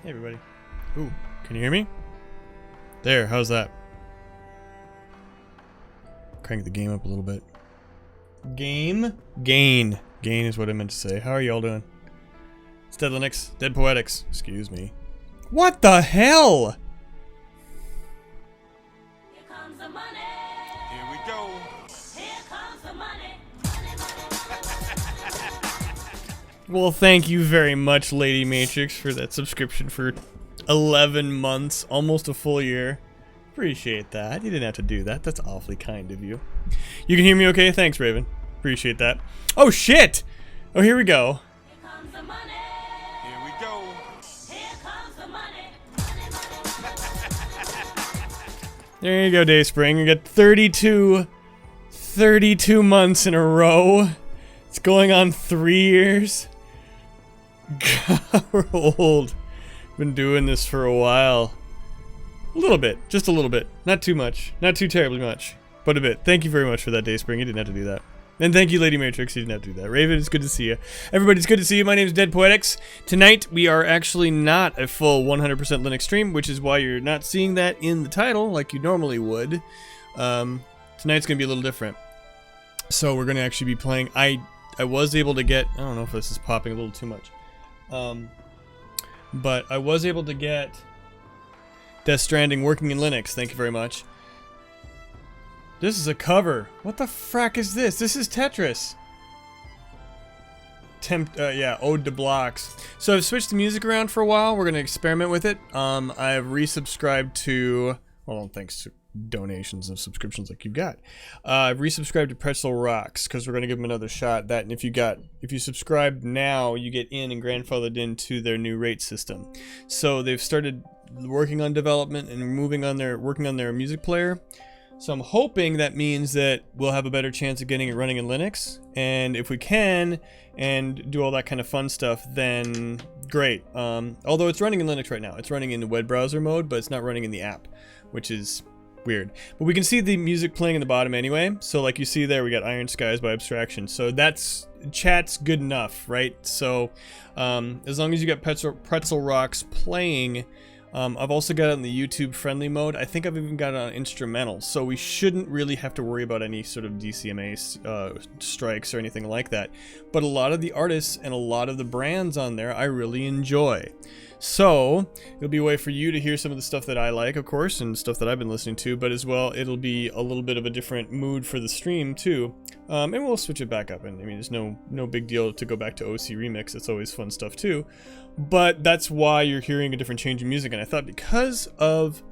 Hey everybody. Ooh, can you hear me? There, how's that? Crank the game up a little bit. Game? Gain. Gain is what I meant to say. How are y'all doing? It's Dead Linux. DeadPoetix. Excuse me. What the hell? Here comes the money. Here we go. Here comes the money. Well, thank you very much, Lady Matrix, for that subscription for 11 months, almost a full year. Appreciate that. You didn't have to do that. That's awfully kind of you. You can hear me okay? Thanks, Raven. Appreciate that. Oh, shit! Oh, here we go. Here comes the money. Here we go. Here comes the money. There you go, Dayspring. You got 32 months in a row. It's going on 3 years. God, we're old. Been doing this for a while. A little bit. Just a little bit. Not too much. Not too terribly much. But a bit. Thank you very much for that, Dayspring. You didn't have to do that. And thank you, Lady Matrix. You didn't have to do that. Raven, it's good to see you. Everybody's good to see you. My name is DeadPoetix. Tonight, we are actually not a full 100% Linux stream, which is why you're not seeing that in the title like you normally would. Tonight's going to be a little different. So we're going to actually be playing... I was able to get... I don't know if this is popping a little too much. But I was able to get Death Stranding working in Linux. Thank you very much. This is a cover. What the frack is this? This is Tetris. Yeah, Ode to Blocks. So I've switched the music around for a while. We're going to experiment with it. I've resubscribed to... Well, thanks to donations and subscriptions like you got. I've resubscribed to Pretzel Rocks because we're going to give them another shot. That, and if you subscribe now, you get in and grandfathered into their new rate system. So they've started working on development and working on their music player. So I'm hoping that means that we'll have a better chance of getting it running in Linux. And if we can, and do all that kind of fun stuff, then great. Although it's running in Linux right now. It's running in the web browser mode, but it's not running in the app, which is weird. But we can see the music playing in the bottom anyway. So like you see there, we got Iron Skies by Abstraction. So that's, chat's good enough, right? So as long as you got Pretzel Rocks playing... I've also got it in the YouTube friendly mode. I think I've even got it on instrumental, so we shouldn't really have to worry about any sort of DCMA strikes or anything like that. But a lot of the artists and a lot of the brands on there I really enjoy. So it'll be a way for you to hear some of the stuff that I like, of course, and stuff that I've been listening to, but as well it'll be a little bit of a different mood for the stream too. And we'll switch it back up, and I mean there's no big deal to go back to OC Remix. It's always fun stuff too. But that's why you're hearing a different change in music, and I thought because of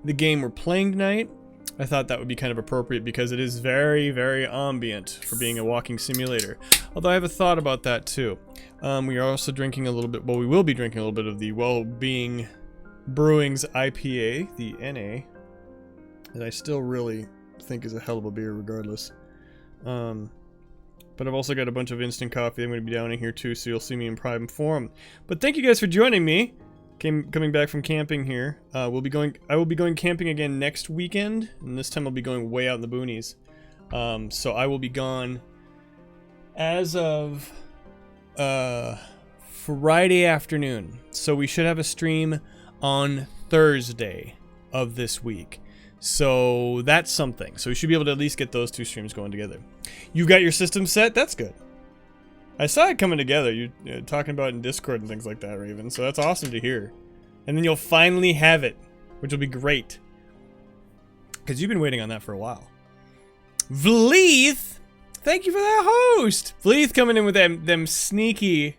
the game we're playing tonight, I thought that would be kind of appropriate because it is very, very ambient for being a walking simulator. Although I have a thought about that too. We are also drinking a little bit, well, we will be drinking a little bit of the Well-Being Brewing's IPA, the NA, that I still really think is a hell of a beer regardless. But I've also got a bunch of instant coffee I'm going to be down in here too, so you'll see me in prime form. But thank you guys for joining me. Coming back from camping here. I will be going camping again next weekend, and this time I'll be going way out in the boonies. So I will be gone as of Friday afternoon. So we should have a stream on Thursday of this week. So that's something. So we should be able to at least get those two streams going together. You got your system set? That's good. I saw it coming together. You talking about it in Discord and things like that, Raven. So that's awesome to hear. And then you'll finally have it, which will be great. Because you've been waiting on that for a while. Vleeth! Thank you for that host! Vleeth coming in with them sneaky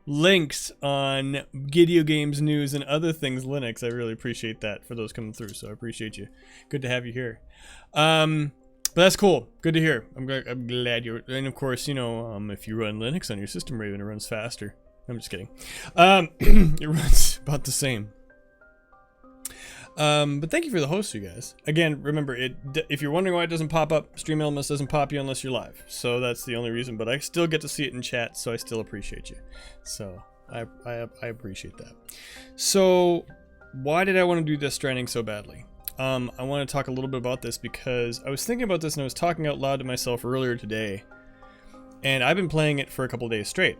links on video games news and other things Linux. I really appreciate that for those coming through, so I appreciate you. Good to have you here. But that's cool. Good to hear. I'm glad you're... And of course, you know, if you run Linux on your system, Raven, it runs faster. I'm just kidding. It runs about the same. But thank you for the host, you guys. Again, remember, if you're wondering why it doesn't pop up, Stream Elements doesn't pop you unless you're live. So that's the only reason, but I still get to see it in chat, so I still appreciate you. So I appreciate that. So why did I want to do Death Stranding so badly? I want to talk a little bit about this because I was thinking about this and I was talking out loud to myself earlier today. And I've been playing it for a couple days straight.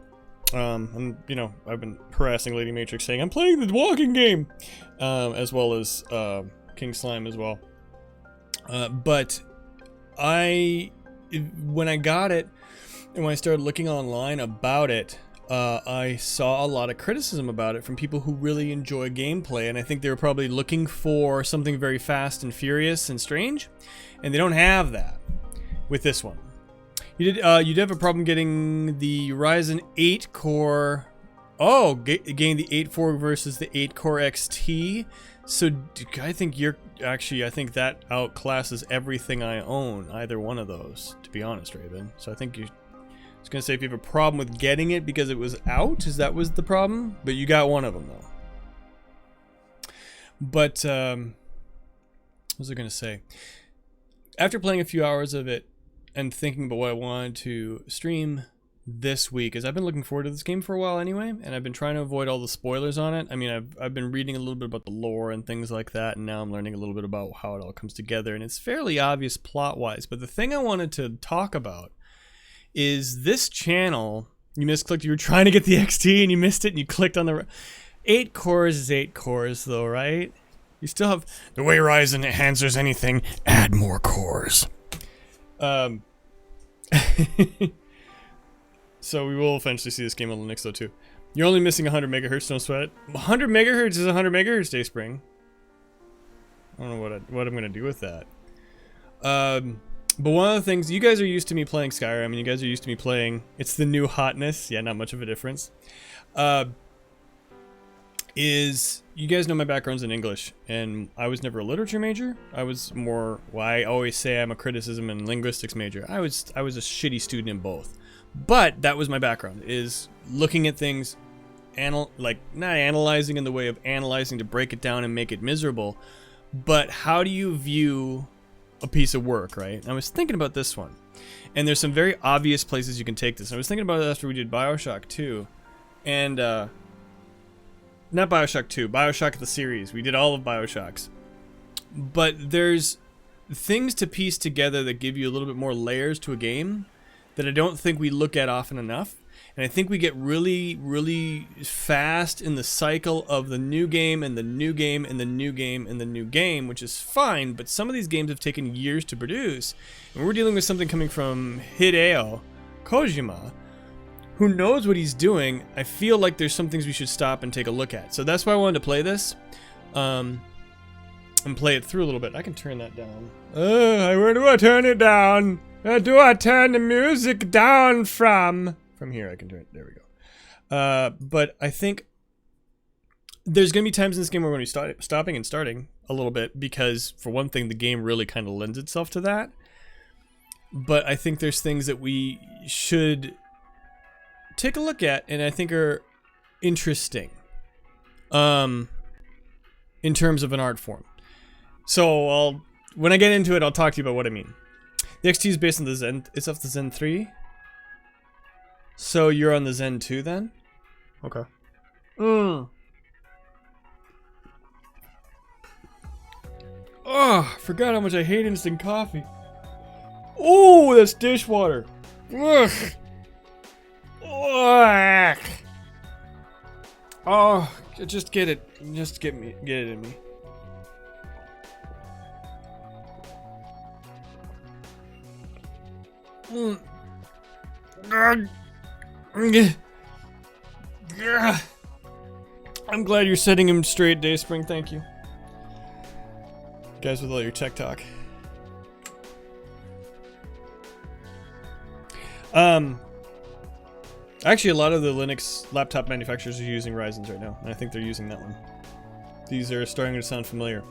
And, you know, I've been harassing Lady Matrix saying, I'm playing the walking game! As well as King Slime as well. But when I got it, and when I started looking online about it, I saw a lot of criticism about it from people who really enjoy gameplay, and I think they were probably looking for something very fast and furious and strange, and they don't have that with this one. You did have a problem getting the Ryzen 8 core. Oh, gain the 8-core versus the 8-core XT. So I think I think that outclasses everything I own, either one of those, to be honest, Raven. So I think I was gonna say if you have a problem with getting it because it was out, was the problem? But you got one of them though. But what was I gonna say? After playing a few hours of it and thinking about what I wanted to stream this week, is I've been looking forward to this game for a while anyway, and I've been trying to avoid all the spoilers on it. I mean, I've been reading a little bit about the lore and things like that, and now I'm learning a little bit about how it all comes together, and it's fairly obvious plot-wise. But the thing I wanted to talk about is this channel. You misclicked. You were trying to get the XT and you missed it, and you clicked on the 8 cores is 8 cores though, right? You still have the way Ryzen enhances anything. Add more cores. So we will eventually see this game on Linux though too. You're only missing 100 megahertz. Don't sweat it. 100 megahertz is 100 megahertz. Dayspring. I don't know what I'm gonna do with that. But one of the things, you guys are used to me playing Skyrim, and you guys are used to me playing, it's the new hotness, yeah, not much of a difference, is, you guys know my background's in English, and I was never a literature major. I was more, well, I always say I'm a criticism and linguistics major. I was a shitty student in both. But that was my background, is looking at things, like, not analyzing in the way of analyzing to break it down and make it miserable, but how do you view a piece of work, right? And I was thinking about this one, and there's some very obvious places you can take this. And I was thinking about it after we did Bioshock 2, and not Bioshock 2, Bioshock the series. We did all of Bioshocks, but there's things to piece together that give you a little bit more layers to a game that I don't think we look at often enough. And I think we get really, really fast in the cycle of the new game and the new game and the new game and the new game, which is fine, but some of these games have taken years to produce. And we're dealing with something coming from Hideo Kojima, who knows what he's doing. I feel like there's some things we should stop and take a look at. So that's why I wanted to play this. And play it through a little bit. I can turn that down. Where do I turn it down? Where do I turn the music down from? From here I can turn it, there we go. But I think there's going to be times in this game where we're going to be stopping and starting a little bit, because for one thing, the game really kind of lends itself to that. But I think there's things that we should take a look at, and I think are interesting in terms of an art form. So when I get into it, I'll talk to you about what I mean. The XT is based on the Zen, it's off the Zen 3. So you're on the Zen 2 then? Okay. Oh, forgot how much I hate instant coffee. Oh, that's dishwater. Ugh. Ugh. Oh, just get it. Just get it in me. I'm glad you're setting him straight, Dayspring. Thank you. Guys with all your tech talk. Actually, a lot of the Linux laptop manufacturers are using Ryzen's right now, and I think they're using that one. These are starting to sound familiar.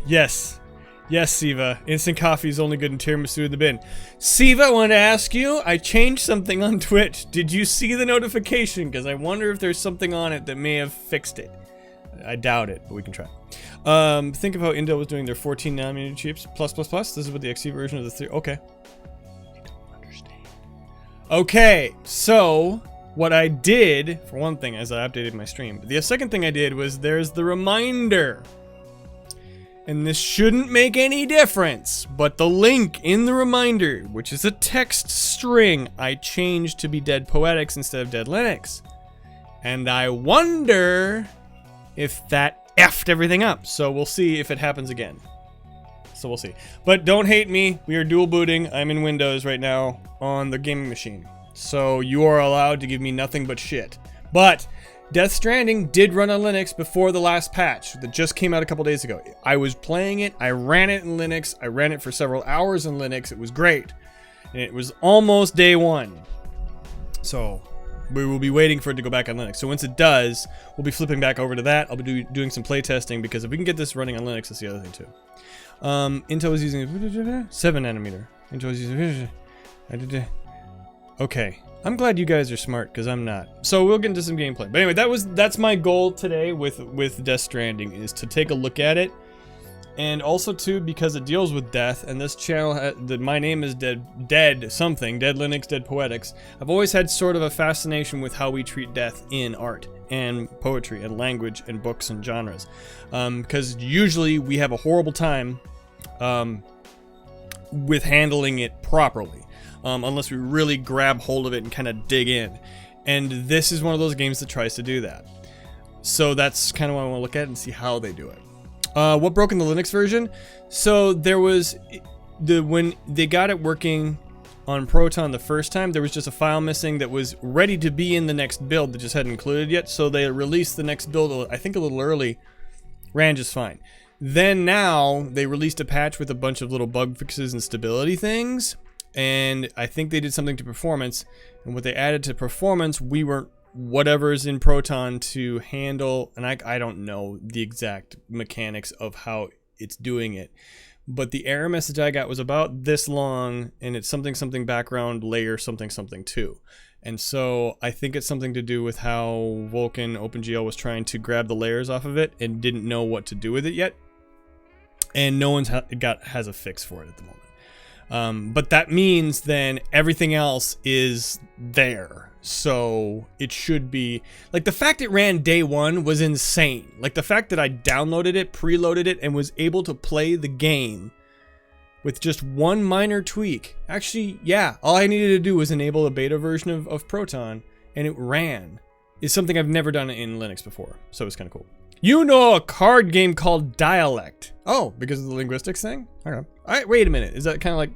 Yes. Yes, Siva. Instant coffee is only good in tiramisu in the bin. Siva, I wanted to ask you, I changed something on Twitch. Did you see the notification? Because I wonder if there's something on it that may have fixed it. I doubt it, but we can try. Think of how Intel was doing their 14nm chips. Plus. This is what the XE version of the 3. Okay. I don't understand. Okay, so what I did, for one thing, is I updated my stream. The second thing I did was there's the reminder. and this shouldn't make any difference, but the link in the reminder, which is a text string, I changed to be DeadPoetix instead of DeadLinux. And I wonder if that effed everything up. So we'll see if it happens again. So we'll see. But don't hate me. We are dual booting. I'm in Windows right now on the gaming machine. So you are allowed to give me nothing but shit. But Death Stranding did run on Linux before the last patch that just came out a couple days ago. I was playing it. I ran it in Linux. I ran it for several hours in Linux. It was great. And it was almost day one. So we will be waiting for it to go back on Linux. So once it does, we'll be flipping back over to that. I'll be doing some play testing because if we can get this running on Linux, that's the other thing too. Intel is using 7 nanometer. Intel is using. Okay, I'm glad you guys are smart because I'm not. So we'll get into some gameplay. But anyway, that's my goal today with Death Stranding, is to take a look at it, and also too because it deals with death. And this channel, my name is Dead something, DeadLinux, DeadPoetix. I've always had sort of a fascination with how we treat death in art and poetry and language and books and genres, because usually we have a horrible time with handling it properly, unless we really grab hold of it and kind of dig in. And this is one of those games that tries to do that. So that's kind of what I want to look at and see how they do it. What broke in the Linux version? So there was when they got it working on Proton the first time, there was just a file missing that was ready to be in the next build that just hadn't included yet. So they released the next build, I think a little early, ran just fine. Then now they released a patch with a bunch of little bug fixes and stability things, and I think they did something to performance. And what they added to performance, we weren't whatever's in Proton to handle, and I don't know the exact mechanics of how it's doing it. But the error message I got was about this long, and it's something background layer something 2. And so I think it's something to do with how Vulkan OpenGL was trying to grab the layers off of it and didn't know what to do with it yet. And no one's has a fix for it at the moment. But that means then everything else is there. So it should be, like, the fact it ran day one was insane. Like, the fact that I downloaded it, preloaded it, and was able to play the game with just one minor tweak. Actually, yeah, all I needed to do was enable a beta version of Proton, and it ran. Is something I've never done in Linux before, so it's kind of cool. You know a card game called Dialect. Oh, because of the linguistics thing? Okay. Alright, wait a minute. Is that kind of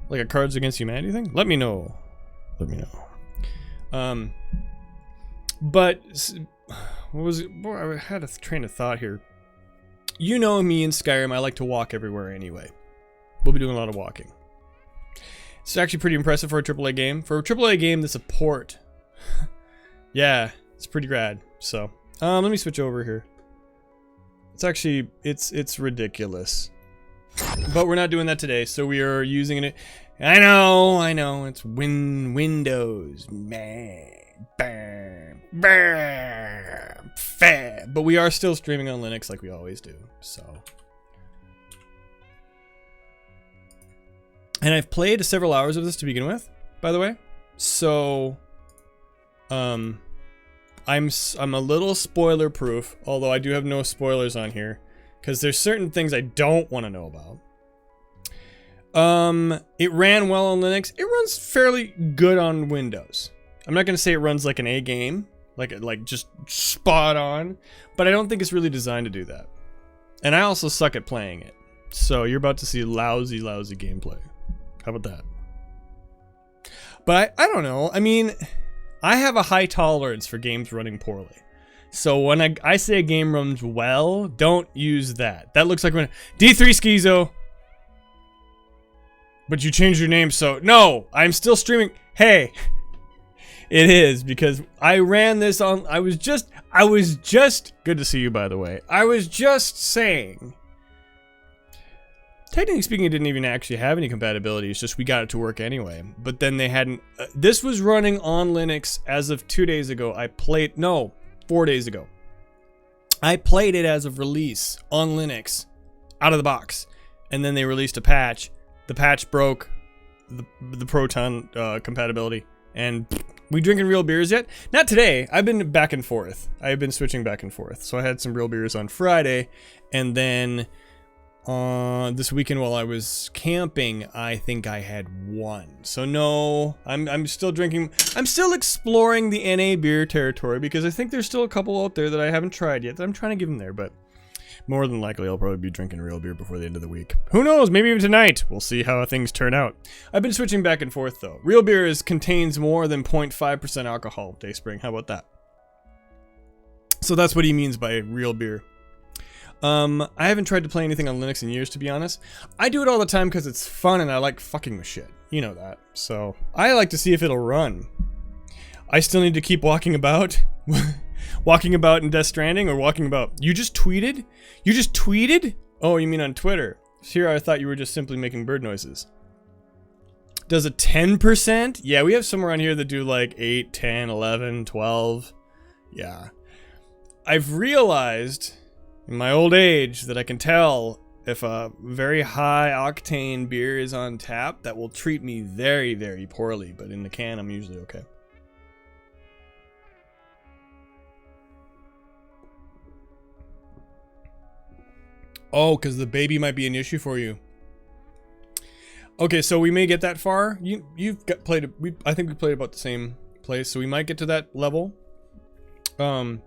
like a Cards Against Humanity thing? Let me know. Let me know. But what was it? Boy, I had a train of thought here. You know me in Skyrim, I like to walk everywhere anyway. We'll be doing a lot of walking. It's actually pretty impressive for a AAA game. For a AAA game, the support. Yeah, it's pretty rad. So, let me switch over here. It's actually, it's ridiculous. But we're not doing that today, so we are using it. I know, it's Windows, man, bam, bam, fab. But we are still streaming on Linux like we always do, so. And I've played several hours of this to begin with, by the way. So, I'm a little spoiler proof, although I do have no spoilers on here, because there's certain things I don't want to know about. It ran well on Linux. It runs fairly good on Windows. I'm not gonna say it runs like an A game, like just spot on, but I don't think it's really designed to do that. And I also suck at playing it, so you're about to see lousy gameplay. How about that? But I don't know. I mean, I have a high tolerance for games running poorly. So when I say a game runs well, don't use that. That looks like when D3 Schizo. But you changed your name, so no, I'm still streaming. Hey, it is because I ran this on. I was just good to see you, by the way. I was just saying. Technically speaking, it didn't even actually have any compatibility. It's just we got it to work anyway. But then they hadn't. This was running on Linux as of 2 days ago. 4 days ago. I played it as of release on Linux, out of the box, and then they released a patch. The patch broke the Proton compatibility, and We drinking real beers yet? Not today. I've been back and forth. I've been switching back and forth. So I had some real beers on Friday, and then this weekend while I was camping, I think I had one. So no, I'm still drinking. I'm still exploring the NA beer territory because I think there's still a couple out there that I haven't tried yet that I'm trying to give them there, but more than likely I'll probably be drinking real beer before the end of the week. Who knows? Maybe even tonight. We'll see how things turn out. I've been switching back and forth though. Real beer contains more than 0.5% alcohol, Dayspring. How about that? So that's what he means by real beer. I haven't tried to play anything on Linux in years, to be honest. I do it all the time because it's fun and I like fucking with shit. You know that. So I like to see if it'll run. I still need to keep walking about. Walking about in Death Stranding or walking about. You just tweeted? You just tweeted? Oh, you mean on Twitter. Here I thought you were just simply making bird noises. Does a 10%? Yeah, we have some around here that do like 8, 10, 11, 12. Yeah. I've realized in my old age that I can tell if a very high octane beer is on tap, that will treat me very, very poorly. But in the can, I'm usually okay. Oh, because the baby might be an issue for you. Okay, so we may get that far. You've played. I think we played about the same place, so we might get to that level. And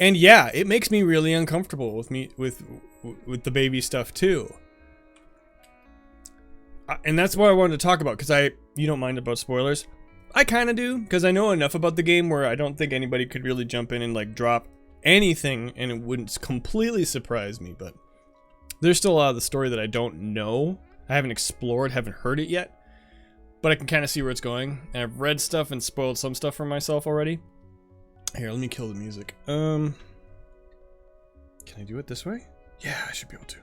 yeah, it makes me really uncomfortable with the baby stuff too. And that's what I wanted to talk about, because you don't mind about spoilers. I kind of do, because I know enough about the game where I don't think anybody could really jump in and like drop anything and it wouldn't completely surprise me, but there's still a lot of the story that I don't know. I haven't explored, haven't heard it yet, but I can kind of see where it's going. And I've read stuff and spoiled some stuff for myself already. Here, let me kill the music. Can I do it this way? Yeah, I should be able to.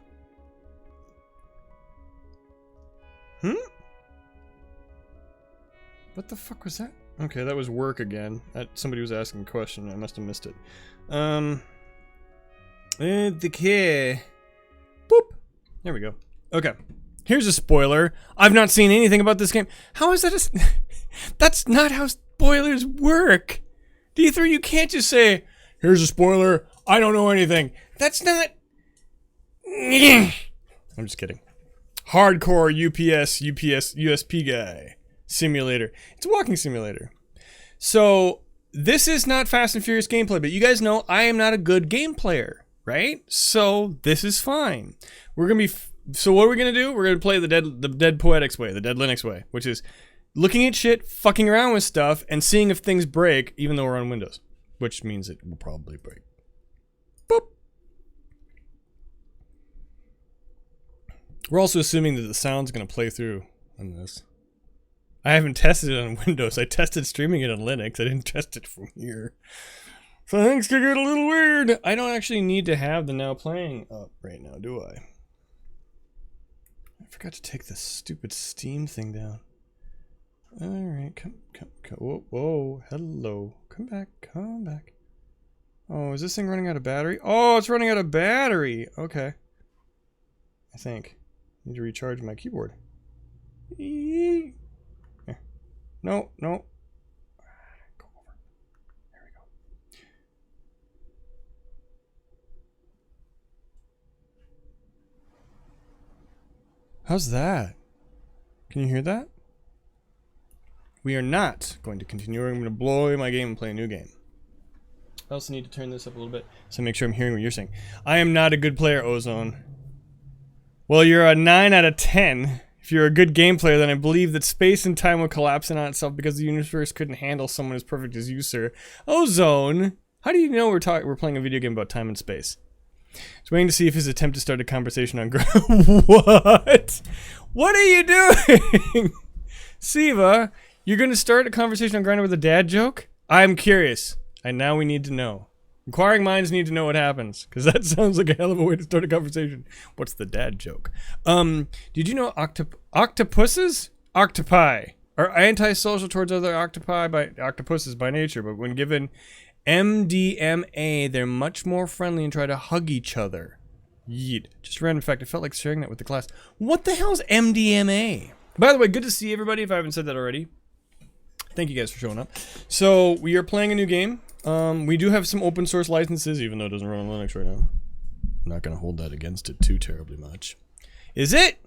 What the fuck was that? Okay, that was work again. Somebody was asking a question. I must have missed it. The key. Boop. There we go. Okay. Here's a spoiler. I've not seen anything about this game. How is that That's not how spoilers work. D3, you can't just say, here's a spoiler, I don't know anything. That's not... I'm just kidding. Hardcore USP guy. Simulator. It's a walking simulator. So, this is not Fast and Furious gameplay, but you guys know I am not a good game player, right? So, this is fine. We're gonna be... So what are we gonna do? We're gonna play the DeadPoetix way, the Dead Linux way, which is looking at shit, fucking around with stuff, and seeing if things break, even though we're on Windows. Which means it will probably break. Boop! We're also assuming that the sound's gonna play through on this. I haven't tested it on Windows. I tested streaming it on Linux. I didn't test it from here. So things could get a little weird. I don't actually need to have the now playing up right now, do I? I forgot to take the stupid Steam thing down. Alright, come. Whoa, hello. Come back. Oh, is this thing running out of battery? Oh, it's running out of battery! Okay. I think. I need to recharge my keyboard. Here. No. Go over. There we go. How's that? Can you hear that? We are not going to continue. I'm going to blow away my game and play a new game. I also need to turn this up a little bit so make sure I'm hearing what you're saying. I am not a good player, Ozone. Well, you're a 9 out of 10. If you're a good game player, then I believe that space and time will collapse in on itself because the universe couldn't handle someone as perfect as you, sir. Ozone! How do you know we're playing a video game about time and space? Just waiting to see if his attempt to start a conversation on What? What are you doing? Siva, you're gonna start a conversation on Grindr with a dad joke? I'm curious. And now we need to know. Inquiring minds need to know what happens, because that sounds like a hell of a way to start a conversation. What's the dad joke? Did you know octopuses? Octopi are antisocial towards other octopuses by nature, but when given MDMA, they're much more friendly and try to hug each other. Yeet. Just a random fact, I felt like sharing that with the class. What the hell is MDMA? By the way, good to see everybody, if I haven't said that already. Thank you guys for showing up. So we are playing a new game. We do have some open source licenses, even though it doesn't run on Linux right now. I'm not gonna hold that against it too terribly much. Is it?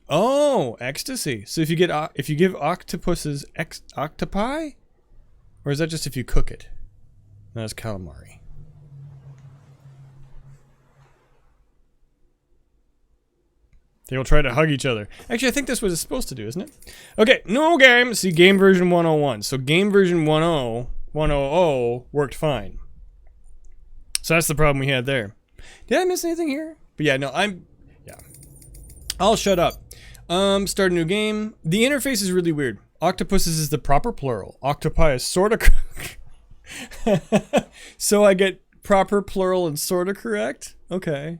Oh, ecstasy. So if you give octopuses octopi, or is that just if you cook it? That's calamari. They will try to hug each other. Actually, I think that's what it's supposed to do, isn't it? Okay, new game. See, game version 101. So game version 100 worked fine. So that's the problem we had there. Did I miss anything here? But yeah, no, yeah. I'll shut up. Start a new game. The interface is really weird. Octopuses is the proper plural. Octopi is sorta so I get proper plural and sorta correct? Okay.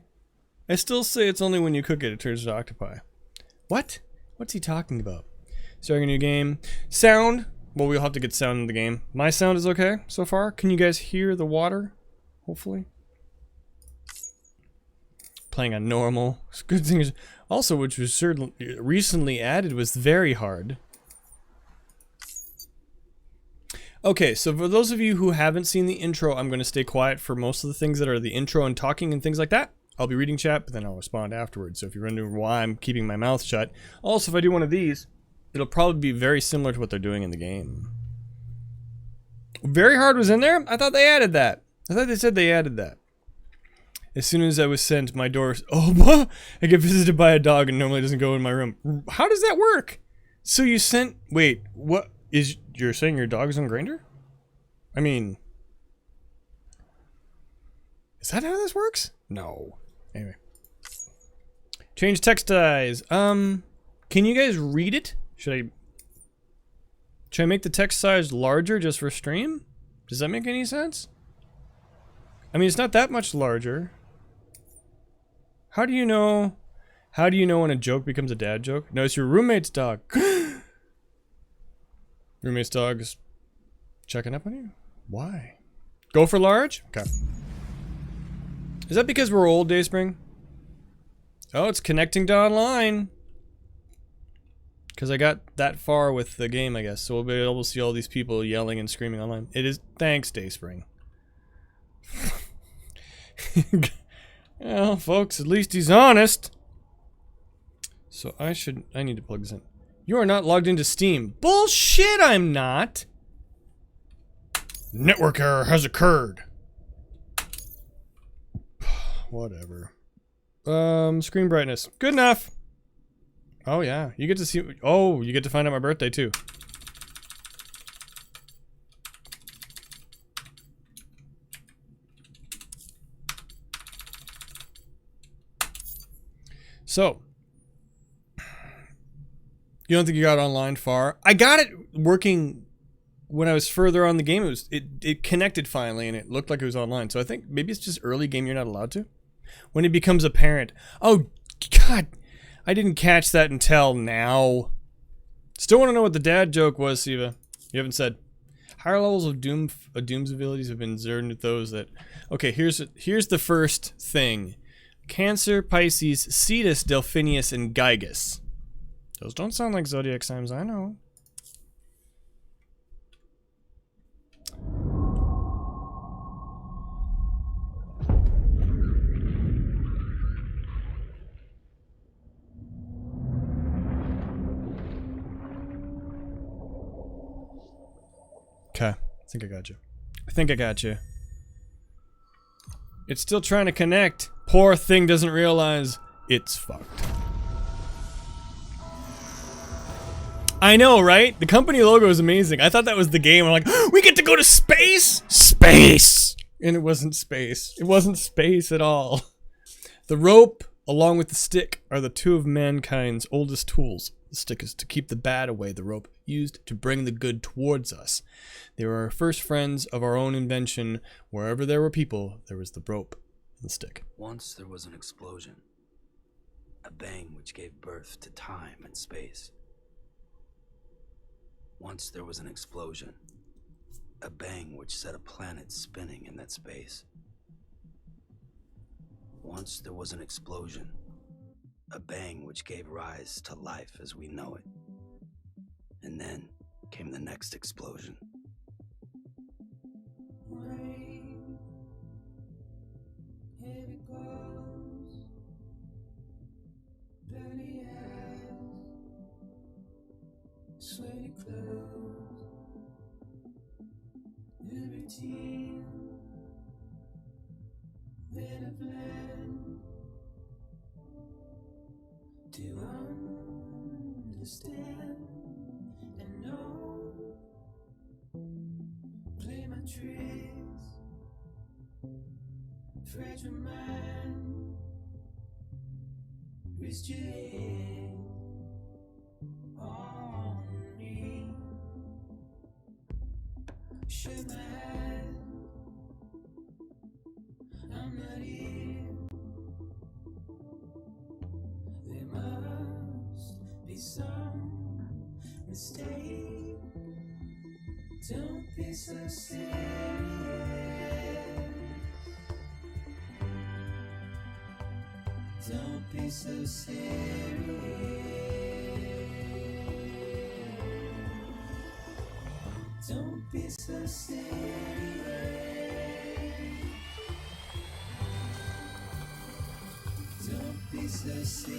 I still say it's only when you cook it, it turns to octopi. What? What's he talking about? Starting a new game. Sound. Well, we'll have to get sound in the game. My sound is okay so far. Can you guys hear the water? Hopefully. Playing on normal. Good thing is also, which was certainly recently added, was very hard. Okay, so for those of you who haven't seen the intro, I'm going to stay quiet for most of the things that are the intro and talking and things like that. I'll be reading chat, but then I'll respond afterwards. So if you're wondering why I'm keeping my mouth shut. Also, if I do one of these, it'll probably be very similar to what they're doing in the game. Very hard was in there? I thought they added that. I thought they said they added that. As soon as I was sent, my door... Oh, what? I get visited by a dog and normally doesn't go in my room. How does that work? So you sent... Wait, what? You're saying your dog's on Grindr? I mean... Is that how this works? No. Anyway. Change text size. Can you guys read it? Should I make the text size larger just for stream? Does that make any sense? I mean, it's not that much larger. How do you know when a joke becomes a dad joke? No, it's your roommate's dog. Roommate's dog is checking up on you? Why? Go for large? Okay. Is that because we're old, Dayspring? Oh, it's connecting to online. Because I got that far with the game, I guess. So we'll be able to see all these people yelling and screaming online. It is... Thanks, Dayspring. Well, folks, at least he's honest. So I need to plug this in. You are not logged into Steam. Bullshit, I'm not. Network error has occurred. Whatever. Screen brightness. Good enough. Oh yeah, you get to see... Oh, you get to find out my birthday too. So, you don't think you got online far? I got it working when I was further on the game. It connected finally, and it looked like it was online. So I think maybe it's just early game. You're not allowed to. When it becomes apparent. Oh God, I didn't catch that until now. Still want to know what the dad joke was, Siva. You haven't said. Higher levels of Doom's abilities have been observed with those that. Okay, here's the first thing. Cancer, Pisces, Cetus, Delphinius, and Gygus. Those don't sound like zodiac signs, I know. Okay, I think I got you. I think I got you. It's still trying to connect. Poor thing doesn't realize it's fucked. I know, right? The company logo is amazing. I thought that was the game. I'm like, oh, we get to go to space? Space! And it wasn't space. It wasn't space at all. The rope, along with the stick, are the two of mankind's oldest tools. The stick is to keep the bad away. The rope used to bring the good towards us. They were our first friends of our own invention. Wherever there were people, there was the rope and the stick. Once there was an explosion. A bang which gave birth to time and space. Once there was an explosion. A bang which set a planet spinning in that space. Once there was an explosion. A bang which gave rise to life as we know it. And then, came the next explosion. Heavy clothes, dirty hands, sweaty clothes, libertine, then a blend to understand and know, play my tricks, fragile mind, risk your head on me, shake my hand, I'm not here, there must be some mistake, don't be so serious. Don't be so serious. Don't be so serious. Don't be so serious.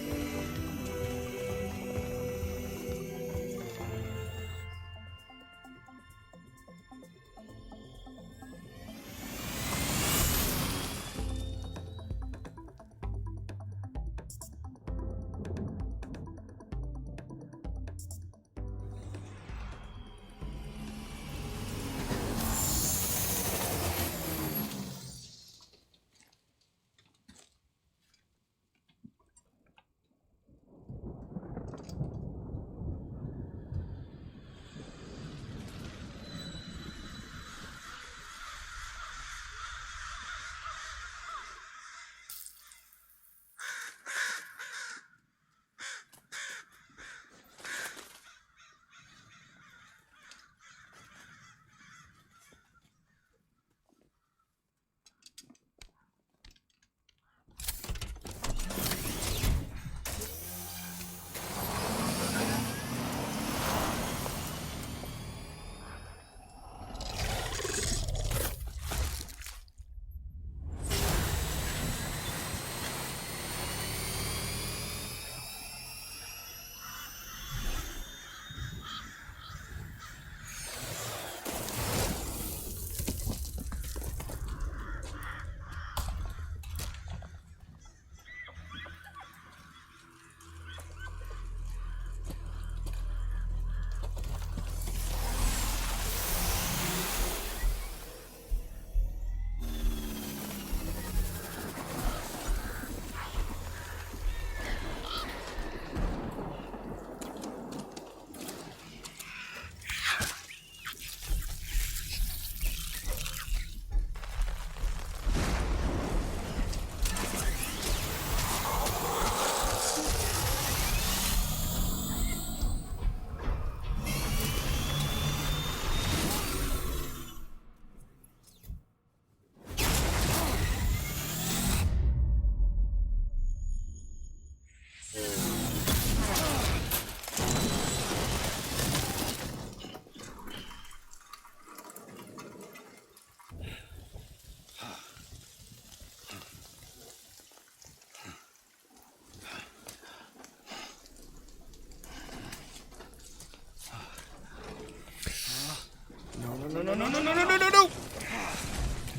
No.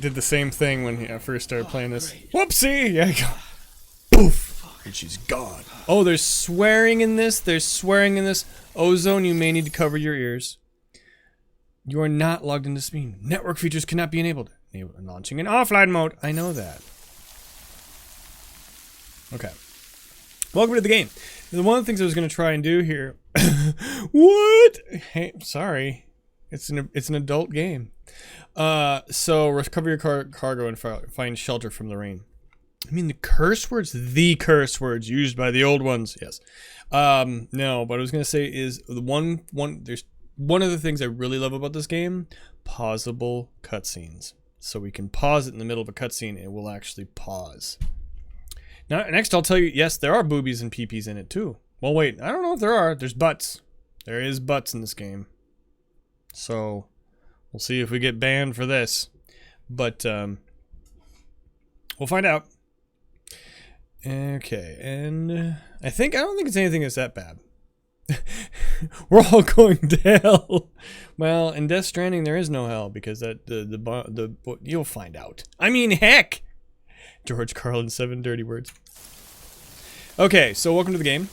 Did the same thing when I first started playing this. Whoopsie! Yeah, poof! And she's gone. Oh, there's swearing in this. There's swearing in this. Ozone, you may need to cover your ears. You are not logged into Steam. Network features cannot be enabled. Launching in offline mode. I know that. Okay. Welcome to the game. One of the things I was going to try and do here. What? Hey, sorry. It's an adult game. So recover your cargo and find shelter from the rain. I mean the curse words used by the old ones. Yes. No, what I was gonna say is there's one of the things I really love about this game, pausable cutscenes. So we can pause it in the middle of a cutscene and it will actually pause. Now, next I'll tell you, yes, there are boobies and peepees in it too. Well, wait, I don't know if there are. There's butts. There is butts in this game. So we'll see if we get banned for this. But we'll find out. Okay, and I don't think it's anything that's that bad. We're all going to hell. Well, in Death Stranding there is no hell because you'll find out. I mean, heck. George Carlin, 7 dirty words. Okay, so welcome to the game.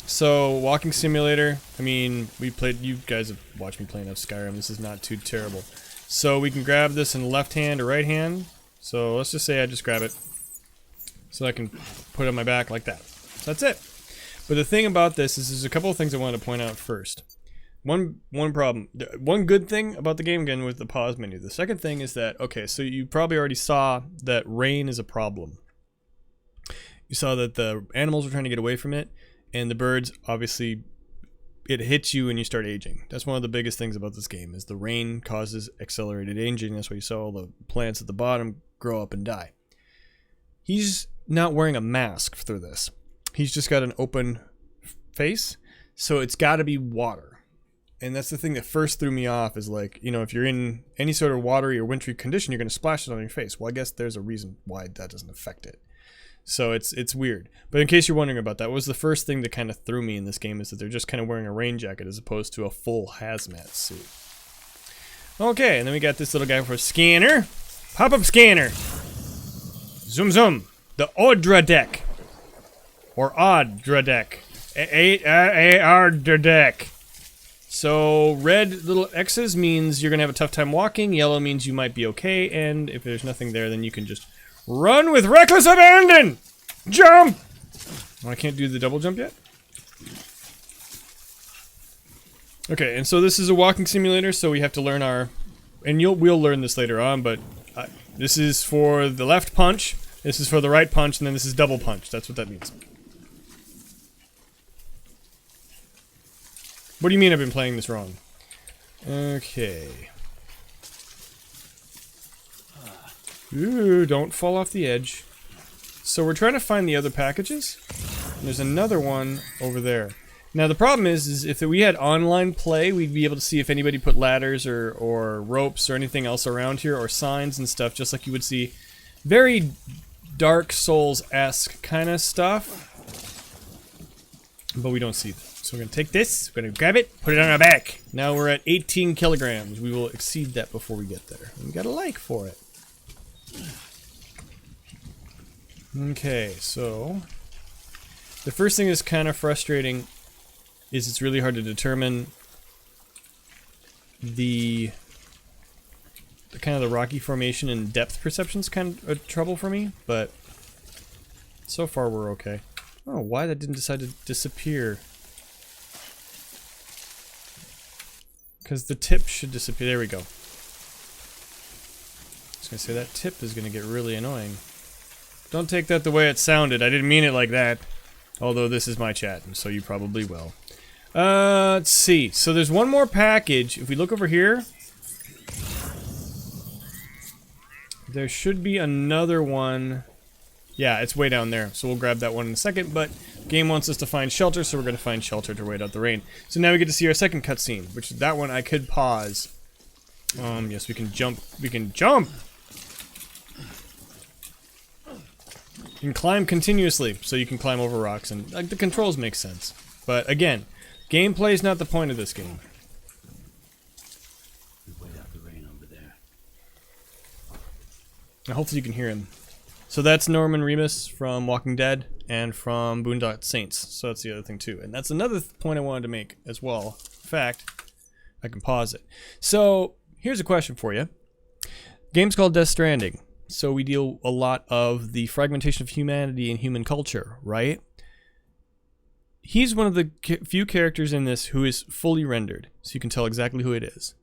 So, walking simulator. I mean, you guys have watched me play enough Skyrim. This is not too terrible. So we can grab this in the left hand or right hand. So let's just say I just grab it. So I can put it on my back like that. So that's it. But the thing about this is there's a couple of things I wanted to point out first. One problem. One good thing about the game, again, was the pause menu. The second thing is that, okay, so you probably already saw that rain is a problem. You saw that the animals were trying to get away from it, and the birds, obviously, it hits you and you start aging. That's one of the biggest things about this game, is the rain causes accelerated aging. That's why you saw all the plants at the bottom grow up and die. He's not wearing a mask through this. He's just got an open face, so it's got to be water. And that's the thing that first threw me off, is like, you know, if you're in any sort of watery or wintry condition, you're going to splash it on your face. Well, I guess there's a reason why that doesn't affect it. So it's weird. But in case you're wondering about that, what was the first thing that kind of threw me in this game is that they're just kind of wearing a rain jacket as opposed to a full hazmat suit. Okay, and then we got this little guy for a scanner. Pop-up scanner. Zoom zoom. The Odra deck. Or Odra deck. Odra deck. So red little X's means you're going to have a tough time walking. Yellow means you might be okay. And if there's nothing there, then you can just run with reckless abandon! Jump! Oh, I can't do the double jump yet? Okay, and so this is a walking simulator, so we have to learn our... And we'll learn this later on, but this is for the left punch, this is for the right punch, and then this is double punch. That's what that means. What do you mean I've been playing this wrong? Okay. Ooh, don't fall off the edge. So we're trying to find the other packages. And there's another one over there. Now the problem is if we had online play, we'd be able to see if anybody put ladders or ropes or anything else around here, or signs and stuff, just like you would see. Very Dark Souls-esque kind of stuff. But we don't see that. So we're going to take this, we're going to grab it, put it on our back. Now we're at 18 kilograms. We will exceed that before we get there. And we got a like for it. Okay, so the first thing that's kind of frustrating is it's really hard to determine the kind of the rocky formation and depth perception's kind of trouble for me, but so far we're okay. I don't know why that didn't decide to disappear. Because the tip should disappear. There we go. I was going to say that tip is going to get really annoying. Don't take that the way it sounded. I didn't mean it like that. Although this is my chat, and so you probably will. Let's see. So there's one more package. If we look over here, there should be another one. Yeah, it's way down there. So we'll grab that one in a second, but the game wants us to find shelter, so we're going to find shelter to wait out the rain. So now we get to see our second cutscene, which that one I could pause. Yes, we can jump. We can jump! You can climb continuously, so you can climb over rocks, and like the controls make sense. But again, gameplay is not the point of this game. Wait out the rain over there. Now hopefully you can hear him. So that's Norman Reedus from Walking Dead and from Boondock Saints. So that's the other thing too. And that's another point I wanted to make as well. In fact, I can pause it. So here's a question for you. Game's called Death Stranding. So we deal a lot of the fragmentation of humanity and human culture, right? He's one of the few characters in this who is fully rendered, so you can tell exactly who it is.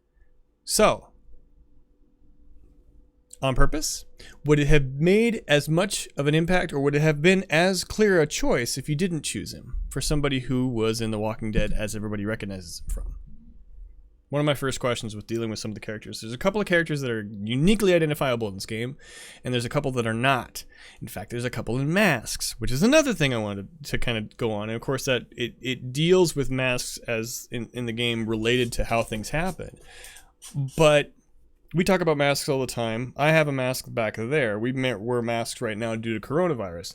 So, on purpose, would it have made as much of an impact, or would it have been as clear a choice if you didn't choose him for somebody who was in The Walking Dead as everybody recognizes him from? One of my first questions with dealing with some of the characters. There's a couple of characters that are uniquely identifiable in this game, and there's a couple that are not. In fact, there's a couple in masks, which is another thing I wanted to kind of go on. And of course, that it deals with masks as in the game related to how things happen. But we talk about masks all the time. I have a mask back there. We're masked right now due to coronavirus.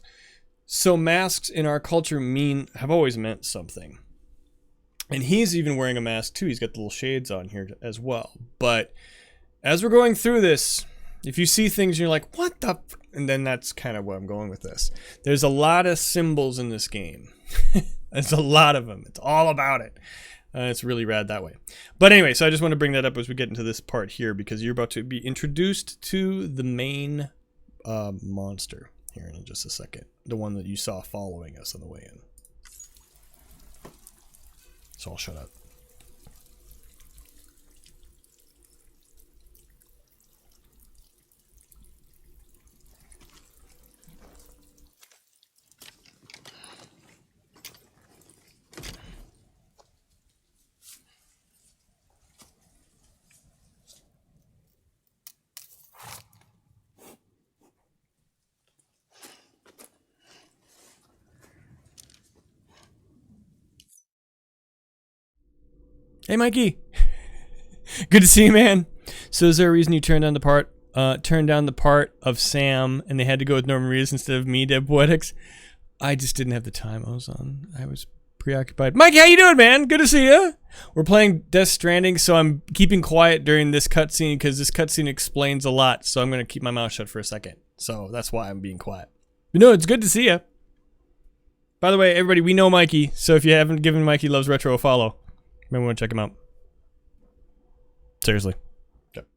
So masks in our culture have always meant something. And he's even wearing a mask too. He's got the little shades on here as well. But as we're going through this, if you see things and you're like, what the f-? And then that's kind of where I'm going with this. There's a lot of symbols in this game. There's a lot of them. It's all about it. It's really rad that way. But anyway, so I just want to bring that up as we get into this part here, because you're about to be introduced to the main monster here in just a second. The one that you saw following us on the way in. So I'll shut up. Hey, Mikey. Good to see you, man. So is there a reason you turned down the part of Sam and they had to go with Norman Reedus instead of me, DeadPoetix? I just didn't have the time. I was preoccupied. Mikey, how you doing, man? Good to see you. We're playing Death Stranding, so I'm keeping quiet during this cutscene because this cutscene explains a lot, so I'm going to keep my mouth shut for a second. So that's why I'm being quiet. But no, it's good to see you. By the way, everybody, we know Mikey, so if you haven't given Mikey Loves Retro a follow, maybe want to check him out. Seriously. Yep.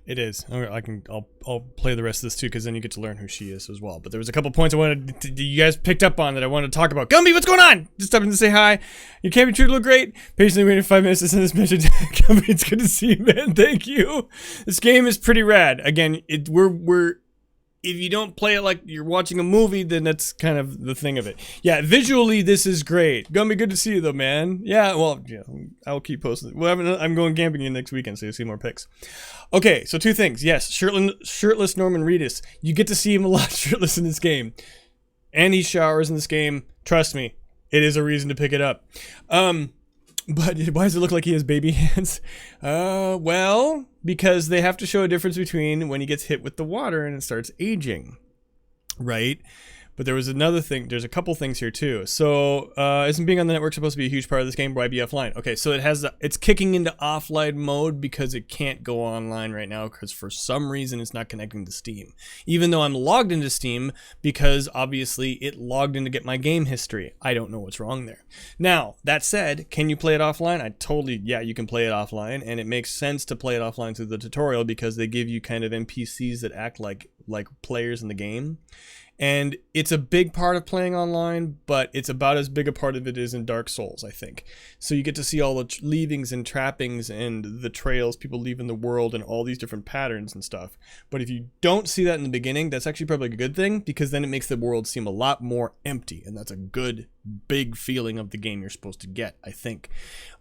It is. I'll play the rest of this too, because then you get to learn who she is as well. But there was a couple points I wanted you guys picked up on that I wanted to talk about. Gumby, what's going on? Just stopping to say hi. You can't be true to look great. Patiently waiting 5 minutes to send this message. Gumby, it's good to see you, man. Thank you. This game is pretty rad. Again, we're if you don't play it like you're watching a movie, then that's kind of the thing of it. Yeah, visually, this is great. Gumby, good to see you, though, man. Yeah, well, yeah, I'll keep posting. Well, I'm going camping in next weekend, so you'll see more pics. Okay, so 2 things. Yes, shirtless Norman Reedus. You get to see him a lot shirtless in this game. And he showers in this game. Trust me, it is a reason to pick it up. But why does it look like he has baby hands? Well, because they have to show a difference between when he gets hit with the water and it starts aging, right? But there was another thing. There's a couple things here too. So, isn't being on the network supposed to be a huge part of this game? Why be offline? Okay, so it's kicking into offline mode because it can't go online right now because for some reason it's not connecting to Steam. Even though I'm logged into Steam because obviously it logged in to get my game history. I don't know what's wrong there. Now, that said, can you play it offline? Yeah, you can play it offline, and it makes sense to play it offline through the tutorial because they give you kind of NPCs that act like players in the game. And it's a big part of playing online, but it's about as big a part of it as in Dark Souls, I think. So you get to see all the leavings and trappings and the trails people leave in the world and all these different patterns and stuff. But if you don't see that in the beginning, that's actually probably a good thing because then it makes the world seem a lot more empty. And that's a good, big feeling of the game you're supposed to get, I think.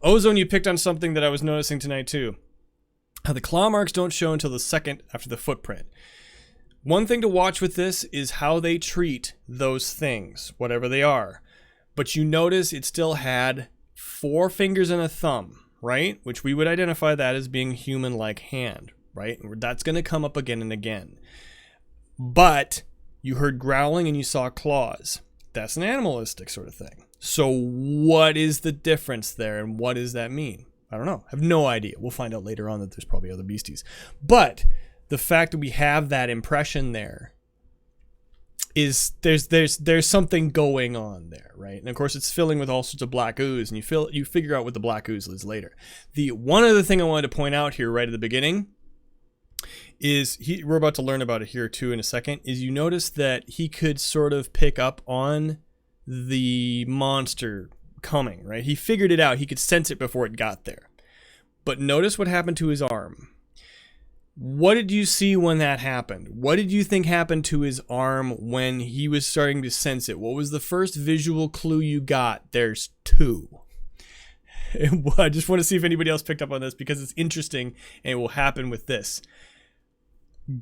Ozone, you picked on something that I was noticing tonight too. How the claw marks don't show until the second after the footprint. One thing to watch with this is how they treat those things, whatever they are. But you notice it still had 4 fingers and a thumb, right? Which we would identify that as being human-like hand, right? That's going to come up again and again. But you heard growling and you saw claws. That's an animalistic sort of thing. So what is the difference there and what does that mean? I don't know. I have no idea. We'll find out later on that there's probably other beasties. But the fact that we have that impression there is there's something going on there, right? And of course it's filling with all sorts of black ooze, and you figure out what the black ooze is later. The one other thing I wanted to point out here right at the beginning is we're about to learn about it here too in a second, is you notice that he could sort of pick up on the monster coming, right? He figured it out. He could sense it before it got there. But notice what happened to his arm. What did you see when that happened? What did you think happened to his arm when he was starting to sense it? What was the first visual clue you got? There's 2. I just want to see if anybody else picked up on this because it's interesting and it will happen with this.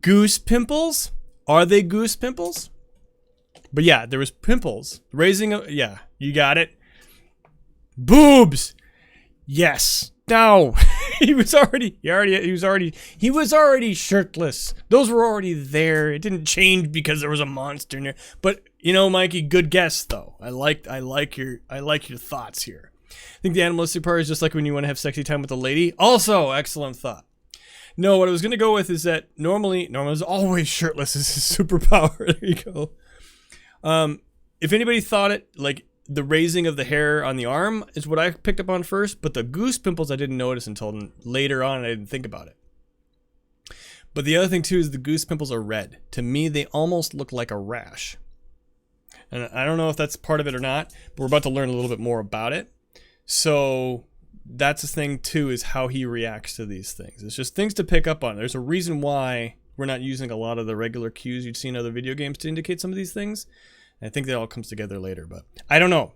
Goose pimples? Are they goose pimples? But yeah, there was pimples. Yeah, you got it. Boobs! Yes. No. He was already shirtless. Those were already there. It didn't change because there was a monster in there. But you know, Mikey, good guess though. I like your thoughts here. I think the animalistic part is just like when you want to have sexy time with a lady. Also, excellent thought. No, what I was gonna go with is that Norman is always shirtless as his superpower. There you go. If anybody thought it like the raising of the hair on the arm is what I picked up on first, but the goose pimples I didn't notice until later on. I didn't think about it. But the other thing too is the goose pimples are red. To me, they almost look like a rash. And I don't know if that's part of it or not, but we're about to learn a little bit more about it. So that's the thing too, is how he reacts to these things. It's just things to pick up on. There's a reason why we're not using a lot of the regular cues you'd see in other video games to indicate some of these things. I think that all comes together later, but I don't know.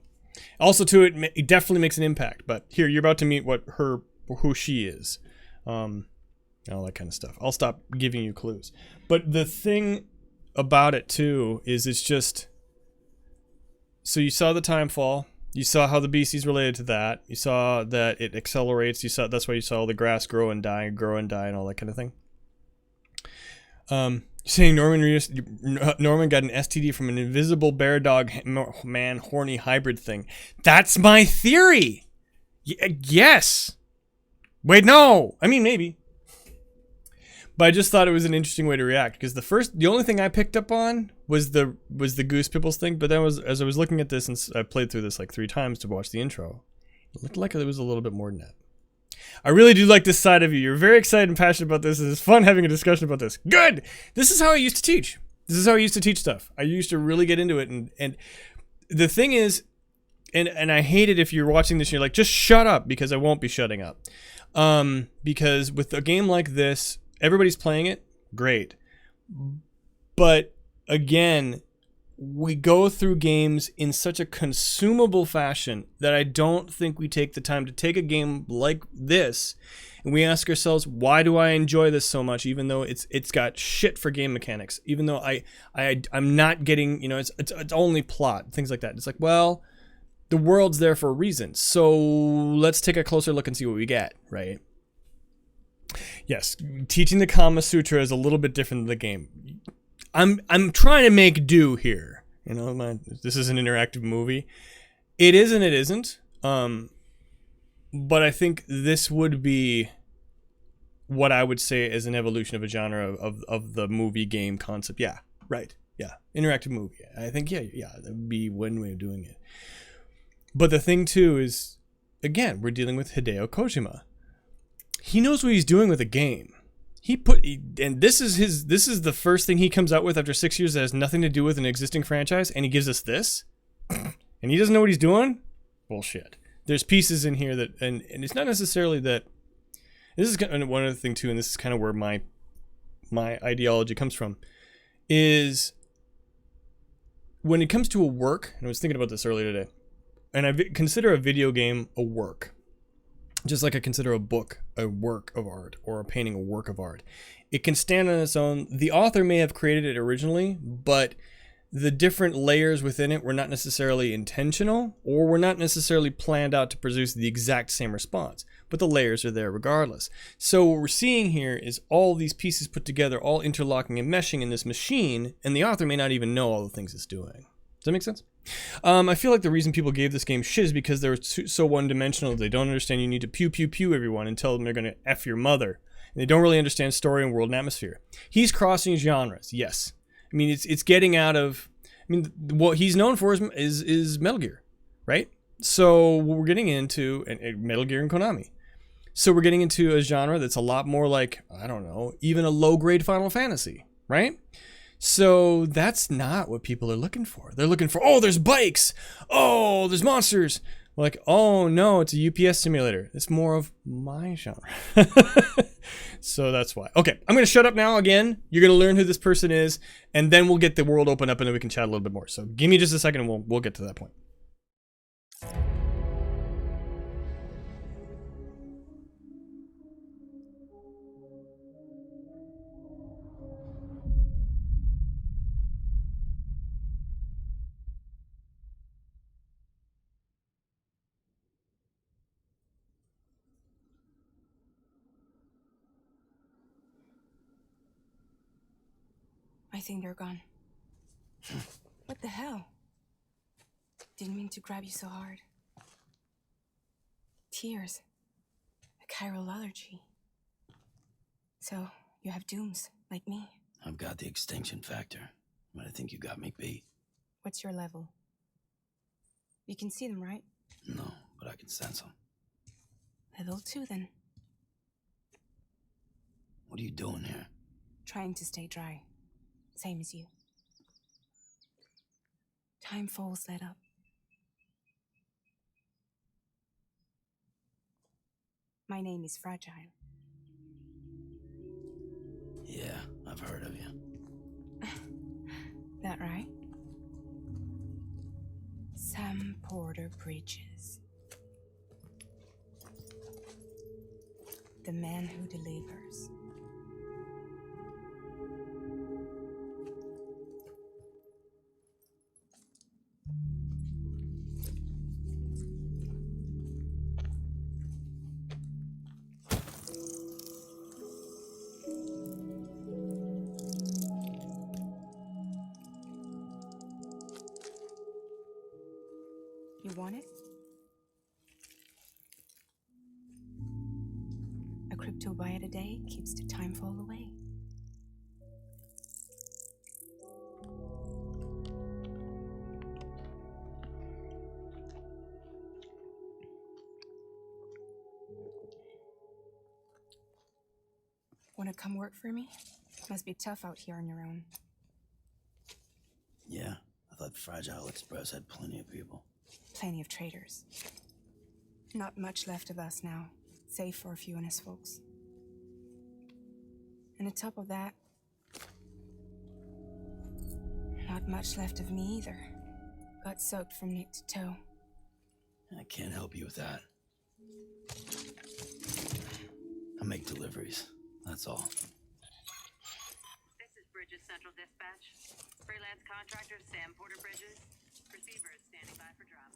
Also, too, it definitely makes an impact. But here, you're about to meet who she is, all that kind of stuff. I'll stop giving you clues. But the thing about it too is it's just. So you saw the time fall. You saw how the beastie's related to that. You saw that it accelerates. That's why you saw the grass grow and die, and all that kind of thing. Saying Norman got an STD from an invisible bear dog man horny hybrid thing. That's my theory. Yes. Wait, no. I mean, maybe. But I just thought it was an interesting way to react because the only thing I picked up on was the goose pimples thing. But then as I was looking at this, and I played through this like 3 times to watch the intro, it looked like it was a little bit more than that. I really do like this side of you. You're very excited and passionate about this. It's fun having a discussion about this. Good! This is how I used to teach. This is how I used to teach stuff. I used to really get into it. And the thing is, and I hate it if you're watching this and you're like, just shut up, because I won't be shutting up. Because with a game like this, everybody's playing it. Great. But again, we go through games in such a consumable fashion that I don't think we take the time to take a game like this and we ask ourselves, why do I enjoy this so much, even though it's got shit for game mechanics, even though I'm not getting, it's only plot, things like that. It's like, well, the world's there for a reason, so let's take a closer look and see what we get, right? Yes, teaching the Kama Sutra is a little bit different than the game. I'm trying to make do here. This is an interactive movie. It is and it isn't. But I think this would be what I would say is an evolution of a genre of the movie game concept. Yeah, right. Yeah, interactive movie. I think that would be one way of doing it. But the thing too is, again, we're dealing with Hideo Kojima. He knows what he's doing with a game. And this is the first thing he comes out with after 6 years that has nothing to do with an existing franchise, and he gives us this, and he doesn't know what he's doing. Bullshit. There's pieces in here that, and it's not necessarily that. This is one other thing too, and this is kind of where my ideology comes from, is when it comes to a work. And I was thinking about this earlier today, and I consider a video game a work. Just like I consider a book a work of art, or a painting a work of art. It can stand on its own. The author may have created it originally, but the different layers within it were not necessarily intentional, or were not necessarily planned out to produce the exact same response. But the layers are there regardless. So what we're seeing here is all these pieces put together, all interlocking and meshing in this machine, and the author may not even know all the things it's doing. Does that make sense? I feel like the reason people gave this game shit is because they're so one-dimensional. They don't understand you need to pew pew pew everyone and tell them they're going to F your mother. And they don't really understand story and world and atmosphere. He's crossing genres, yes. I mean, it's getting out of... I mean, what he's known for is Metal Gear, right? So what we're getting into... Metal Gear and Konami. So we're getting into a genre that's a lot more like, I don't know, even a low-grade Final Fantasy, right? So that's not what people are looking for. They're looking for, oh, there's bikes. Oh, there's monsters. Like, oh, no, it's a UPS simulator. It's more of my genre. So that's why. Okay, I'm going to shut up now again. You're going to learn who this person is, and then we'll get the world open up, and then we can chat a little bit more. So give me just a second, and we'll get to that point. I think they're gone. What the hell? Didn't mean to grab you so hard. Tears. A chiral allergy. So, you have dooms, like me. I've got the extinction factor, but I think you got me beat. What's your level? You can see them, right? No, but I can sense them. Level 2, then. What are you doing here? Trying to stay dry. Same as you. Time falls let up. My name is Fragile. Yeah, I've heard of you. That right? Sam Porter Bridges. The man who delivers. You want it? A crypto byte a day keeps the time fall away. Wanna come work for me? Must be tough out here on your own. Yeah, I thought Fragile Express had plenty of people. Plenty of traitors. Not much left of us now, save for a few honest folks. And on top of that, not much left of me either. Got soaked from neck to toe. I can't help you with that. I make deliveries, that's all. This is Bridges Central Dispatch. Freelance contractor Sam Porter Bridges. Receiver is standing by for drop.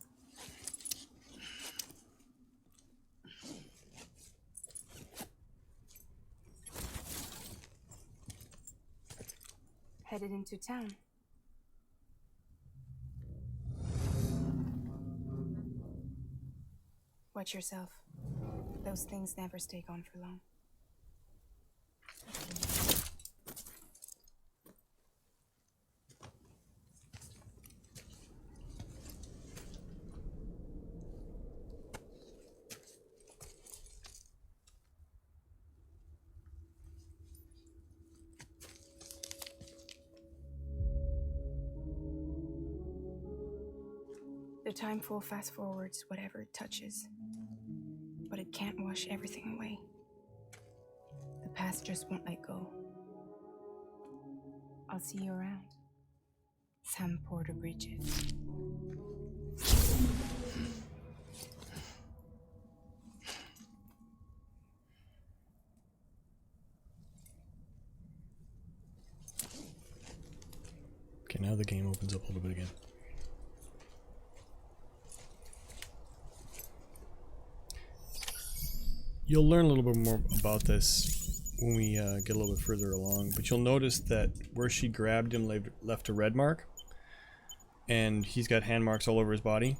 Headed into town. Watch yourself. Those things never stay gone for long. The time full fast forwards whatever it touches, but it can't wash everything away. The past just won't let go. I'll see you around. Sam Porter Bridges. Okay, now the game opens up a little bit again. You'll learn a little bit more about this when we get a little bit further along, but you'll notice that where she grabbed him left a red mark, and he's got hand marks all over his body.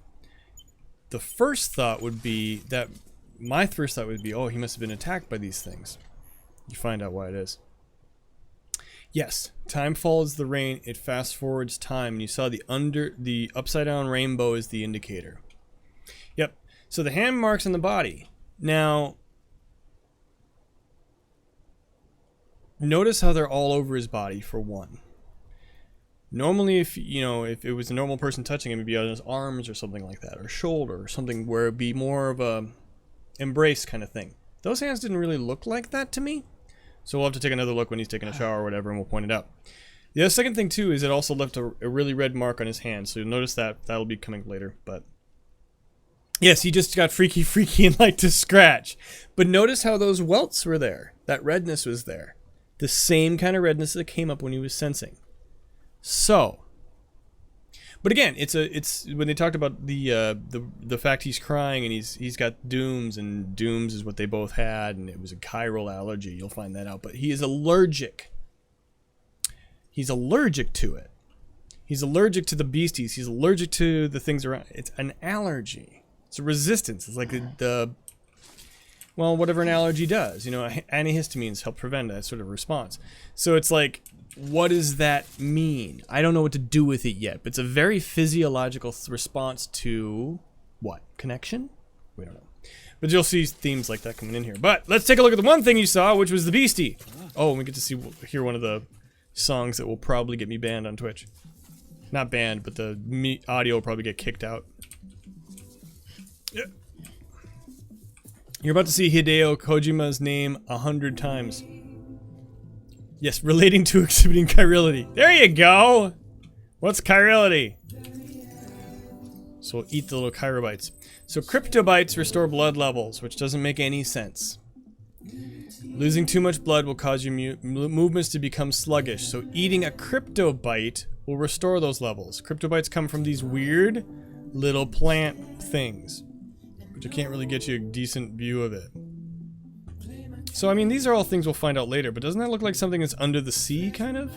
The first thought would be that, my first thought would be, oh, he must have been attacked by these things. You find out why it is. Yes, time follows the rain, it fast forwards time, and you saw the upside down rainbow is the indicator. Yep, so the hand marks on the body. Now, notice how they're all over his body, for one. Normally, if it was a normal person touching him, it'd be on his arms or something like that, or shoulder, or something where it'd be more of a embrace kind of thing. Those hands didn't really look like that to me, so we'll have to take another look when he's taking a shower or whatever, and we'll point it out. The other second thing too is it also left a really red mark on his hand, so you'll notice that'll be coming later. But yes, he just got freaky and liked to scratch. But notice how those welts were there. That redness was there. The same kind of redness that came up when he was sensing. So, but again, it's when they talked about the fact he's crying and he's got dooms, and dooms is what they both had, and it was a chiral allergy. You'll find that out. But he is allergic. He's allergic to it. He's allergic to the beasties. He's allergic to the things around. It's an allergy. It's a resistance. It's like well, whatever an allergy does. Antihistamines help prevent that sort of response. So it's like, what does that mean? I don't know what to do with it yet, but it's a very physiological response to what? Connection? We don't know. But you'll see themes like that coming in here. But let's take a look at the one thing you saw, which was the beastie. Oh, and we get to hear one of the songs that will probably get me banned on Twitch. Not banned, but the audio will probably get kicked out. Yeah. You're about to see Hideo Kojima's name 100 times. Yes, relating to exhibiting chirility. There you go! What's chirility? So we'll eat the little chirobites. So cryptobites restore blood levels, which doesn't make any sense. Losing too much blood will cause your movements to become sluggish, so eating a cryptobite will restore those levels. Cryptobites come from these weird little plant things, which I can't really get you a decent view of it. So, I mean, these are all things we'll find out later, but doesn't that look like something that's under the sea, kind of?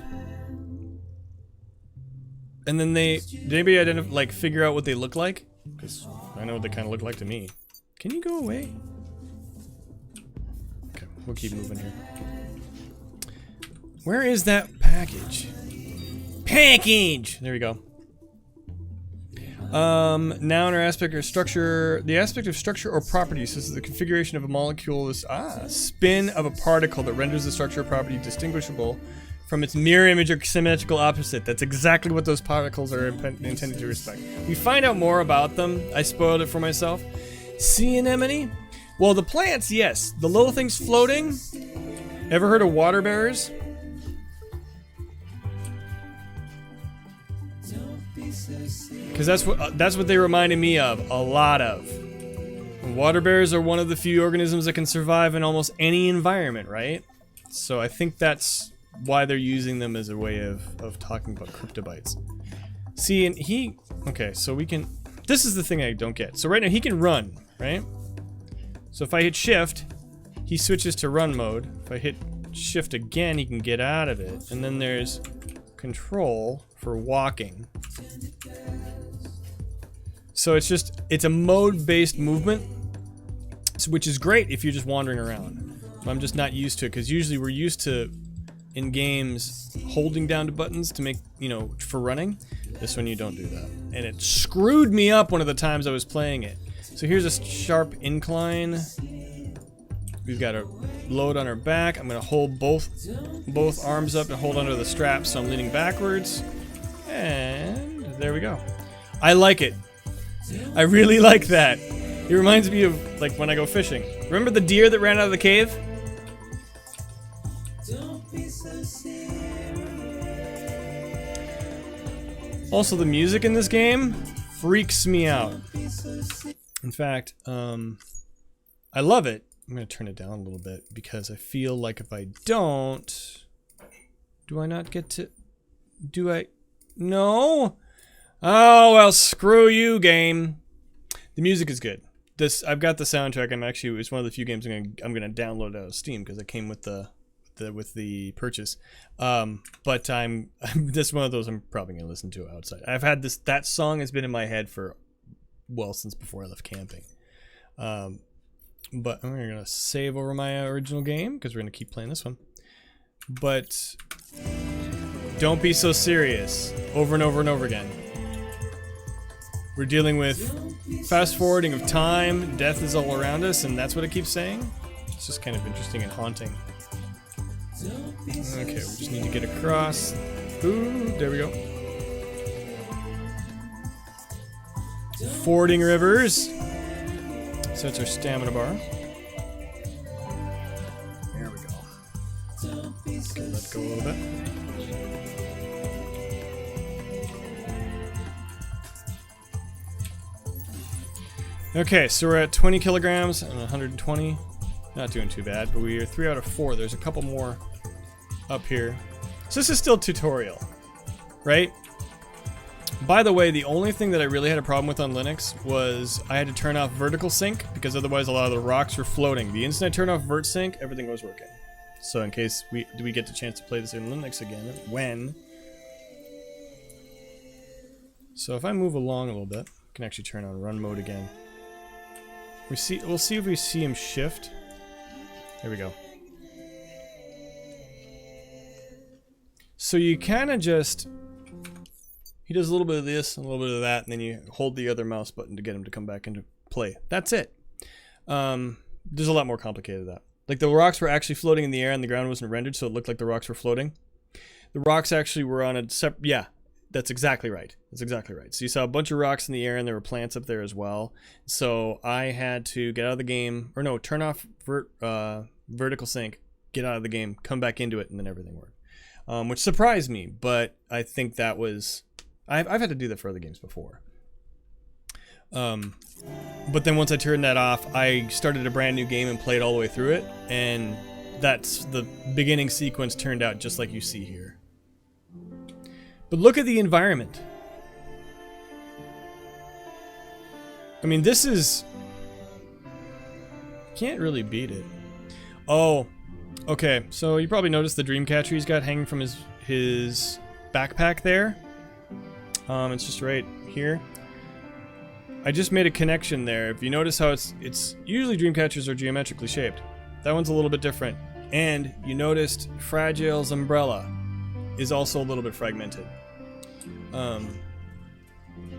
And then did anybody figure out what they look like? Because I know what they kind of look like to me. Can you go away? Okay, we'll keep moving here. Where is that package? Package! There we go. Noun or aspect or structure. The aspect of structure or property says the configuration of a molecule is spin of a particle that renders the structure or property distinguishable from its mirror image or symmetrical opposite. That's exactly what those particles are intended to respect. We find out more about them. I spoiled it for myself. Sea anemone? Well, the plants, yes. The little things floating. Ever heard of water bearers? Because that's what they reminded me of. A lot of. Water bears are one of the few organisms that can survive in almost any environment, right? So I think that's why they're using them as a way of talking about cryptobites. See, and he... Okay, so we can... This is the thing I don't get. So right now he can run, right? So if I hit shift, he switches to run mode. If I hit shift again, he can get out of it. And then there's control for walking. So it's a mode-based movement, which is great if you're just wandering around. I'm just not used to it, because usually we're used to, in games, holding down to buttons to make, for running. This one you don't do that. And it screwed me up one of the times I was playing it. So here's a sharp incline. We've got a load on our back. I'm gonna hold both arms up and hold under the strap, so I'm leaning backwards. And there we go. I like it. I really like that. It reminds me of like when I go fishing. Remember the deer that ran out of the cave? Also, the music in this game freaks me out. In fact, I love it. I'm gonna turn it down a little bit because I feel like if I don't, do I not get to? Do I? No. Oh well, screw you, game. The music is good. I've got the soundtrack. It's one of the few games I'm gonna download out of Steam because it came with the purchase. But this one of those I'm probably gonna listen to outside. I've had that song has been in my head since before I left camping. But I'm gonna save over my original game because we're gonna keep playing this one. But don't be so serious. Over and over and over again. We're dealing with fast forwarding of time, death is all around us, and that's what it keeps saying. It's just kind of interesting and haunting. Okay, we just need to get across. Ooh, there we go. Fording rivers. So it's our stamina bar. There we go. Okay, let go a little bit. Okay, so we're at 20 kilograms and 120. Not doing too bad, but we are 3 out of 4. There's a couple more up here. So this is still tutorial, right? By the way, the only thing that I really had a problem with on Linux was I had to turn off vertical sync because otherwise a lot of the rocks were floating. The instant I turn off vert sync, everything was working. So in case we get the chance to play this in Linux again, when? So if I move along a little bit, I can actually turn on run mode again. We'll see if we see him shift. There we go. So you kind of just... He does a little bit of this and a little bit of that, and then you hold the other mouse button to get him to come back into play. That's it. There's a lot more complicated than that. Like the rocks were actually floating in the air and the ground wasn't rendered, so it looked like the rocks were floating. The rocks actually were on a yeah, that's exactly right. That's exactly right. So you saw a bunch of rocks in the air and there were plants up there as well. So I had to get out of the game, or no, turn off vertical sync, get out of the game, come back into it, and then everything worked. Which surprised me, but I think that was... I've had to do that for other games before. But then once I turned that off, I started a brand new game and played all the way through it, and that's the beginning sequence turned out just like you see here. But look at the environment. I mean, this is... Can't really beat it. Oh, okay. So you probably noticed the dreamcatcher he's got hanging from his backpack there. It's just right here. I just made a connection there. If you notice how it's usually dreamcatchers are geometrically shaped. That one's a little bit different. And you noticed Fragile's umbrella is also a little bit fragmented.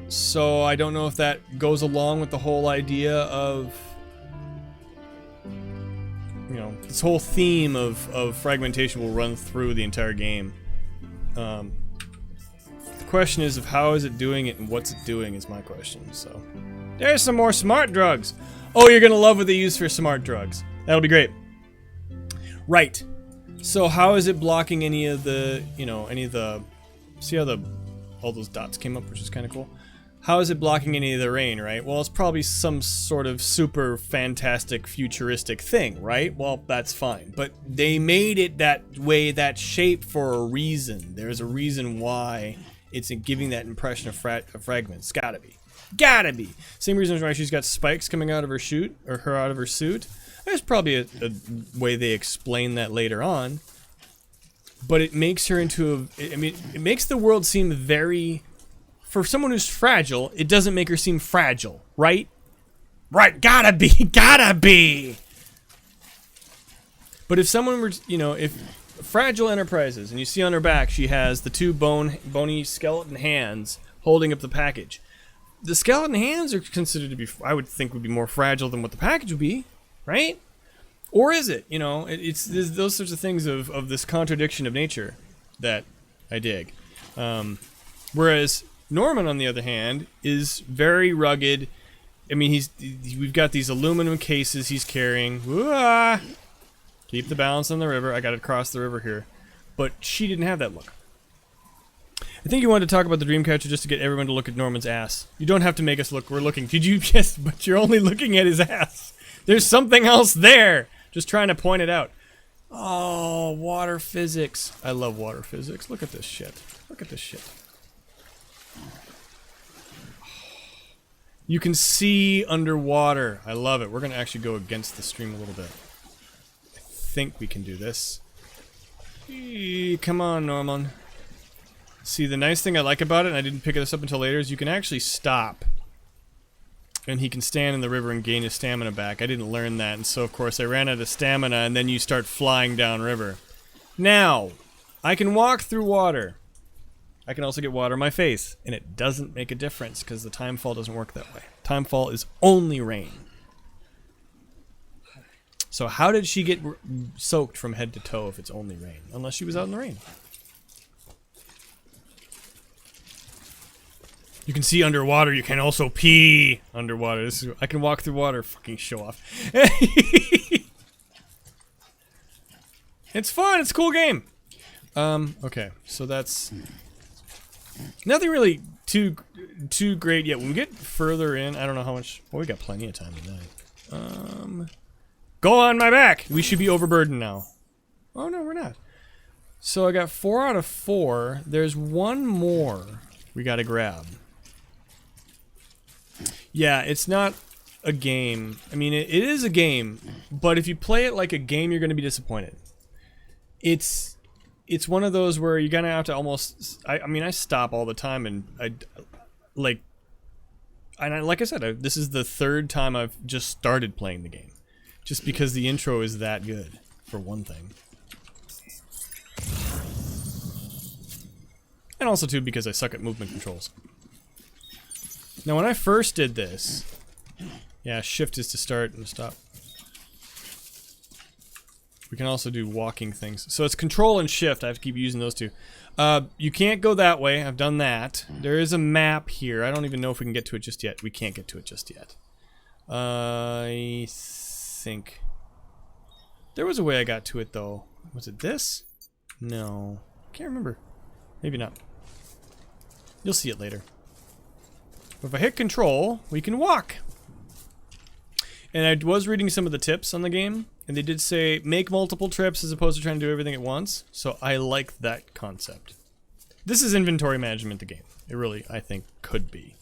So I don't know if that goes along with the whole idea of, you know, this whole theme of fragmentation will run through the entire game. The question is of how is it doing it and what's it doing is my question. So there's some more smart drugs. Oh, you're gonna love what they use for smart drugs. That'll be great. Right. So how is it blocking any of the, you know, any of the, see how all those dots came up, which is kind of cool. How is it blocking any of the rain, right? Well, it's probably some sort of super fantastic futuristic thing, right? Well, that's fine. But they made it that way, that shape for a reason. There's a reason why it's giving that impression of fragments. Gotta be. Gotta be. Same reason why she's got spikes coming out of her chute, or her out of her suit. There's probably a way they explain that later on. But it makes her into a, I mean, it makes the world seem very, for someone who's fragile, it doesn't make her seem fragile, right? Right, gotta be, gotta be! But if someone were, you know, if Fragile Enterprises, and you see on her back, she has the two bony skeleton hands holding up the package. The skeleton hands are considered to be, I would think, would be more fragile than what the package would be, right? Or is it? You know, it's those sorts of things of this contradiction of nature that I dig. Whereas Norman, on the other hand, is very rugged. I mean, we've got these aluminum cases he's carrying. Ooh-ah! Keep the balance on the river. I got to cross the river here. But she didn't have that look. I think you wanted to talk about the Dreamcatcher just to get everyone to look at Norman's ass. You don't have to make us look. We're looking. Did you? Yes, but you're only looking at his ass. There's something else there. Just trying to point it out. Oh, water physics. I love water physics. Look at this shit. Look at this shit. You can see underwater. I love it. We're going to actually go against the stream a little bit. I think we can do this. Come on, Norman. See, the nice thing I like about it, and I didn't pick this up until later, is you can actually stop. And he can stand in the river and gain his stamina back. I didn't learn that, and so of course I ran out of stamina, and then you start flying downriver. Now, I can walk through water. I can also get water in my face, and it doesn't make a difference because the timefall doesn't work that way. Timefall is only rain. So how did she get soaked from head to toe if it's only rain? Unless she was out in the rain. You can see underwater, you can also pee underwater. This is, I can walk through water, fucking show off. It's fun, it's a cool game. Okay, so that's nothing really too great yet. When we get further in, I don't know how much, well, we got plenty of time tonight. Go on my back! We should be overburdened now. Oh no, we're not. So I got 4 out of 4. There's one more we gotta grab. Yeah, it's not a game. I mean, it is a game, but if you play it like a game, you're going to be disappointed. It's one of those where you're going to have to almost... I mean, I stop all the time, and like I said, this is the 3rd time I've just started playing the game. Just because the intro is that good, for one thing. And also, too, because I suck at movement controls. Now, when I first did this... Yeah, shift is to start and stop. We can also do walking things. So it's control and shift. I have to keep using those two. You can't go that way. I've done that. There is a map here. I don't even know if we can get to it just yet. We can't get to it just yet. I think... There was a way I got to it, though. Was it this? No. Can't remember. Maybe not. You'll see it later. But if I hit control, we can walk. And I was reading some of the tips on the game, and they did say make multiple trips as opposed to trying to do everything at once. So I like that concept. This is inventory management, the game. It really, I think, could be.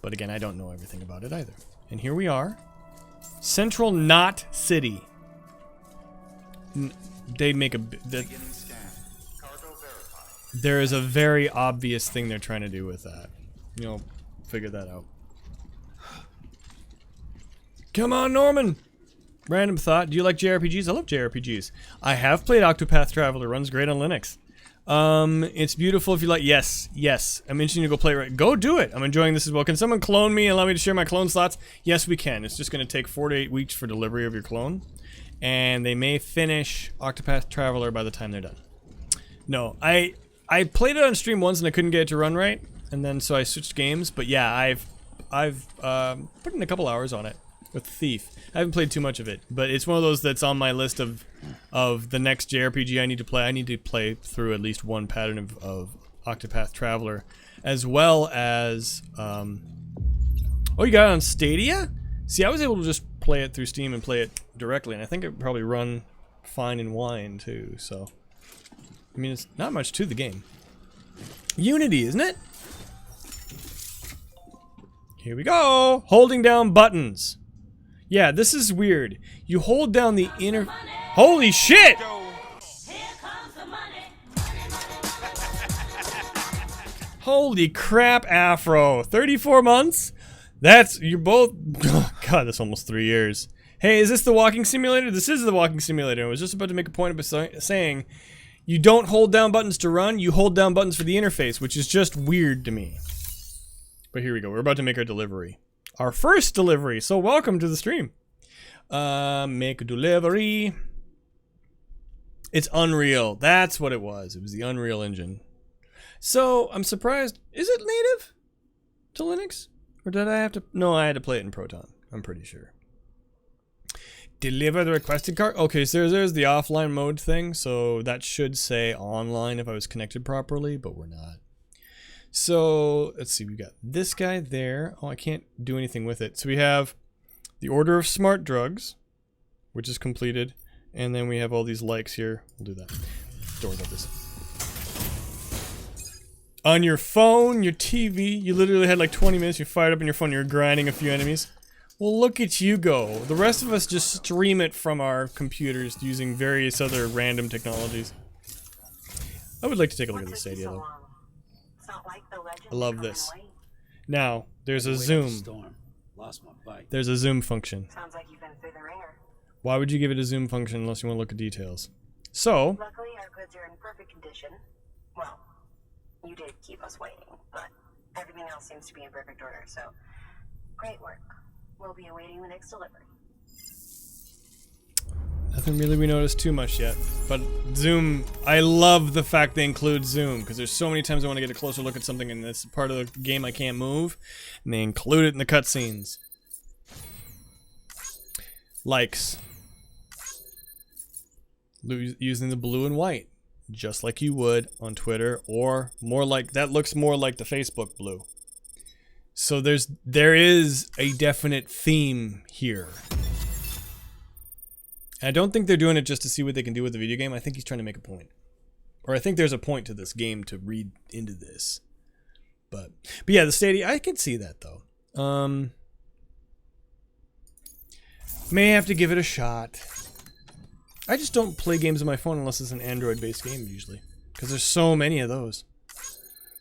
But again, I don't know everything about it either. And here we are. Central Knot City. They make a... There is a very obvious thing they're trying to do with that. You know, figure that out. Come on, Norman! Random thought. Do you like JRPGs? I love JRPGs. I have played Octopath Traveler. Runs great on Linux. It's beautiful if you like. Yes, yes. I'm itching to go play. Right, go do it. I'm enjoying this as well. Can someone clone me? Allow me to share my clone slots? Yes, we can. It's just going to take 4 to 8 weeks for delivery of your clone, and they may finish Octopath Traveler by the time they're done. No, I played it on stream once and I couldn't get it to run right, and then so I switched games. But yeah, I've put in a couple hours on it with Thief. I haven't played too much of it, but it's one of those that's on my list of the next JRPG I need to play. I need to play through at least one pattern of Octopath Traveler, as well as oh, you got it on Stadia? See, I was able to just play it through Steam and play it directly, and I think it would probably run fine in Wine too. So, I mean, it's not much to the game. Unity, isn't it? Here we go. Holding down buttons. Yeah, this is weird. You hold down the inner... Holy shit! Go. Here comes the money. Money, money, money. Holy crap, Afro. 34 months? That's... You're both... Oh, God, that's almost 3 years. Hey, is this the walking simulator? This is the walking simulator. I was just about to make a point of saying you don't hold down buttons to run, you hold down buttons for the interface, which is just weird to me. But here we go. We're about to make our delivery. Our first delivery, so welcome to the stream. Make a delivery. It's Unreal. That's what it was. It was the Unreal Engine. So, I'm surprised. Is it native to Linux? Or did I have to... No, I had to play it in Proton. I'm pretty sure. Deliver the requested card. Okay, so there's the offline mode thing. So, that should say online if I was connected properly, but we're not. So, let's see, we got this guy there. Oh, I can't do anything with it. So we have the Order of Smart Drugs, which is completed. And then we have all these likes here. We'll do that. Doors like this. On your phone, your TV, you literally had like 20 minutes, you fired up on your phone, you're grinding a few enemies. Well, look at you go. The rest of us just stream it from our computers using various other random technologies. I would like to take a look at the Stadia, though. I love this. Now, there's a zoom. Lost my bike. There's a zoom function. Sounds like you've been through the ringer. Why would you give it a zoom function unless you want to look at details? So, Luckily, our goods are in perfect condition. Well, you did keep us waiting, but everything else seems to be in perfect order, so great work. We'll be awaiting the next delivery. nothing really we noticed too much yet. But zoom, I love the fact they include zoom, because there's so many times I want to get a closer look at something and this part of the game I can't move, and they include it in the cutscenes. Likes. Using the blue and white, just like you would on Twitter, or more like, that looks more like the Facebook blue. So there is a definite theme here. And I don't think they're doing it just to see what they can do with the video game. I think he's trying to make a point. Or I think there's a point to this game to read into this. But yeah, the Stadia, I can see that though. May have to give it a shot. I just don't play games on my phone unless it's an Android-based game usually. Because there's so many of those.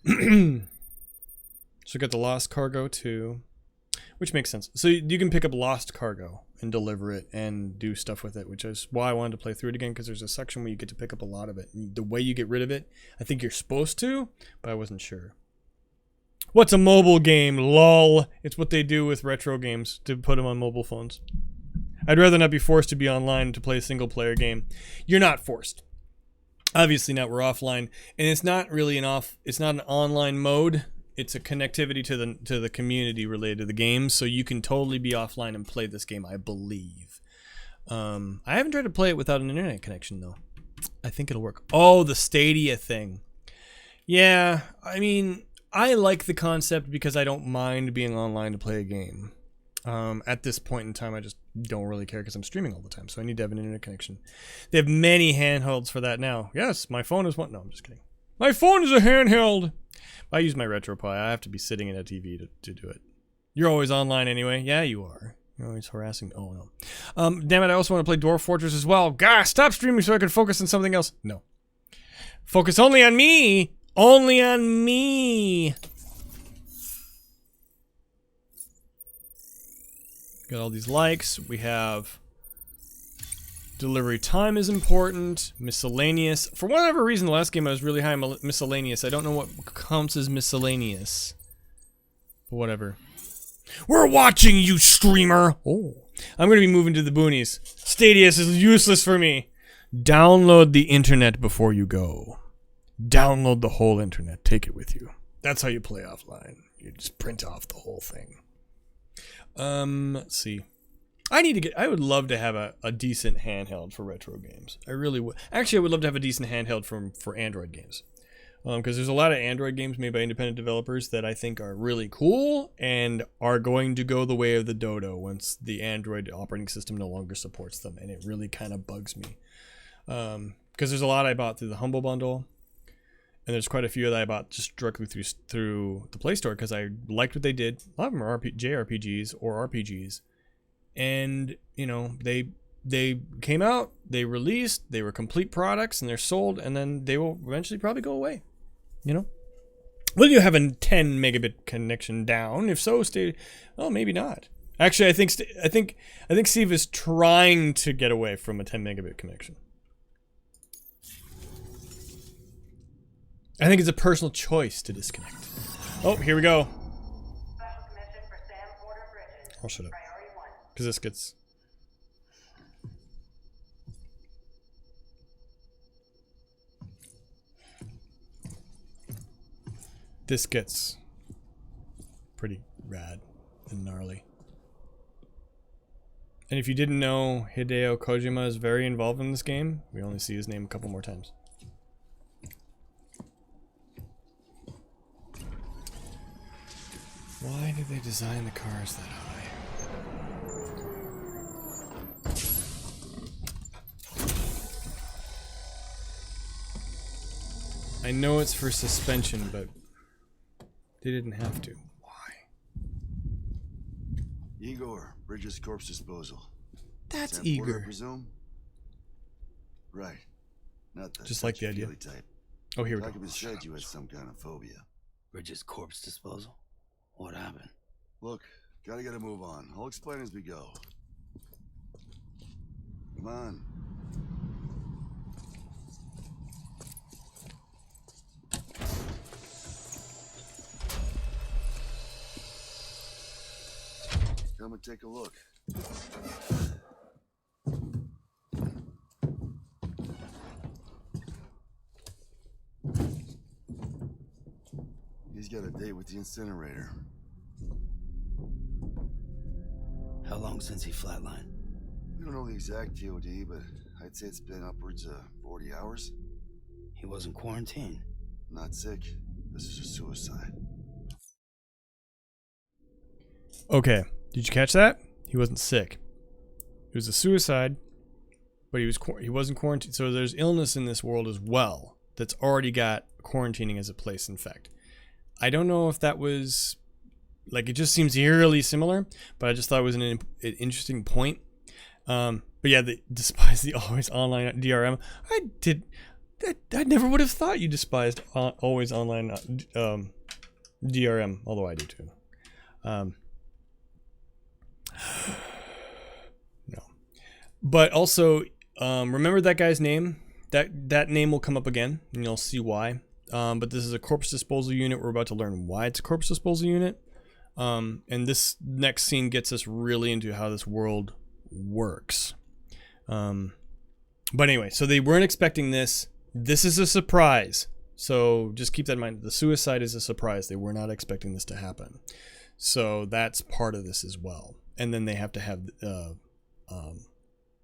So we got the Lost Cargo too. Which makes sense. So you can pick up Lost Cargo and deliver it and do stuff with it, which is why I wanted to play through it again, because there's a section where you get to pick up a lot of it. And the way you get rid of it, I think you're supposed to, but I wasn't sure. What's a mobile game? LOL. It's what they do with retro games to put them on mobile phones. I'd rather not be forced to be online to play a single player game. You're not forced. Obviously not, we're offline. And it's not really it's not an online mode. It's a connectivity to the community related to the game, so you can totally be offline and play this game, I believe. I haven't tried to play it without an internet connection though. I think it'll work. Oh, the Stadia thing. Yeah, I mean, I like the concept because I don't mind being online to play a game. At this point in time, I just don't really care because I'm streaming all the time, so I need to have an internet connection. They have many handhelds for that now. Yes, my phone is one. No, I'm just kidding. My phone is a handheld. I use my RetroPie. I have to be sitting in a TV to do it. You're always online anyway. Yeah, you are. You're always harassing. Oh, no. Damn it, I also want to play Dwarf Fortress as well. Gosh, stop streaming so I can focus on something else. No. Focus only on me. Only on me. Got all these likes. We have Delivery time is important. Miscellaneous. For whatever reason, the last game I was really high on miscellaneous. I don't know what counts as miscellaneous. But whatever. We're watching you, streamer! Oh. I'm gonna be moving to the boonies. Stadia is useless for me. Download the internet before you go. Download the whole internet. Take it with you. That's how you play offline. You just print off the whole thing. Let's see. I would love to have a decent handheld for retro games. I really would. Actually, I would love to have a decent handheld for Android games. Because there's a lot of Android games made by independent developers that I think are really cool and are going to go the way of the dodo once the Android operating system no longer supports them. And it really kind of bugs me. Because there's a lot I bought through the Humble Bundle. And there's quite a few that I bought just directly through the Play Store because I liked what they did. A lot of them are JRPGs or RPGs. And, you know, they came out, they released, they were complete products, and they're sold, and then they will eventually probably go away. You know? Will you have a 10 megabit connection down? If so, stay. Well, maybe not. Actually, I think Steve is trying to get away from a 10 megabit connection. I think it's a personal choice to disconnect. Oh, here we go. Special commission for Sam Porter Bridges. I'll shut up. Priority 1. Because this gets... This gets pretty rad and gnarly. And if you didn't know, Hideo Kojima is very involved in this game. We only see his name a couple more times. Why did they design the cars that high? I know it's for suspension, but they didn't have to. Why? Igor, Bridges Corpse Disposal. That's Sam Porter, I Igor. presume? Right. Not the Just like the idea. touchy-feely type. Oh, here we go. Document said you had some kind of phobia. Bridges corpse disposal? What happened? Look, gotta get a move on. I'll explain as we go. Come on. Come and take a look. He's got a date with the incinerator. How long since he flatlined? We don't know the exact TOD, but I'd say it's been upwards of 40 hours. He wasn't quarantined. Not sick. This is a suicide. Okay, did you catch that? He wasn't sick. It was a suicide, but he wasn't quarantined. So there's illness in this world as well that's already got quarantining as a place in fact. I don't know if that was like, it just seems eerily similar, but I just thought it was an interesting point. But yeah, they despise the always online DRM. I never would have thought you despised always online DRM, although I do too. No, but also remember that guy's name. That name will come up again, and you'll see why. But this is a corpse disposal unit. We're about to learn why it's a corpse disposal unit. And this next scene gets us really into how this world works. But anyway, so they weren't expecting this. This is a surprise. So just keep that in mind. The suicide is a surprise. They were not expecting this to happen. So that's part of this as well. And then they have to have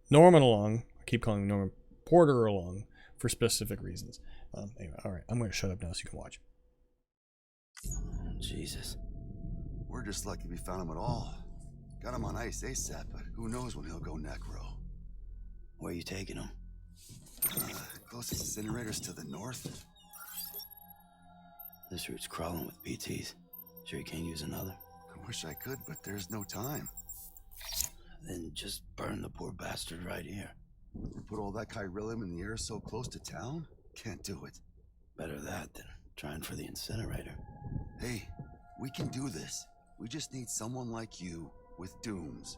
Norman along. I keep calling him Norman Porter along for specific reasons. Anyway, all right. I'm going to shut up now so you can watch. Jesus. We're just lucky we found him at all. Got him on ice ASAP, but who knows when he'll go necro. Where you taking him? Closest incinerators to the north. This route's crawling with BTs. Sure you can't use another? I wish I could, but there's no time. Then just burn the poor bastard right here. We put all that chiralium in the air so close to town? Can't do it. Better that than trying for the incinerator. Hey, we can do this. We just need someone like you with dooms.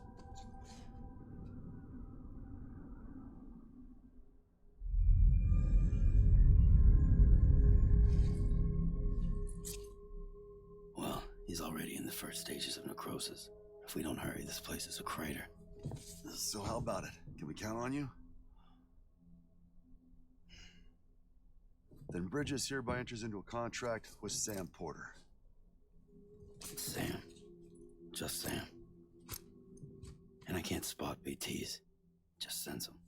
He's already in the first stages of necrosis. If we don't hurry, this place is a crater. So how about it? Can we count on you? Then Bridges hereby enters into a contract with Sam Porter. Sam. Just Sam. And I can't spot BTs. Just sense them.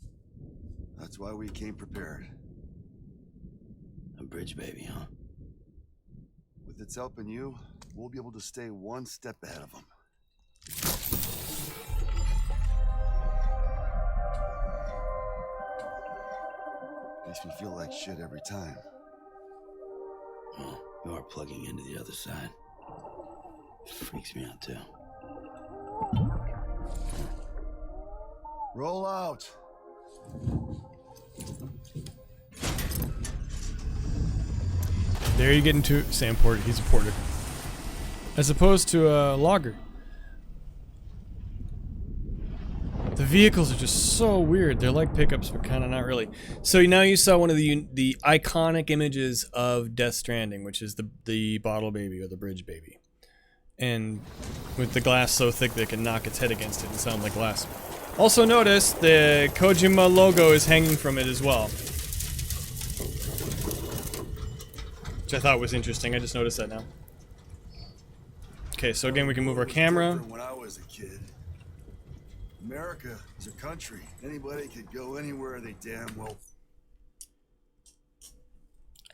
That's why we came prepared. A bridge baby, huh? With its help and you, we'll be able to stay one step ahead of them. Makes me feel like shit every time. Well, you are plugging into the other side. It freaks me out too. Roll out! There you get into Sam Porter. He's a porter. As opposed to a logger. The vehicles are just so weird. They're like pickups, but kind of not really. So now you saw one of the iconic images of Death Stranding, which is the bottle baby or the bridge baby. And with the glass so thick that it can knock its head against it and sound like glass. Also notice the Kojima logo is hanging from it as well. Which I thought was interesting. I just noticed that now. Okay, so again we can move our camera. When I was a kid, America is a country. Anybody could go anywhere they damn well.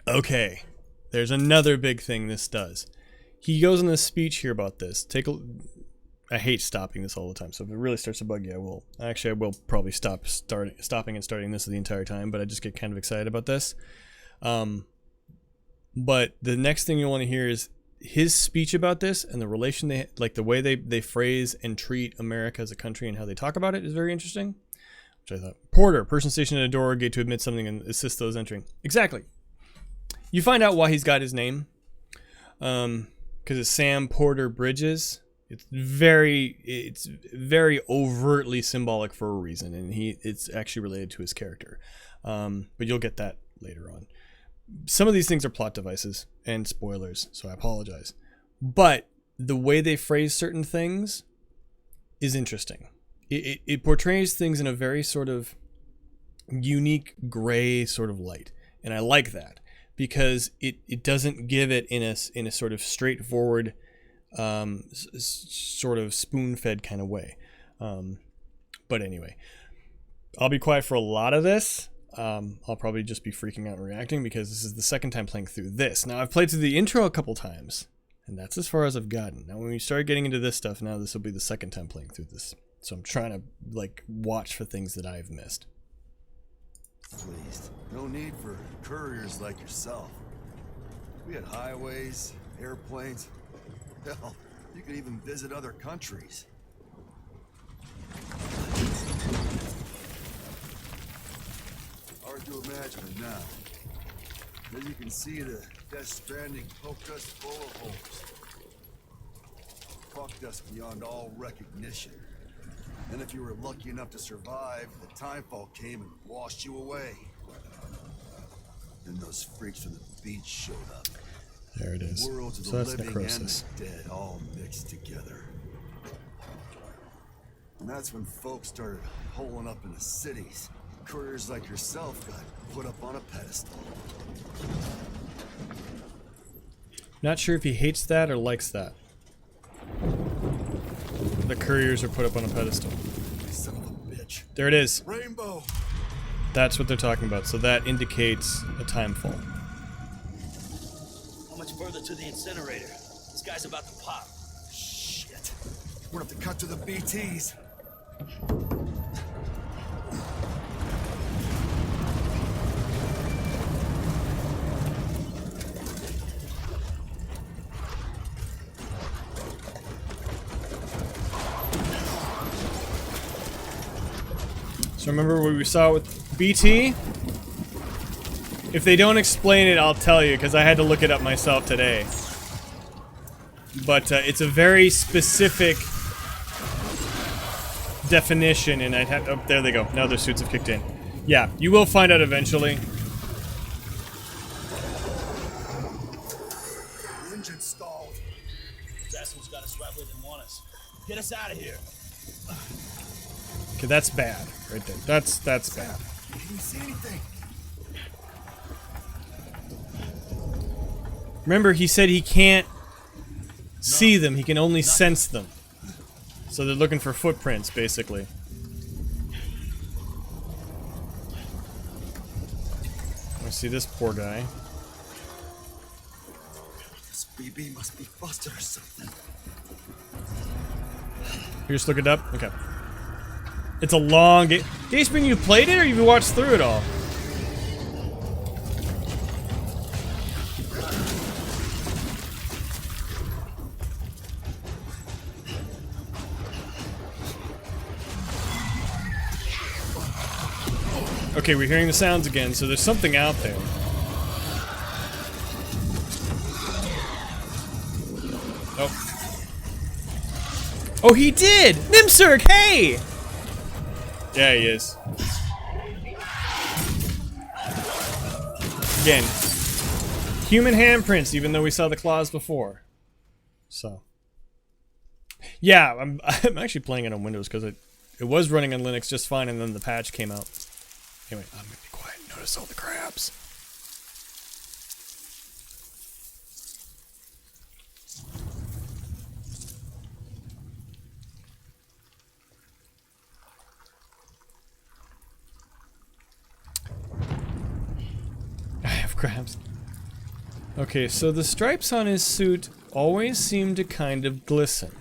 Okay, there's another big thing this does. He goes in this speech here about this. I hate stopping this all the time, so if it really starts to bug you, I will. Actually, I will probably stopping and starting this the entire time, but I just get kind of excited about this. But the next thing you want to hear is his speech about this and the relation the way they phrase and treat America as a country and how they talk about it is very interesting. Which I thought, Porter, person stationed at a door, gate to admit something and assist those entering. Exactly. You find out why he's got his name. Because it's Sam Porter Bridges. It's very overtly symbolic for a reason, and it's actually related to his character. But you'll get that later on. Some of these things are plot devices and spoilers, so I apologize. But the way they phrase certain things is interesting. It portrays things in a very sort of unique gray sort of light, and I like that because it doesn't give it in a sort of straightforward, sort of spoon-fed kind of way. But anyway, I'll be quiet for a lot of this. I'll probably just be freaking out and reacting because this is the second time playing through this. Now, I've played through the intro a couple times, and that's as far as I've gotten. Now, when we start getting into this stuff, now this will be the second time playing through this. So I'm trying to, watch for things that I've missed. Please, no need for couriers like yourself. We had highways, airplanes. Hell, you could even visit other countries. Hard to imagine it now. As you can see, the Death Stranding poked us full of holes. Fucked us beyond all recognition. And if you were lucky enough to survive, the timefall came and washed you away. Then those freaks from the beach showed up. There it is. Worlds of So the that's living necrosis. and the dead all mixed together. And that's when folks started holing up in the cities. Couriers like yourself got put up on a pedestal. Not sure if he hates that or likes that. The couriers are put up on a pedestal. Son of a bitch. There it is. Rainbow! That's what they're talking about. So that indicates a time fall. How much further to the incinerator? This guy's about to pop. Shit. We're gonna have to cut to the BTs. So remember what we saw with BT? If they don't explain it, I'll tell you, because I had to look it up myself today. But it's a very specific definition, and I'd have... Oh, there they go. Now their suits have kicked in. Yeah, you will find out eventually. The engine stalled. assholes got us right where they want us. Get us out of here. Okay, that's bad right there. That's bad. I didn't see anything. Remember, he said he can't see them. He can only sense them. So they're looking for footprints, basically. I see this poor guy. This BB must be busted or something. You just look it up? Okay. It's a long game. Dayspring, you played it or you watched through it all? Okay, we're hearing the sounds again, so there's something out there. Oh. Oh, he did! Nimsurg, hey! Yeah, he is. Again, human handprints, even though we saw the claws before. So. Yeah, I'm actually playing it on Windows because it was running on Linux just fine, and then the patch came out. Anyway, I'm gonna be quiet. Notice all the crabs. I have crabs. Okay, so the stripes on his suit always seem to kind of glisten.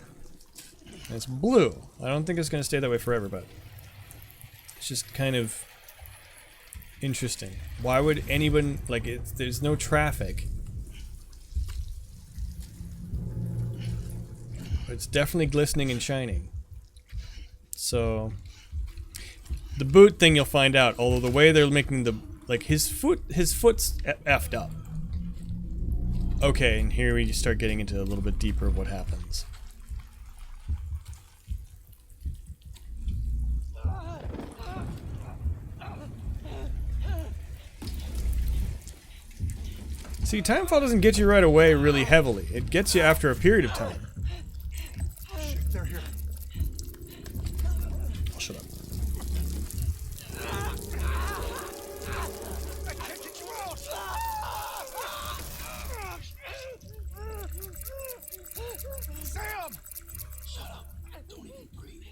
And it's blue. I don't think it's gonna stay that way forever, but it's just kind of interesting. Why would anyone, like, there's no traffic. But it's definitely glistening and shining. So, the boot thing you'll find out, although the way they're making the, like, his foot's effed up. Okay, and here we start getting into a little bit deeper of what happens. See, timefall doesn't get you right away really heavily. It gets you after a period of time. Shit, they're here. Oh, shut up. I can't get you out! Sam! Shut up. Don't even breathe.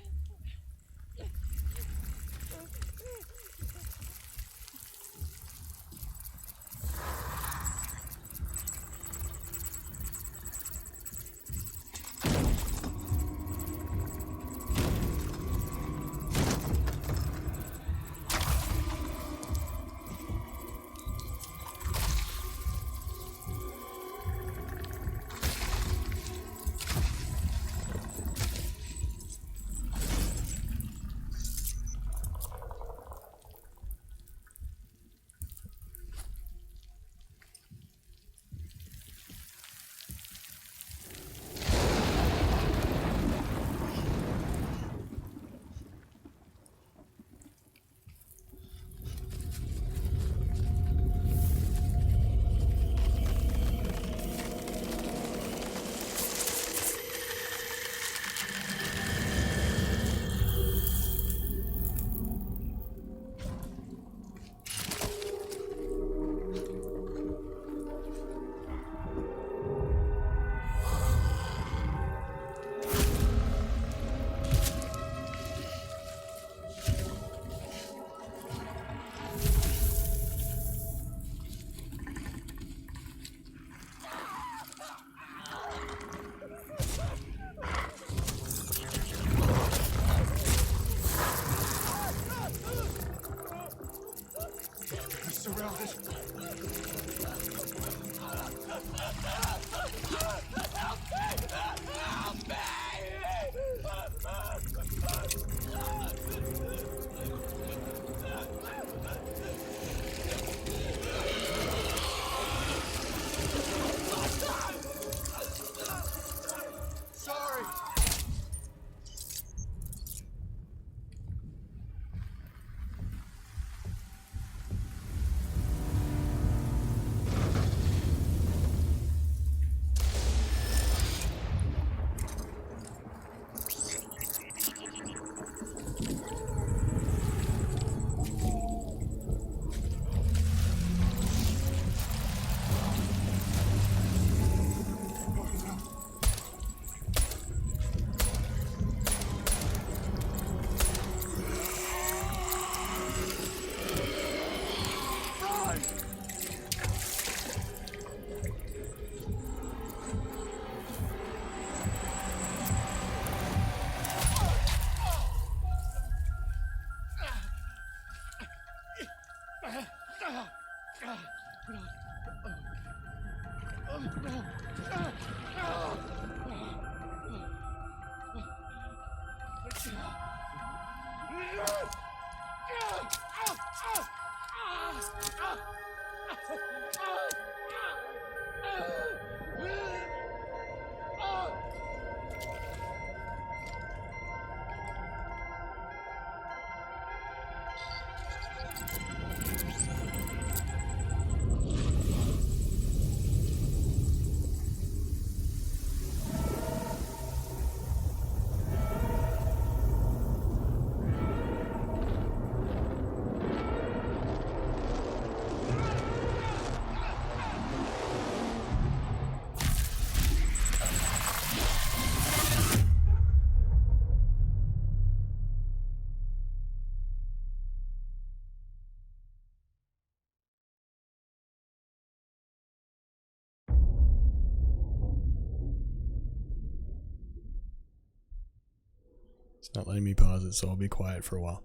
It's not letting me pause it, so I'll be quiet for a while.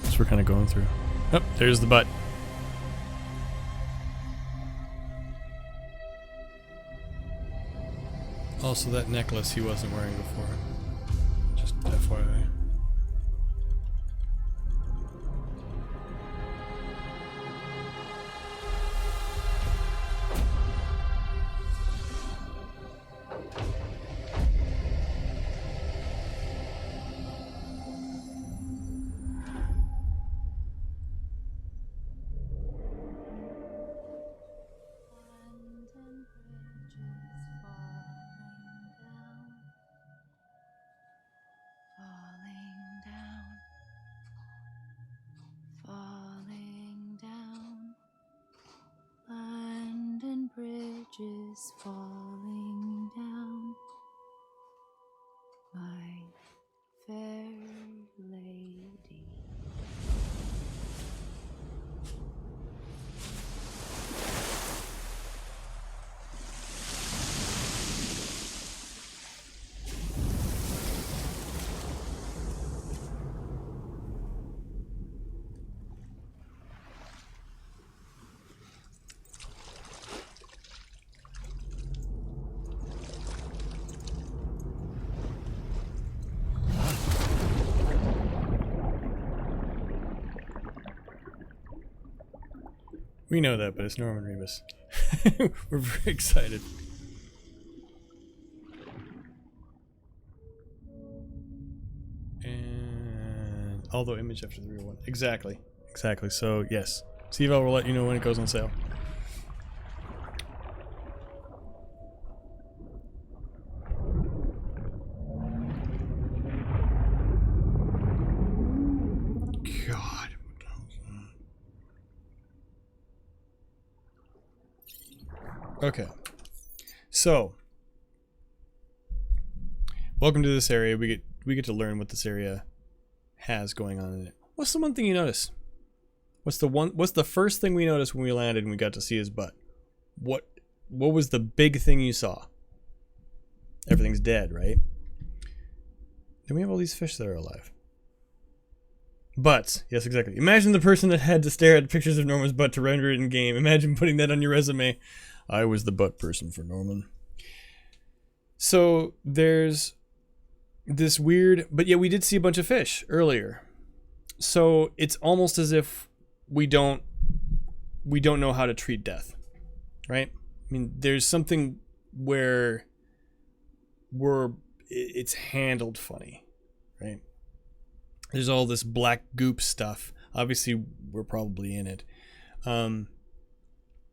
That's what we're kind of going through. Oh, there's the butt. Also, that necklace he wasn't wearing before. Just FYI. Bridges falling down, my fair lady. We know that, but it's Norman Reedus. We're very excited. And although image after the real one. Exactly. Exactly. So yes. Siva will let you know when it goes on sale. God. Okay, so welcome to this area. We get to learn what this area has going on in it. What's the one thing you notice? What's the first thing we noticed when we landed and we got to see his butt? What was the big thing you saw? Everything's dead, right? Then we have all these fish that are alive. Butts, yes, exactly. Imagine the person that had to stare at pictures of Norman's butt to render it in game. Imagine putting that on your resume. I was the butt person for Norman. So there's this weird, but yeah, we did see a bunch of fish earlier. So it's almost as if we don't know how to treat death, right? I mean, there's something where it's handled funny, right? There's all this black goop stuff. Obviously, we're probably in it.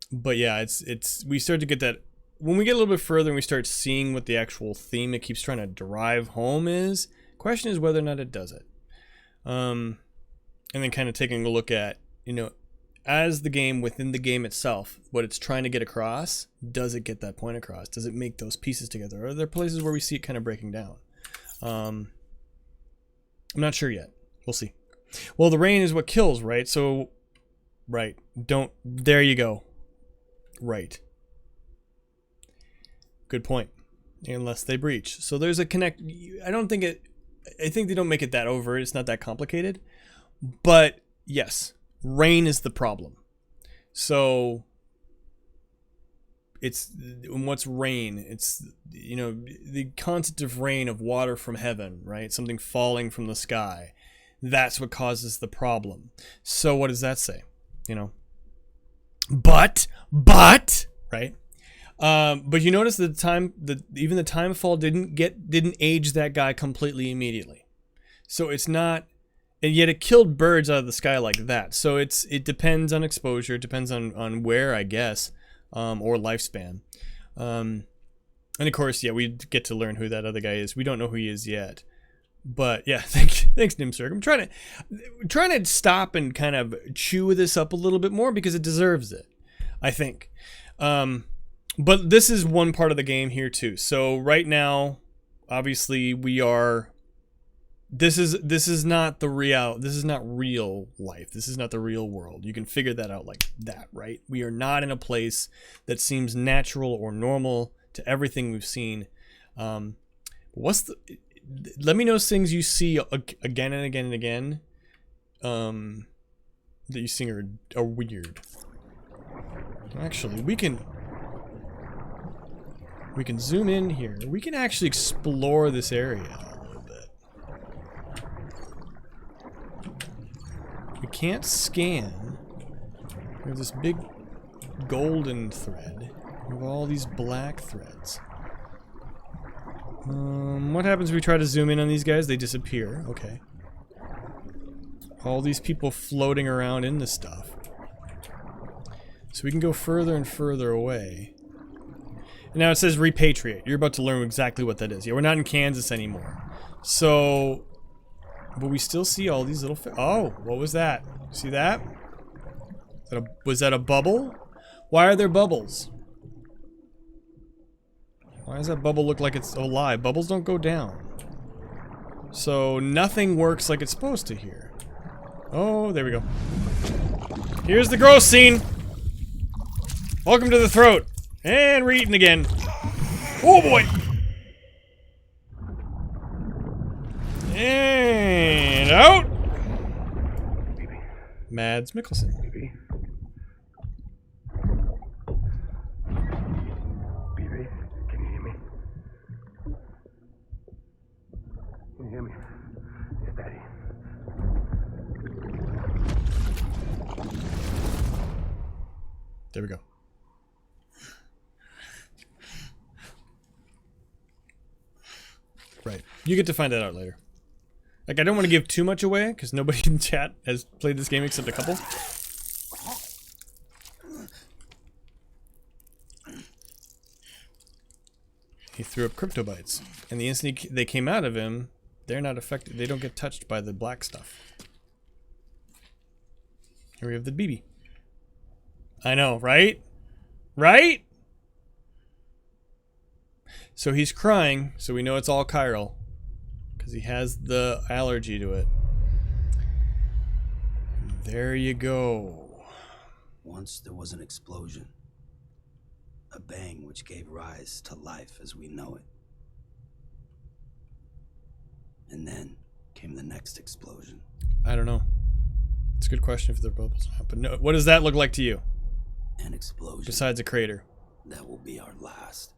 But yeah, it's we start to get that when we get a little bit further and we start seeing what the actual theme it keeps trying to drive home is. Question is whether or not it does it. And then kind of taking a look at, you know, as the game within the game itself, what it's trying to get across, does it get that point across? Does it make those pieces together? Or are there places where we see it kind of breaking down? I'm not sure yet. We'll see. Well, the rain is what kills, right? So, right. There you go. Right. Good point. Unless they breach. So there's a connect. I think they don't make it that overt. It's not that complicated. But yes, rain is the problem. So what's rain? It's, the concept of rain, of water from heaven, right? Something falling from the sky. That's what causes the problem. So what does that say? But, right? But you notice that even the time fall didn't age that guy completely immediately. So it's not, and yet it killed birds out of the sky like that. So it depends on exposure, it depends on where, I guess, or lifespan. And of course, yeah, we get to learn who that other guy is. We don't know who he is yet. But yeah, thanks, Nimsirk. I'm trying to stop and kind of chew this up a little bit more because it deserves it, I think. But this is one part of the game here too. So right now, obviously, we are. This is not the real. This is not real life. This is not the real world. You can figure that out like that, right? We are not in a place that seems natural or normal to everything we've seen. Let me know things you see again and again and again. That you see are weird. Actually, we can zoom in here. We can actually explore this area a little bit. We can't scan. We have this big golden thread. We have all these black threads. What happens if we try to zoom in on these guys? They disappear. Okay. All these people floating around in this stuff. So we can go further and further away. And now it says repatriate. You're about to learn exactly what that is. Yeah, we're not in Kansas anymore. So, but we still see all these little oh, what was that? See that? Was that a bubble? Why are there bubbles? Why does that bubble look like it's alive? Bubbles don't go down. So nothing works like it's supposed to here. Oh, there we go. Here's the gross scene. Welcome to the throat. And we're eating again. Oh boy. And out. Mads Mikkelsen. There we go. Right. You get to find that out later. Like, I don't want to give too much away, because nobody in chat has played this game except a couple. He threw up crypto bytes. And the instant they came out of him, they're not affected. They don't get touched by the black stuff. Here we have the BB. I know, right? Right? So he's crying, so we know it's all chiral. Because he has the allergy to it. There you go. Once there was an explosion. A bang which gave rise to life as we know it. And then came the next explosion. I don't know. It's a good question if they're bubbles. But no, what does that look like to you? An explosion. Besides a crater. That will be our last.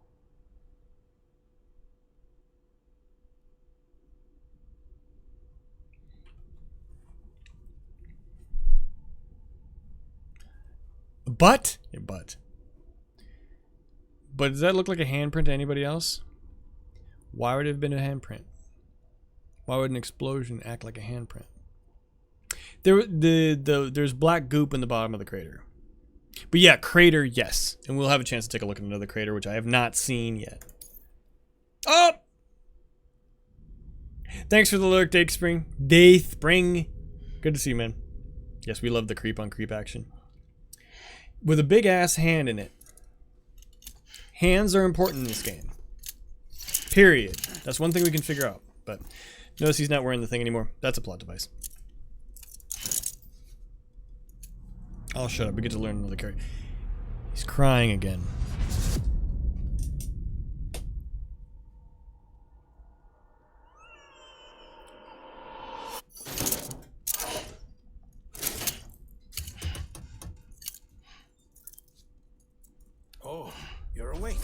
But does that look like a handprint to anybody else? Why would it have been a handprint? Why would an explosion act like a handprint? There's black goop in the bottom of the crater. But yeah, crater, yes. And we'll have a chance to take a look at another crater, which I have not seen yet. Oh! Thanks for the lurk, Dayspring. Good to see you, man. Yes, we love the creep on creep action. With a big ass hand in it. Hands are important in this game. Period. That's one thing we can figure out. But notice he's not wearing the thing anymore. That's a plot device. I'll shut up. We get to learn another character. He's crying again. Oh, you're awake.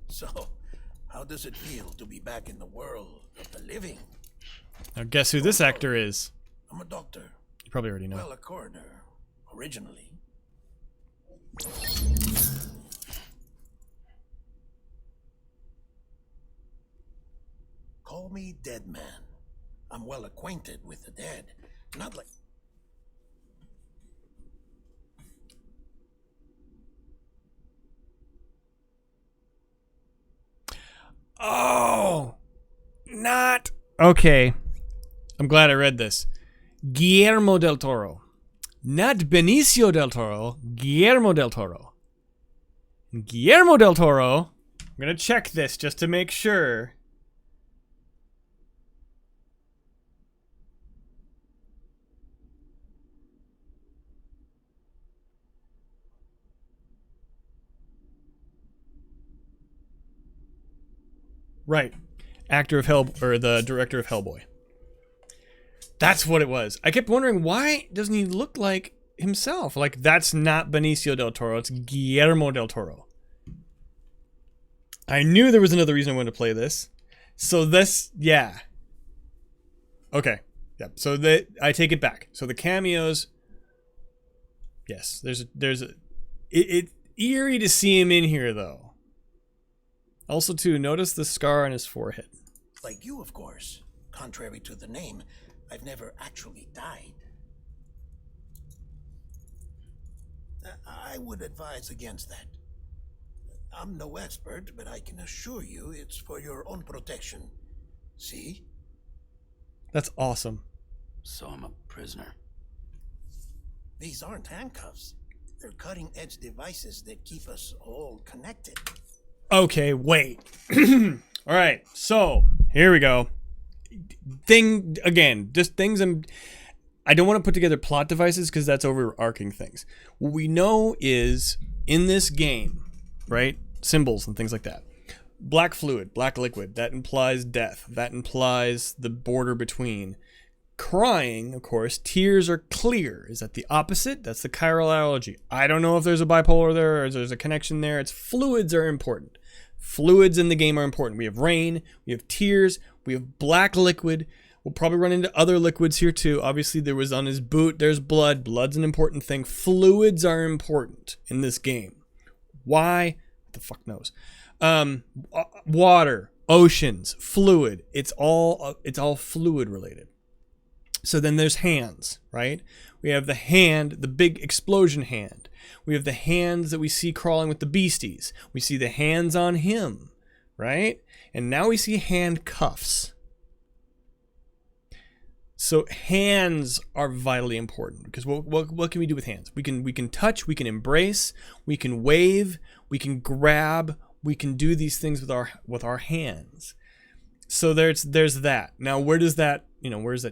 So, how does it feel to be back in the world of the living? Now guess who this actor is? I'm a doctor. You probably already know. Well, a coroner, originally. Call me Dead Man. I'm well acquainted with the dead. Not like... Oh, not okay. I'm glad I read this. Guillermo del Toro, not Benicio del Toro. Guillermo del Toro. Guillermo del Toro. I'm gonna check this just to make sure. Right. Actor of the director of Hellboy. That's what it was. I kept wondering, why doesn't he look like himself? Like, that's not Benicio del Toro. It's Guillermo del Toro. I knew there was another reason I wanted to play this. So this, yeah. Okay. Yep. So I take it back. So the cameos. Yes. It's eerie to see him in here, though. Also, too, notice the scar on his forehead. Like you, of course. Contrary to the name, I've never actually died. I would advise against that. I'm no expert, but I can assure you it's for your own protection. See? That's awesome. So I'm a prisoner. These aren't handcuffs. They're cutting-edge devices that keep us all connected. Okay, wait. All right, so here we go. Just things I don't want to put together plot devices because that's overarching things. What we know is in this game, right? Symbols and things like that. Black fluid, black liquid, that implies death. That implies the border between. Crying, of course, tears are clear. Is that the opposite? That's the chiral analogy. I don't know if there's a bipolar there or if there's a connection there. It's fluids are important. Fluids in the game are important. We have rain, we have tears, we have black liquid. We'll probably run into other liquids here too. Obviously, there was on his boot, there's blood. Blood's an important thing. Fluids are important in this game. Why? What the fuck knows? Water, oceans, fluid. It's all fluid related. So then there's hands, right? We have the hand, the big explosion hand. We have the hands that we see crawling with the beasties. We see the hands on him, right? And now we see handcuffs. So hands are vitally important because what can we do with hands? We can touch, we can embrace, we can wave, we can grab, we can do these things with our hands. So there's that. Now where does that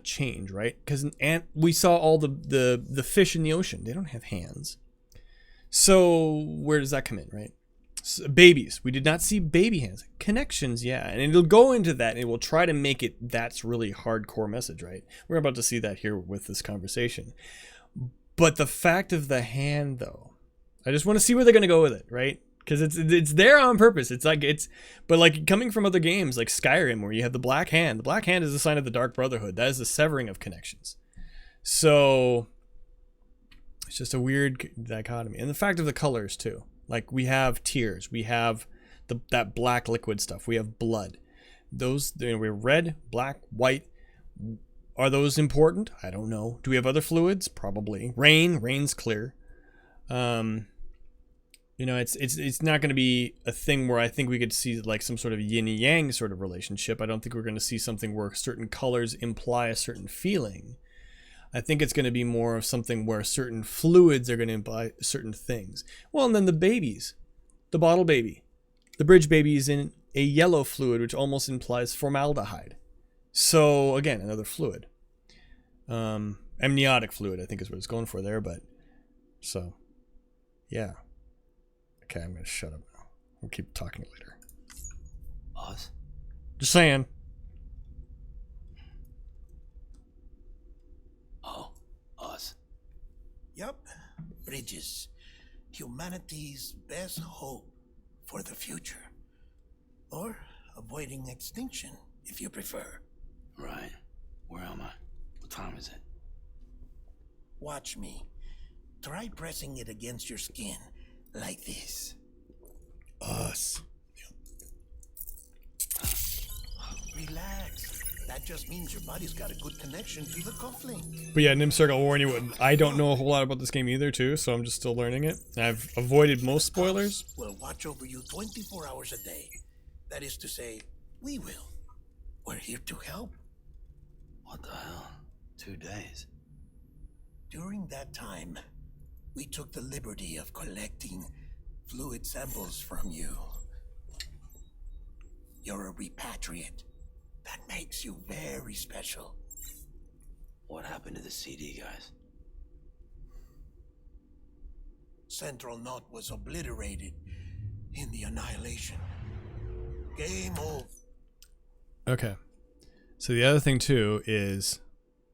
change, right? Because we saw all the fish in the ocean. They don't have hands. So where does that come in, right? So, babies. We did not see baby hands. Connections, yeah. And it'll go into that and it will try to make it that's really hardcore message, right? We're about to see that here with this conversation. But the fact of the hand, though, I just want to see where they're going to go with it, right? Because it's there on purpose. But like coming from other games like Skyrim where you have the black hand. The black hand is a sign of the Dark Brotherhood. That is the severing of connections. So it's just a weird dichotomy. And the fact of the colors too. Like we have tears. We have that black liquid stuff. We have blood. Those we have red, black, white. Are those important? I don't know. Do we have other fluids? Probably. Rain's clear. It's not going to be a thing where I think we could see like some sort of yin and yang sort of relationship. I don't think we're going to see something where certain colors imply a certain feeling. I think it's going to be more of something where certain fluids are going to imply certain things. Well, and then the babies, the bottle baby, the bridge baby is in a yellow fluid, which almost implies formaldehyde. So again, another fluid. Amniotic fluid, I think is what it's going for there. But so, yeah. Okay, I'm gonna shut up now. We'll keep talking later. Us? Just saying. Oh, us. Yup. Bridges. Humanity's best hope for the future. Or avoiding extinction, if you prefer. Right. Where am I? What time is it? Watch me. Try pressing it against your skin, like this. Us. Relax. That just means your body's got a good connection to the cufflink. But yeah, Nimsark, I'll warn you, I don't know a whole lot about this game either, too, so I'm just still learning it. I've avoided most spoilers. We'll watch over you 24 hours a day. That is to say, we will. We're here to help. What the hell? 2 days. During that time, we took the liberty of collecting fluid samples from you. You're a repatriate. That makes you very special. What happened to the CD guys? Central Knot was obliterated in the annihilation. Game over. Okay. So the other thing, too, is,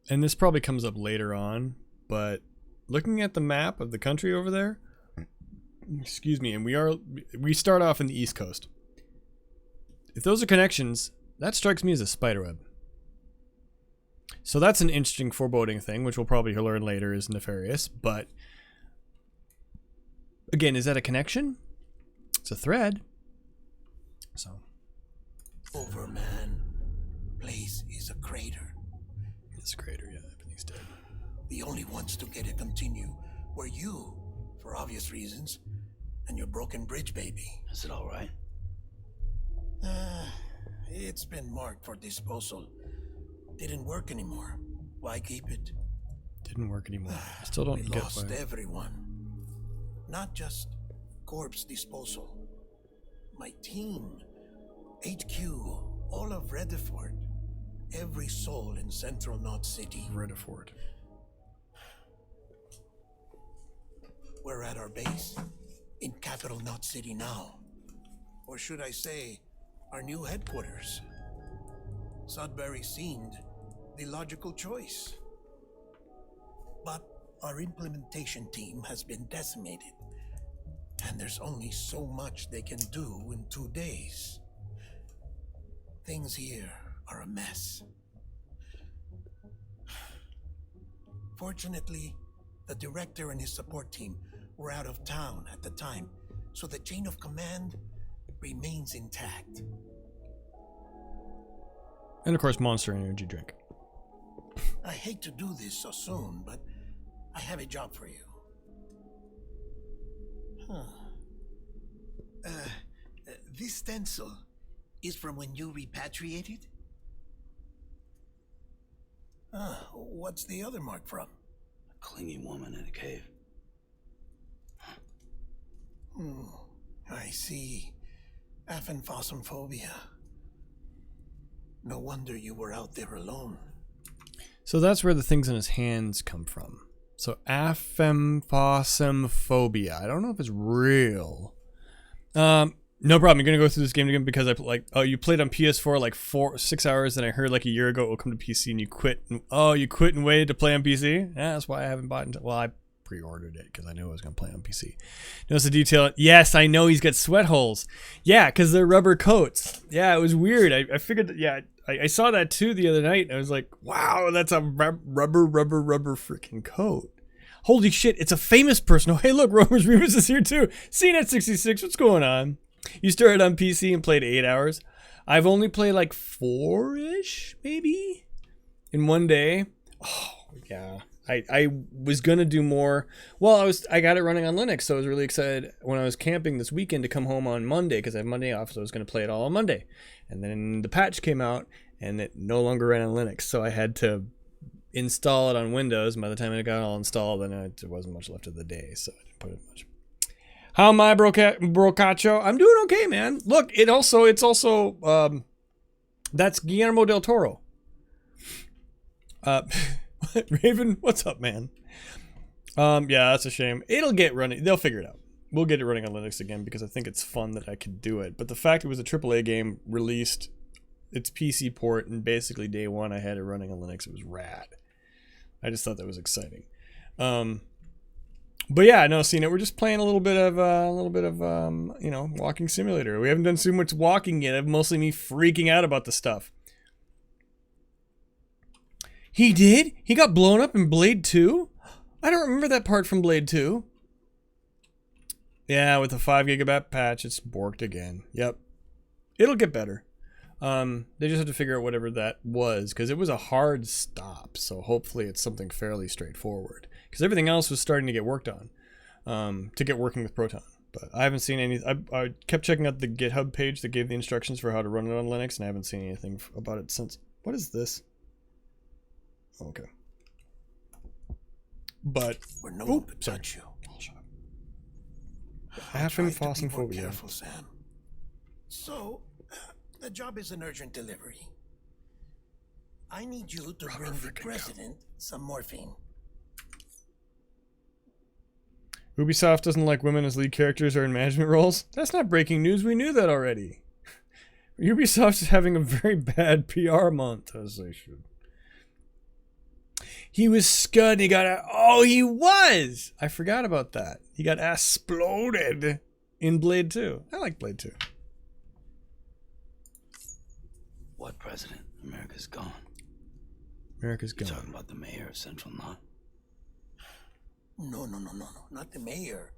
and this probably comes up later on, but looking at the map of the country over there, excuse me, and we start off in the East Coast. If those are connections, that strikes me as a spiderweb. So that's an interesting foreboding thing, which we'll probably learn later is nefarious, but again, is that a connection? It's a thread. So. Over, man. Place is a crater. It's a crater, yeah, everything's dead. The only ones to get it continue were you, for obvious reasons, and your broken bridge baby. Is it all right? It's been marked for disposal. Didn't work anymore. Why keep it? Didn't work anymore. I still don't We get lost why. everyone. Not just corpse disposal. My team, HQ, all of Redford, every soul in Central Knot City. Redford. We're at our base in Capital Knot City now. Or should I say, our new headquarters. Sudbury seemed the logical choice. But our implementation team has been decimated. And there's only so much they can do in 2 days. Things here are a mess. Fortunately, the director and his support team were out of town at the time, so the chain of command remains intact. And of course, Monster Energy drink. I hate to do this so soon, but I have a job for you. This stencil is from when you repatriated? What's the other mark from? A clinging woman in a cave. I see. Aphenphosmphobia. No wonder you were out there alone. So that's where the things in his hands come from. So aphenphosmphobia. I don't know if it's real. No problem. You're gonna go through this game again because you played on PS4 like 6 hours, and I heard like a year ago it will come to PC, and you quit. You quit and waited to play on PC. Yeah, that's why I haven't bought it. Well, I pre-ordered it because I knew I was gonna play on PC. Notice the detail. Yes, I know he's got sweat holes. Yeah, because they're rubber coats. Yeah, it was weird. I figured that. Yeah, I saw that too the other night. And I was like, wow, that's a rubber freaking coat. Holy shit, it's a famous person. Oh, hey, look, Romer's Remus is here too. CNET66, what's going on? You started on PC and played 8 hours. I've only played like 4-ish, maybe, in one day. Oh, yeah. I was going to do more. Well, I got it running on Linux, so I was really excited when I was camping this weekend to come home on Monday because I have Monday off, so I was going to play it all on Monday. And then the patch came out, and it no longer ran on Linux, so I had to install it on Windows. And by the time it got all installed, then there wasn't much left of the day, so I didn't put it much. How am I, Brocacho? I'm doing okay, man. Look, it's also that's Guillermo del Toro. Raven, what's up, man? Yeah, that's a shame. It'll get running. They'll figure it out. we'll get it running on Linux again because I think it's fun that I could do it. But the fact it was a AAA game released its PC port and basically day one I had it running on Linux, it was rad. I just thought that was exciting. But yeah, no, seeing it, we're just playing a little bit of you know, walking simulator. We haven't done too much walking yet. Mostly me freaking out about the stuff. He did? He got blown up in Blade 2? I don't remember that part from Blade 2. Yeah, with the 5 gigabyte patch, it's borked again. Yep. It'll get better. They just have to figure out whatever that was, because it was a hard stop, so hopefully it's something fairly straightforward. Because everything else was starting to get worked on, to get working with Proton. But I haven't seen any. I kept checking out the GitHub page that gave the instructions for how to run it on Linux, and I haven't seen anything about it since. What is this? Okay. But We're no one to touch you. Oh, shut up. Aphophosphobia. Careful, Sam. So, the job is an urgent delivery. I need you to bring the president some morphine. Ubisoft doesn't like women as lead characters or in management roles? That's not breaking news. We knew that already. Ubisoft is having a very bad PR month, as they should. He was scud. He got oh, he was. I forgot about that. He got exploded in Blade 2. I like Blade 2. What president? America's gone. America's You're gone. talking about the mayor of Central Knot? No. Not the mayor.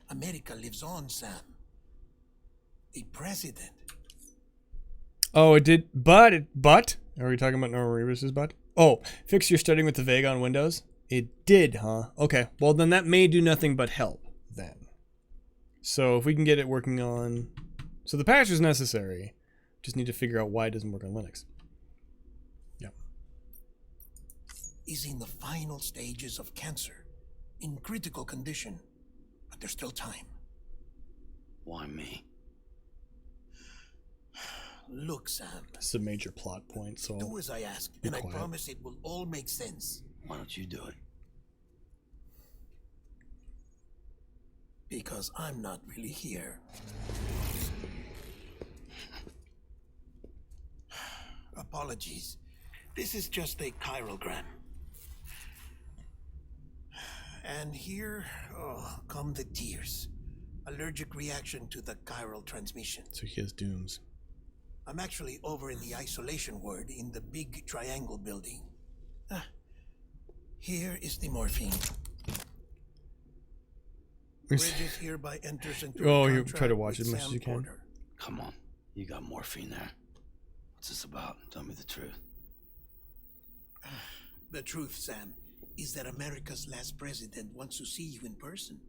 America lives on, Sam. The president. Oh, it did. But are we talking about Norman Reedus' butt? Oh, fix your starting with the Vega on Windows? It did, huh? Okay. Well, then that may do nothing but help then. So if we can get it working on... So the patch is necessary. Just need to figure out why it doesn't work on Linux. Yep. Is in the final stages of cancer. In critical condition. But there's still time. Why me? Look, Sam. This is a major plot point, so... Do as I ask, and I promise it will all make sense. Why don't you do it? Because I'm not really here. Apologies. This is just a chiralgram. And here, come the tears. Allergic reaction to the chiral transmission. So he has dooms. I'm actually over in the isolation ward in the big triangle building. Here is the morphine. Bridges hereby enters into oh, a you contract try to watch with as much as Sam you can. Porter. Come on. You got morphine there. What's this about? Tell me the truth. The truth, Sam, is that America's last president wants to see you in person.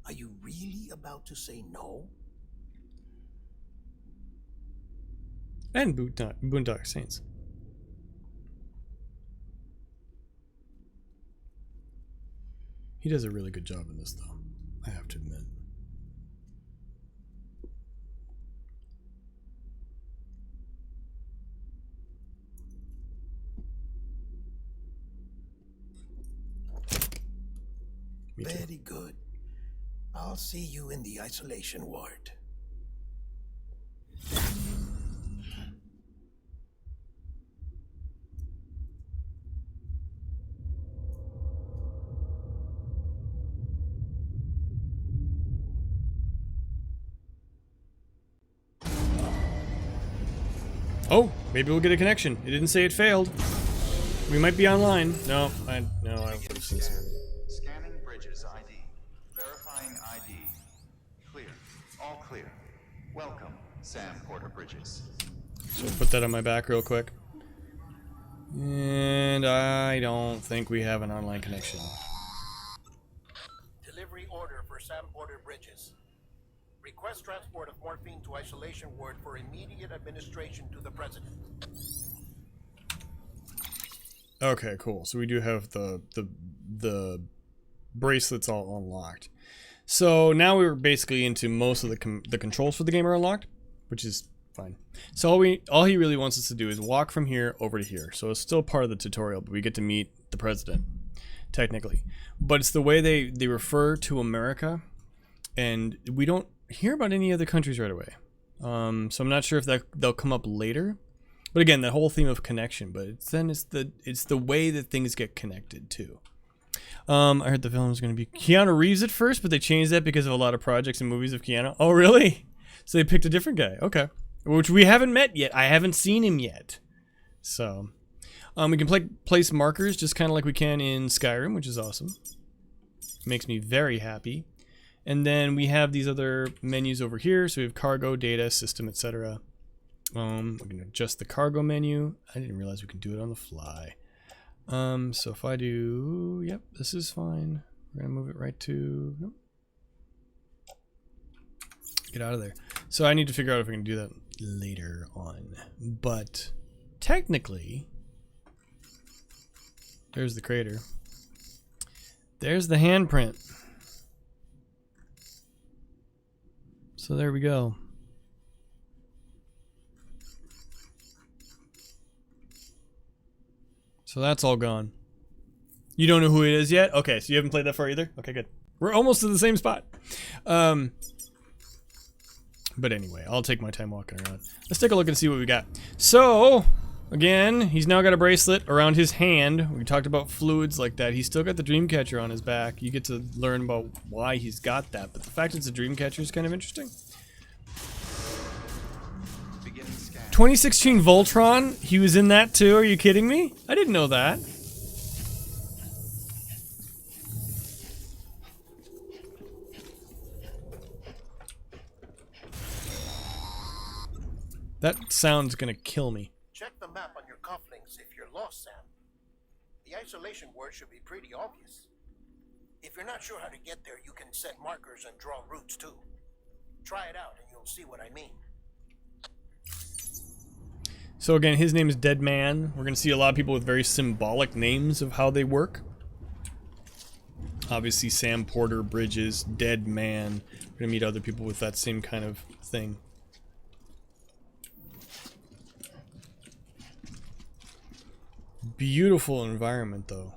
Are you really about to say no? And Boondock Saints. He does a really good job in this, though. I have to admit. Me too. Very good. I'll see you in the isolation ward. Oh, maybe we'll get a connection. It didn't say it failed. We might be online. No, I would have seen some. Scanning Bridges ID. Verifying ID. Clear. All clear. Welcome, Sam Porter Bridges. So put that on my back real quick. And I don't think we have an online connection. Delivery order for Sam Porter Bridges. Request transport of morphine to isolation ward for immediate administration to the president. Okay, cool. So we do have the bracelets all unlocked. So now we're basically into most of the controls for the game are unlocked, which is fine. So all he really wants us to do is walk from here over to here. So it's still part of the tutorial, but we get to meet the president, technically. But it's the way they refer to America and we don't hear about any other countries right away. So I'm not sure if they'll come up later. But again, the whole theme of connection. But it's the way that things get connected too. I heard the film was going to be Keanu Reeves at first, but they changed that because of a lot of projects and movies of Keanu. Oh, really? So they picked a different guy. Okay. Which we haven't met yet. I haven't seen him yet. So, we can place markers just kind of like we can in Skyrim, which is awesome. Makes me very happy. And then we have these other menus over here. So we have cargo, data, system, etc. We're going to adjust the cargo menu. I didn't realize we can do it on the fly. So if I do, yep, this is fine. We're gonna move it right to, nope. Get out of there. So I need to figure out if we can do that later on. But technically, there's the crater. There's the handprint. So there we go. So that's all gone. You don't know who it is yet? Okay, so you haven't played that far either? Okay, good. We're almost to the same spot. But anyway, I'll take my time walking around. Let's take a look and see what we got. So, again, he's now got a bracelet around his hand. We talked about fluids like that. He's still got the Dreamcatcher on his back. You get to learn about why he's got that. But the fact it's a Dreamcatcher is kind of interesting. 2016 Voltron, he was in that too, are you kidding me? I didn't know that. That sound's gonna kill me. Check the map on your cufflinks if you're lost, Sam. The isolation word should be pretty obvious. If you're not sure how to get there, you can set markers and draw routes too. Try it out and you'll see what I mean. So again, his name is Dead Man. We're going to see a lot of people with very symbolic names of how they work. Obviously, Sam Porter, Bridges, Dead Man. We're going to meet other people with that same kind of thing. Beautiful environment, though.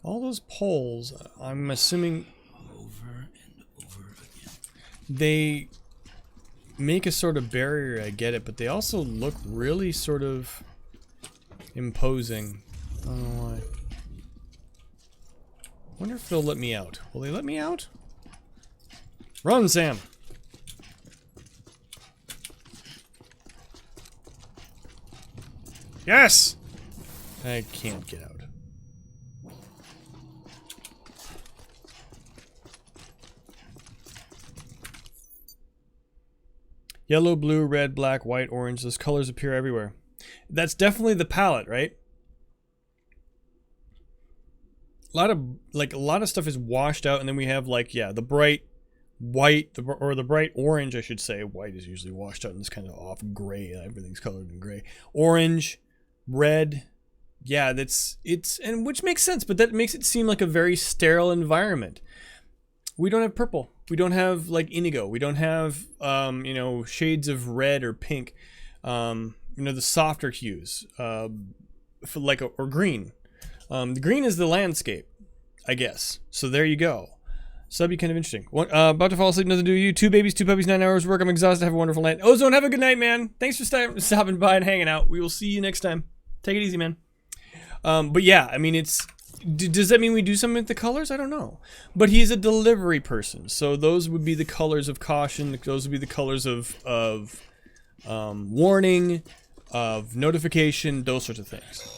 All those poles, I'm assuming... Over and over again. They... make a sort of barrier, I get it, but they also look really sort of imposing. I don't know why. Wonder if they'll let me out. Will they let me out? Run, Sam! Yes! I can't get out. Yellow, blue, red, black, white, orange, those colors appear everywhere. That's definitely the palette, right? A lot of stuff is washed out, and then we have like, yeah, the bright white, or the bright orange, I should say. White is usually washed out in this kind of off gray. Everything's colored in gray. Orange, red, yeah, and which makes sense, but that makes it seem like a very sterile environment. We don't have purple. We don't have like indigo. We don't have you know, shades of red or pink. You know, the softer hues, or green. The green is the landscape, I guess. So there you go. So that'd be kind of interesting. About to fall asleep, nothing to do. You 2 babies, 2 puppies, 9 hours work. I'm exhausted. Have a wonderful night. Ozone, have a good night, man. Thanks for stopping by and hanging out. We will see you next time. Take it easy, man. But yeah, I mean, does that mean we do something with the colors? I don't know. But he's a delivery person, so those would be the colors of caution. Those would be the colors of warning, of notification, those sorts of things.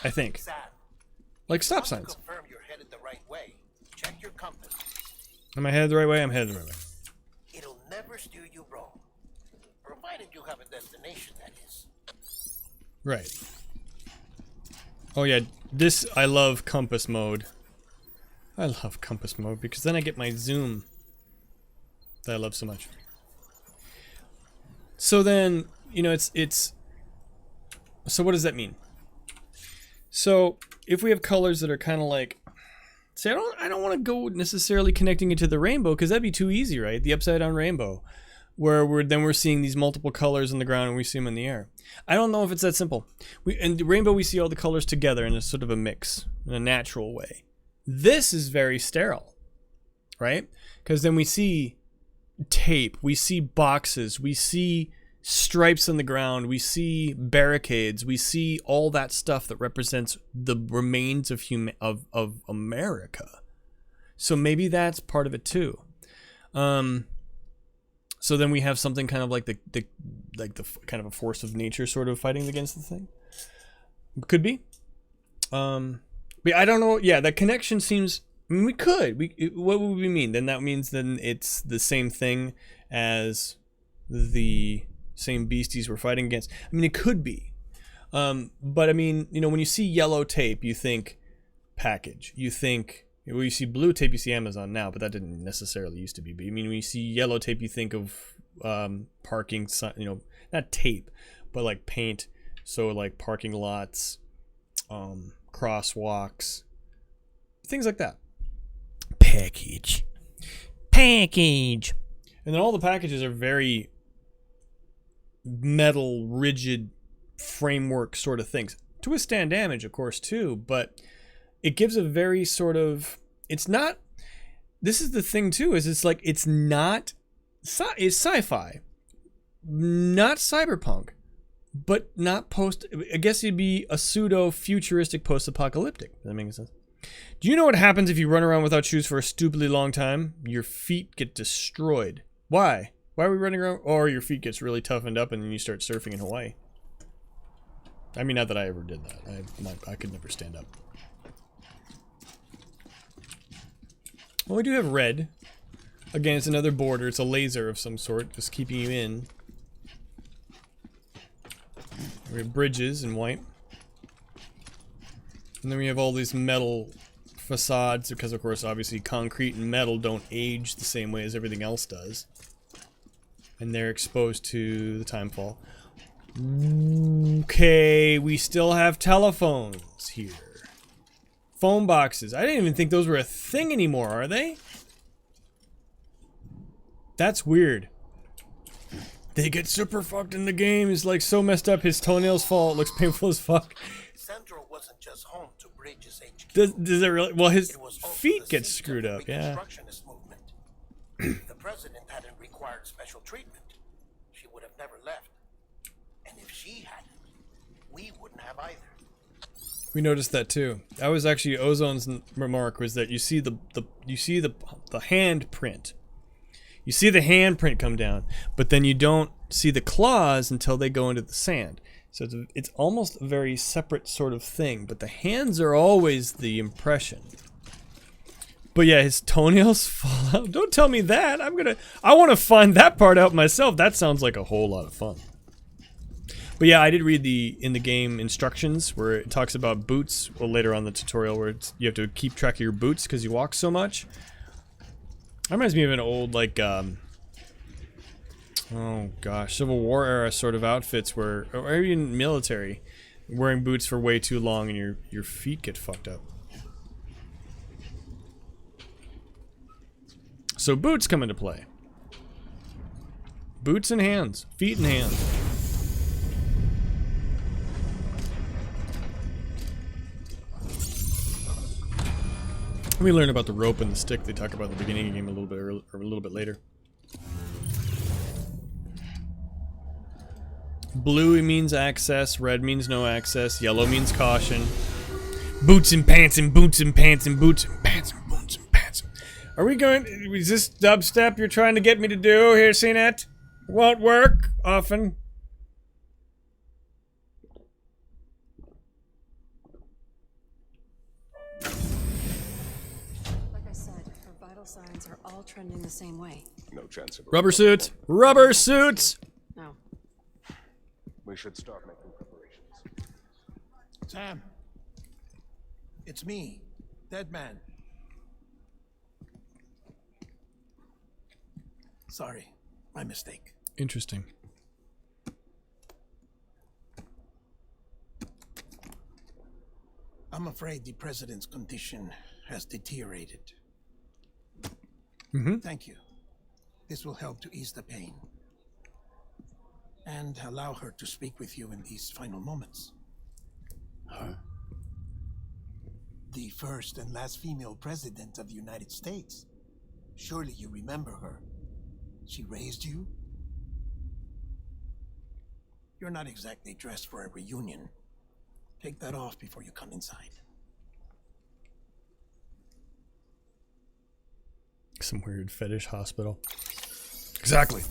I think. Like stop signs. Confirm you're headed the right way. Check your compass. Am I headed the right way? I'm headed the right way. It'll never steer you wrong. Provided you have a destination, that is. Right. Oh yeah, I love compass mode. I love compass mode because then I get my zoom that I love so much. So then, you know, so what does that mean? So if we have colors that are kind of like, say, I don't want to go necessarily connecting it to the rainbow because that'd be too easy, right? The upside down rainbow, where we're seeing these multiple colors on the ground and we see them in the air. I don't know if it's that simple. In the rainbow, we see all the colors together in a sort of a mix, in a natural way. This is very sterile, right? Because then we see tape, we see boxes, we see stripes on the ground, we see barricades, we see all that stuff that represents the remains of of America. So maybe that's part of it too. So then we have something kind of like the kind of a force of nature sort of fighting against the thing. Could be. But I don't know. Yeah, that connection seems. I mean, we could. What would we mean? Then that means then it's the same thing as the same beasties we're fighting against. I mean, it could be. But I mean, you know, when you see yellow tape, you think package. You think. When you see blue tape, you see Amazon now, but that didn't necessarily used to be. But I mean, when you see yellow tape, you think of parking. You know, not tape, but like paint. So like parking lots, crosswalks, things like that. Package. And then all the packages are very metal, rigid framework sort of things to withstand damage, of course, too. But it gives a very sort of. It's not. This is the thing too. Is it's like it's not. It's sci-fi, not cyberpunk. But not post. I guess it'd be a pseudo-futuristic post-apocalyptic. Does that make sense? Do you know what happens if you run around without shoes for a stupidly long time? Your feet get destroyed. Why? Why are we running around? Or your feet gets really toughened up and then you start surfing in Hawaii. I mean, not that I ever did that. I could never stand up. Well, we do have red. Again, it's another border. It's a laser of some sort, just keeping you in. We have bridges in white. And then we have all these metal facades, because of course, obviously, concrete and metal don't age the same way as everything else does. And they're exposed to the timefall. Okay, we still have telephones here. Phone boxes. I didn't even think those were a thing anymore, are they? That's weird. They get super fucked in the game. It's like so messed up. His toenails fall. It looks painful as fuck. Central wasn't just home to Bridges HQ. Does it really? Well, his feet get screwed up. Yeah. If the president hadn't required special treatment, she would have never left. And if she hadn't, we wouldn't have either. We noticed that too. That was actually Ozone's remark, was that you see the handprint. You see the handprint come down, but then you don't see the claws until they go into the sand. So it's almost a very separate sort of thing, but the hands are always the impression. But yeah, his toenails fall out. Don't tell me that. I want to find that part out myself. That sounds like a whole lot of fun. But yeah, I did read in the game instructions where it talks about boots. Well, later on in the tutorial, where you have to keep track of your boots because you walk so much. That reminds me of an old, like, oh gosh, Civil War era sort of outfits where, or even military, wearing boots for way too long and your feet get fucked up. So boots come into play. Boots and hands, feet and hands. We learn about the rope and the stick they talk about at the beginning of the game a little bit early, or a little bit later. Blue means access, red means no access, yellow means caution. Boots and pants and boots and pants and boots and pants and boots and pants. Are we going? Is this dubstep you're trying to get me to do here, CNET? Won't work often. Signs are all trending the same way. No chance of rubber suits. Rubber suits. No. We should start making preparations. Sam, it's me, Dead Man. Sorry, my mistake. Interesting. I'm afraid the president's condition has deteriorated. Mm-hmm. Thank you. This will help to ease the pain. And allow her to speak with you in these final moments. Huh? The first and last female president of the United States. Surely you remember her. She raised you? You're not exactly dressed for a reunion. Take that off before you come inside. Some weird fetish hospital. Exactly.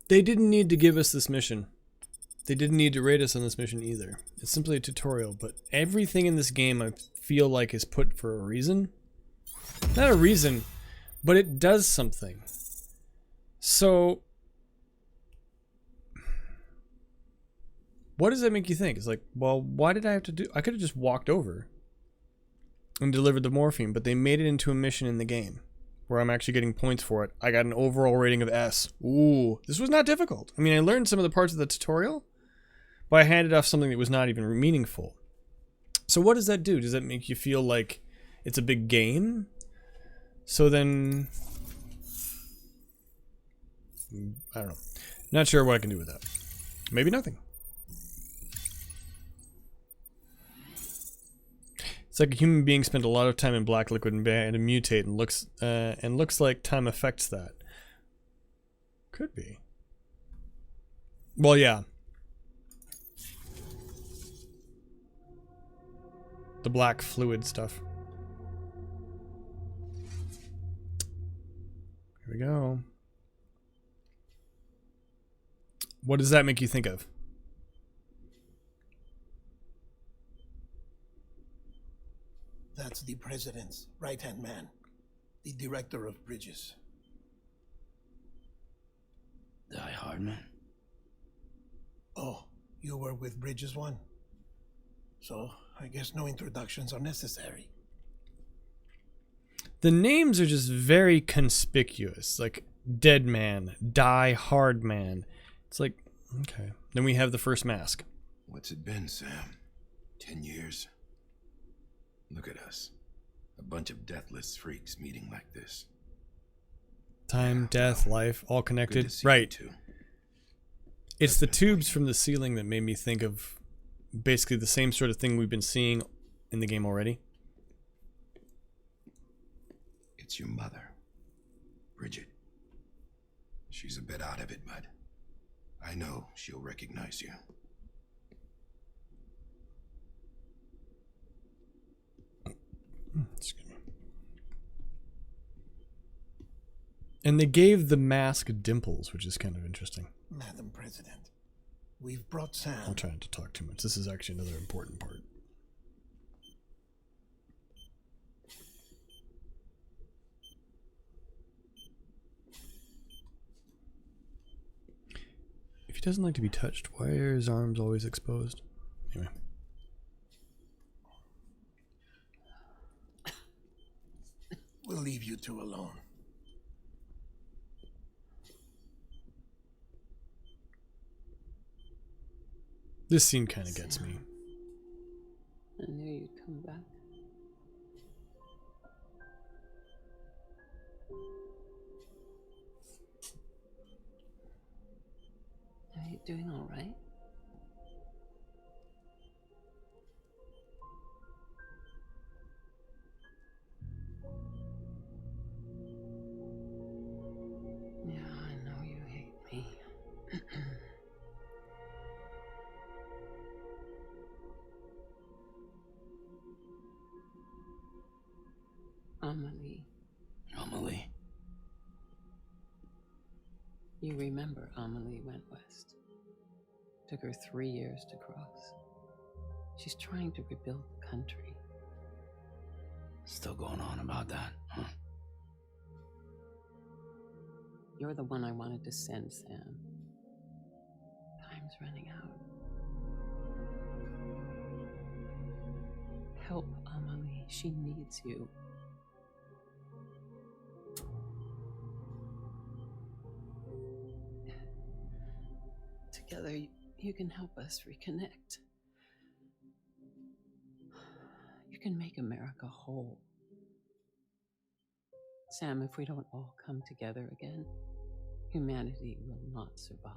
They didn't need to give us this mission. They didn't need to rate us on this mission either. It's simply a tutorial, but everything in this game I feel like is put for a reason. Not a reason, but it does something. So, what does that make you think? It's like, well, why did I have to do... I could have just walked over and delivered the morphine, but they made it into a mission in the game where I'm actually getting points for it. I got an overall rating of S. Ooh, this was not difficult. I mean, I learned some of the parts of the tutorial, but I handed off something that was not even meaningful. So what does that do? Does that make you feel like it's a big game? So then... I don't know. Not sure what I can do with that. Maybe nothing. It's like a human being spent a lot of time in black liquid and began to mutate and looks like time affects that. Could be. Well, yeah. The black fluid stuff. Here we go. What does that make you think of? That's the president's right-hand man, the director of bridges. Die Hardman? Oh, you were with Bridges 1? So, I guess no introductions are necessary. The names are just very conspicuous, like Dead Man, Die Hard Man. It's like, okay. Then we have the first mask. What's it been, Sam? 10 years? Look at us. A bunch of deathless freaks meeting like this. Time, death, life, all connected. Right. It's the tubes from the ceiling that made me think of basically the same sort of thing we've been seeing in the game already. It's your mother, Bridget. She's a bit out of it, but I know she'll recognize you. Excuse me. And they gave the mask dimples, which is kind of interesting. Madam President, we've brought Sam. I'll try not to talk too much. This is actually another important part. If he doesn't like to be touched, why are his arms always exposed? Anyway. We'll leave you two alone. This scene kind of gets me. I knew you'd come back. Are you doing all right? Yeah, I know you hate me. Amelie. Amelie? You remember Amelie went west. Took her 3 years to cross. She's trying to rebuild the country. Still going on about that, huh? You're the one I wanted to send, Sam. Time's running out. Help Amelie. She needs you. Together, you can help us reconnect. You can make America whole. Sam, if we don't all come together again, humanity will not survive.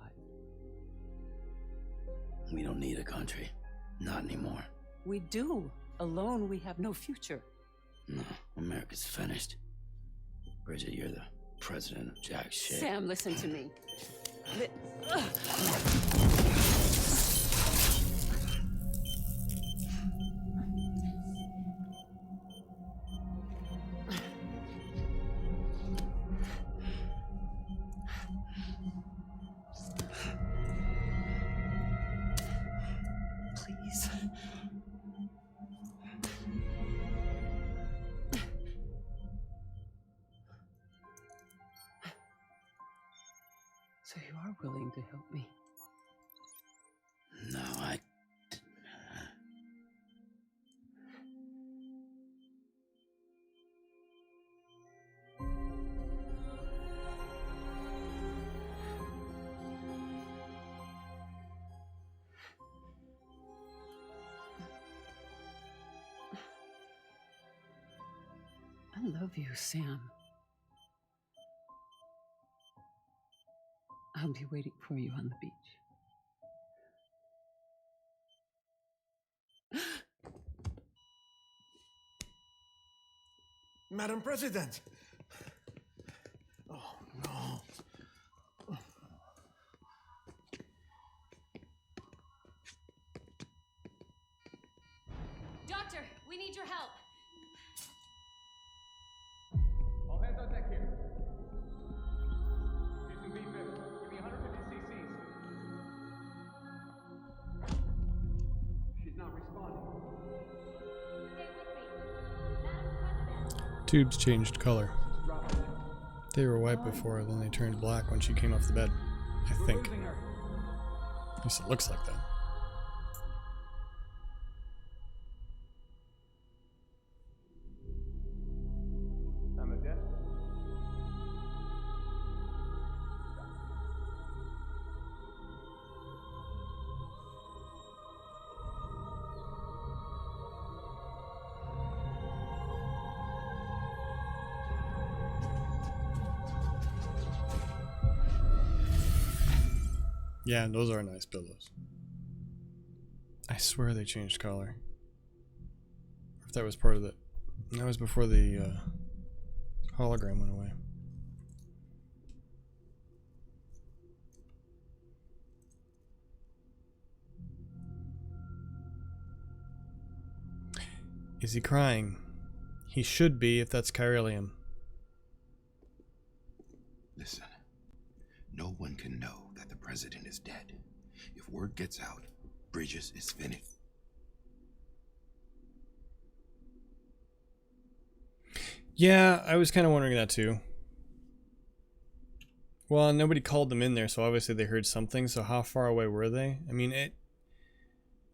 We don't need a country. Not anymore. We do. Alone, we have no future. No, America's finished. Bridget, you're the president of jack shit. Sam, listen to me. Please. So you are willing to help me? No, I... I love you, Sam. I'll be waiting for you on the beach. Madam President! Oh, no. Doctor, we need your help. All hands on deck here. Using B-Fib. Give me 150 cc's. She's not responding. Tubes changed color. They were white before, then they turned black when she came off the bed. I think. At least it looks like that. I'm a death. Yeah, those are nice pillows. I swear they changed color. Or if that was part of the... That was before the hologram went away. Is he crying? He should be if that's chiralium. Listen, no one can know that the president is dead. If word gets out, Bridges is finished. Yeah, I was kind of wondering that too. Well, nobody called them in there, so obviously they heard something. So how far away were they? I mean, it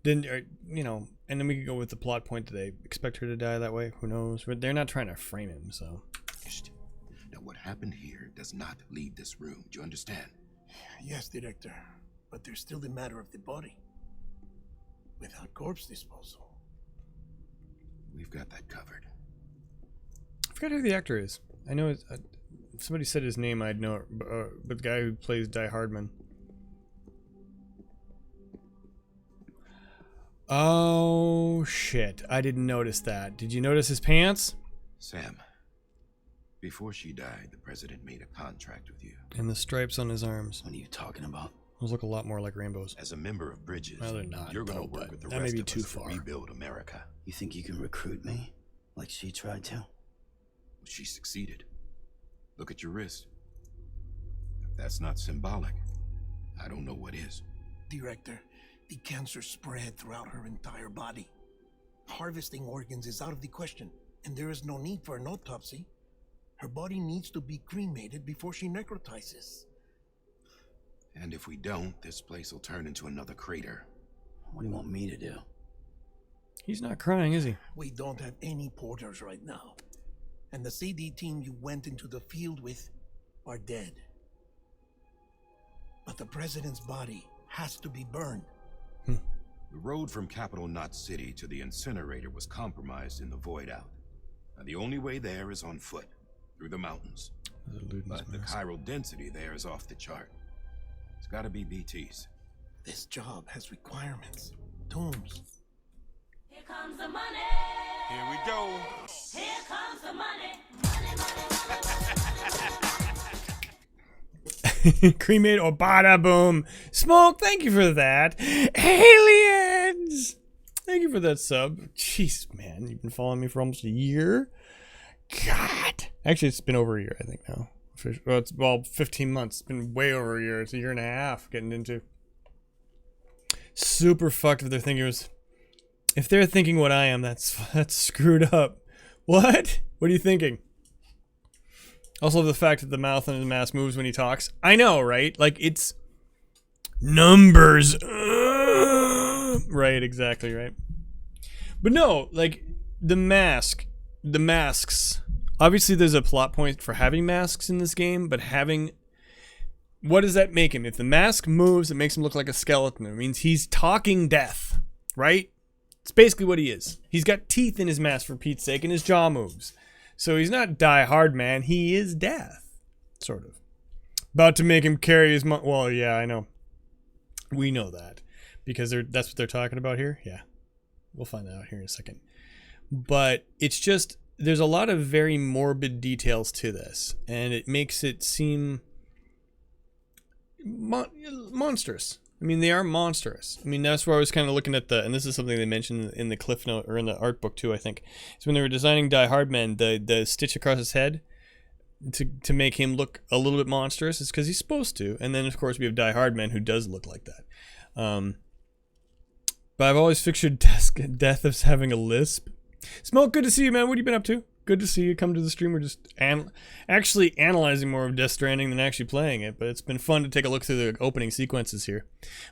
didn't, you know. And then we could go with the plot point. Did they expect her to die that way? Who knows? But they're not trying to frame him, so. Now, what happened here does not leave this room. Do you understand? Yes, Director. But there's still the matter of the body. Without corpse disposal. We've got that covered. I forgot who the actor is. I know it's, if somebody said his name, I'd know it. But the guy who plays Die Hardman. Oh, shit. I didn't notice that. Did you notice his pants? Sam, before she died, the president made a contract with you. And the stripes on his arms. What are you talking about? Those look a lot more like rainbows. As a member of Bridges, well, they're not, you're going though, to work with the that rest may be of too us far. to rebuild America. You think you can recruit me? Like she tried to? She succeeded. Look at your wrist. If that's not symbolic, I don't know what is. Director, the cancer spread throughout her entire body. Harvesting organs is out of the question, and there is no need for an autopsy. Her body needs to be cremated before she necrotizes. And if we don't, this place will turn into another crater. What do you want me to do? He's not crying, is he? We don't have any porters right now. And the CD team you went into the field with are dead. But the president's body has to be burned. The road from Capital Knot City to the incinerator was compromised in the void out. Now, the only way there is on foot. through the mountains. Ludens But the mask. chiral density there is off the chart. It's gotta be BT's. This job has requirements. Tombs. Here comes the money. Here we go. Here comes the money. Money, money, money. Cremate or bada boom. Smoke, thank you for that. Aliens! Thank you for that sub. Jeez, man, you've been following me for almost a year. God. Actually, it's been over a year, I think, now. Well, it's 15 months. It's been way over a year. It's a year and a half getting into. Super fucked if they're thinking it was. If they're thinking what I am, that's screwed up. What? What are you thinking? Also, the fact that the mouth on the mask moves when he talks. I know, right? Like, it's numbers. Right, exactly, right. But no, like, the masks. Obviously, there's a plot point for having masks in this game, but having... What does that make him? If the mask moves, it makes him look like a skeleton. It means he's talking death, right? It's basically what he is. He's got teeth in his mask, for Pete's sake, and his jaw moves. So he's not Die Hard Man. He is death, sort of. About to make him carry his... Well, yeah, I know. We know that. Because that's what they're talking about here? Yeah. We'll find that out here in a second. But it's just... There's a lot of very morbid details to this. And it makes it seem... monstrous. I mean, they are monstrous. I mean, that's where I was kind of looking at and this is something they mentioned in the cliff note, or in the art book too, I think. It's when they were designing Die Hard Man, the stitch across his head to make him look a little bit monstrous. It's because he's supposed to. And then, of course, we have Die Hard Man, who does look like that. But I've always pictured death as having a lisp. Smoke, good to see you, man. What have you been up to? Good to see you come to the stream. We're just actually analyzing more of Death Stranding than actually playing it, but it's been fun to take a look through the opening sequences here.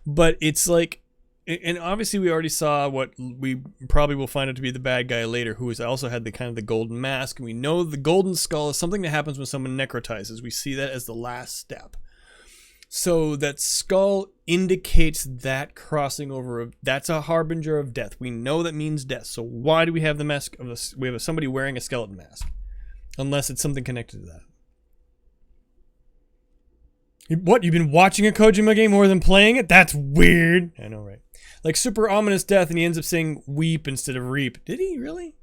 But it's like, and obviously we already saw what we probably will find out to be the bad guy later, who has also had the kind of the golden mask, and we know the golden skull is something that happens when someone necrotizes. We see that as the last step. So that skull indicates that crossing over that's a harbinger of death. We know that means death. So why do we have the mask of we have somebody wearing a skeleton mask? Unless it's something connected to that. What, you've been watching a Kojima game more than playing it? That's weird. I know, right? Like super ominous death, and he ends up saying weep instead of reap. Did he really?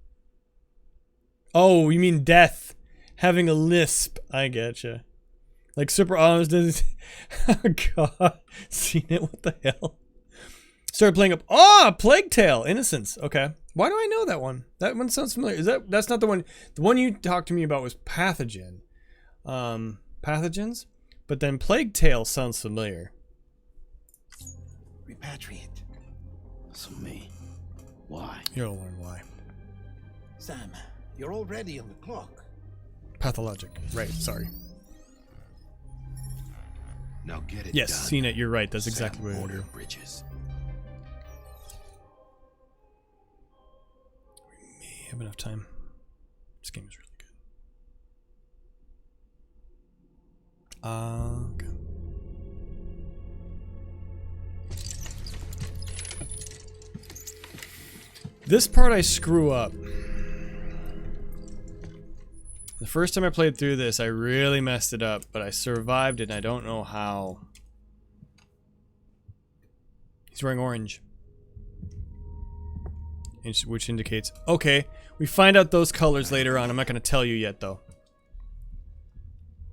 Oh, you mean death having a lisp. I getcha. Like super honest does. Oh god, seen it? What the hell? Started playing up. Oh, Plague Tale, Innocence. Okay, why do I know that one? That one sounds familiar. That's not the one? The one you talked to me about was Pathogen. Pathogens, but then Plague Tale sounds familiar. Repatriate. So me. Why? You'll learn why. Sam, you're already on the clock. Pathologic. Right. Sorry. Now get it yes, done. seen it. You're right. That's exactly what I order do. Bridges. We may have enough time. This game is really good. Okay. This part I screw up. The first time I played through this, I really messed it up, but I survived it, and I don't know how. He's wearing orange. Which indicates... Okay, we find out those colors later on. I'm not going to tell you yet, though.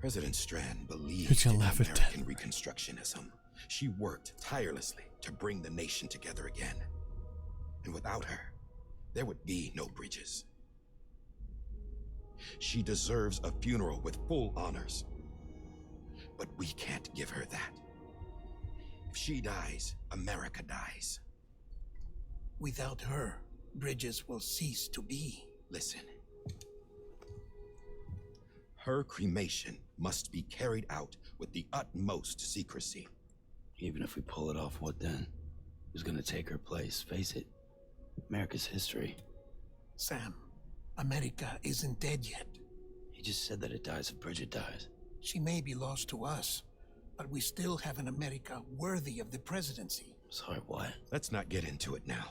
President Strand believed Who's gonna in laugh at American Reconstructionism. She worked tirelessly to bring the nation together again. And without her, there would be no bridges. She deserves a funeral with full honors. But we can't give her that. If she dies, America dies. Without her, bridges will cease to be. Listen. Her cremation must be carried out with the utmost secrecy. Even if we pull it off, what then? Who's gonna take her place? Face it, America's history. Sam, America isn't dead yet. He just said that it dies if Bridget dies. She may be lost to us, but we still have an America worthy of the presidency. Sorry, what? Let's not get into it now.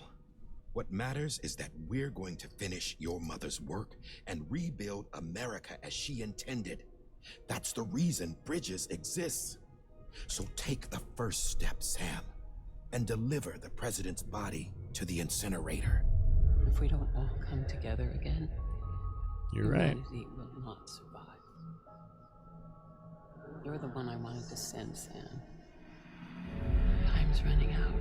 What matters is that we're going to finish your mother's work and rebuild America as she intended. That's the reason Bridges exists. So take the first step, Sam, and deliver the president's body to the incinerator. If we don't all come together again, You're right. humanity will not survive. You're the one I wanted to send, Sam. Time's running out.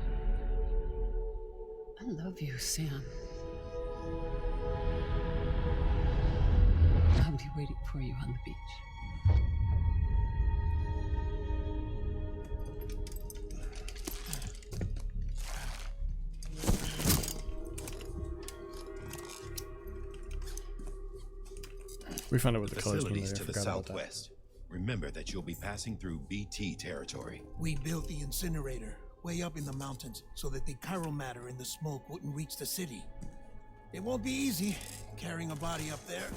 I love you, Sam. I'll be waiting for you on the beach. We found out what the colors mean Facilities later. I to the forgot about that. southwest. Remember that you'll be passing through BT territory. We built the incinerator way up in the mountains so that the chiral matter in the smoke wouldn't reach the city. It won't be easy carrying a body up there.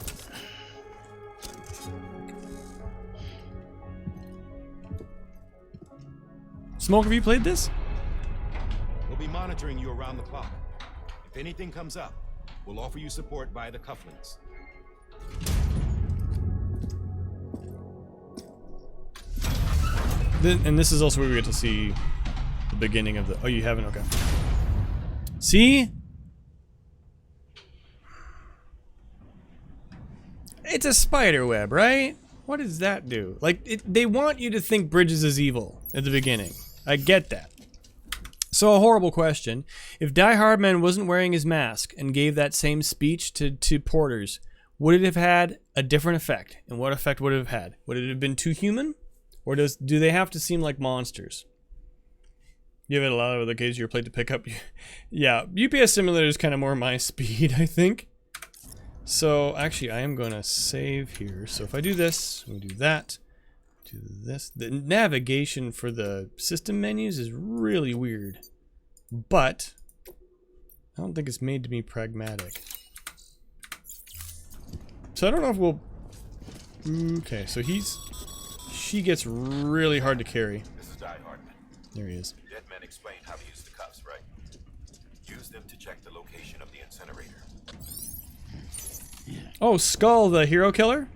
Smoke, have you played this? We'll be monitoring you around the clock. If anything comes up, we'll offer you support via the cufflinks. And this is also where we get to see the beginning of the... Oh, you haven't? Okay. See? It's a spider web, right? What does that do? Like, they want you to think Bridges is evil at the beginning. I get that. So, a horrible question. If Die Hardman wasn't wearing his mask and gave that same speech to Porters, would it have had a different effect? And what effect would it have had? Would it have been too human? Or do they have to seem like monsters? You have a lot of other games you're played to pick up. Yeah, UPS Simulator is kind of more my speed, I think. So, actually, I am going to save here. So if I do this, we do that, do this. The navigation for the system menus is really weird. But, I don't think it's made to be pragmatic. So I don't know if we'll... Okay, so she gets really hard to carry. This is Die Hardman. There he is. Dead men explained how to use the cuffs, right? Use them to check the location of the incinerator. Oh, Skull, the hero killer?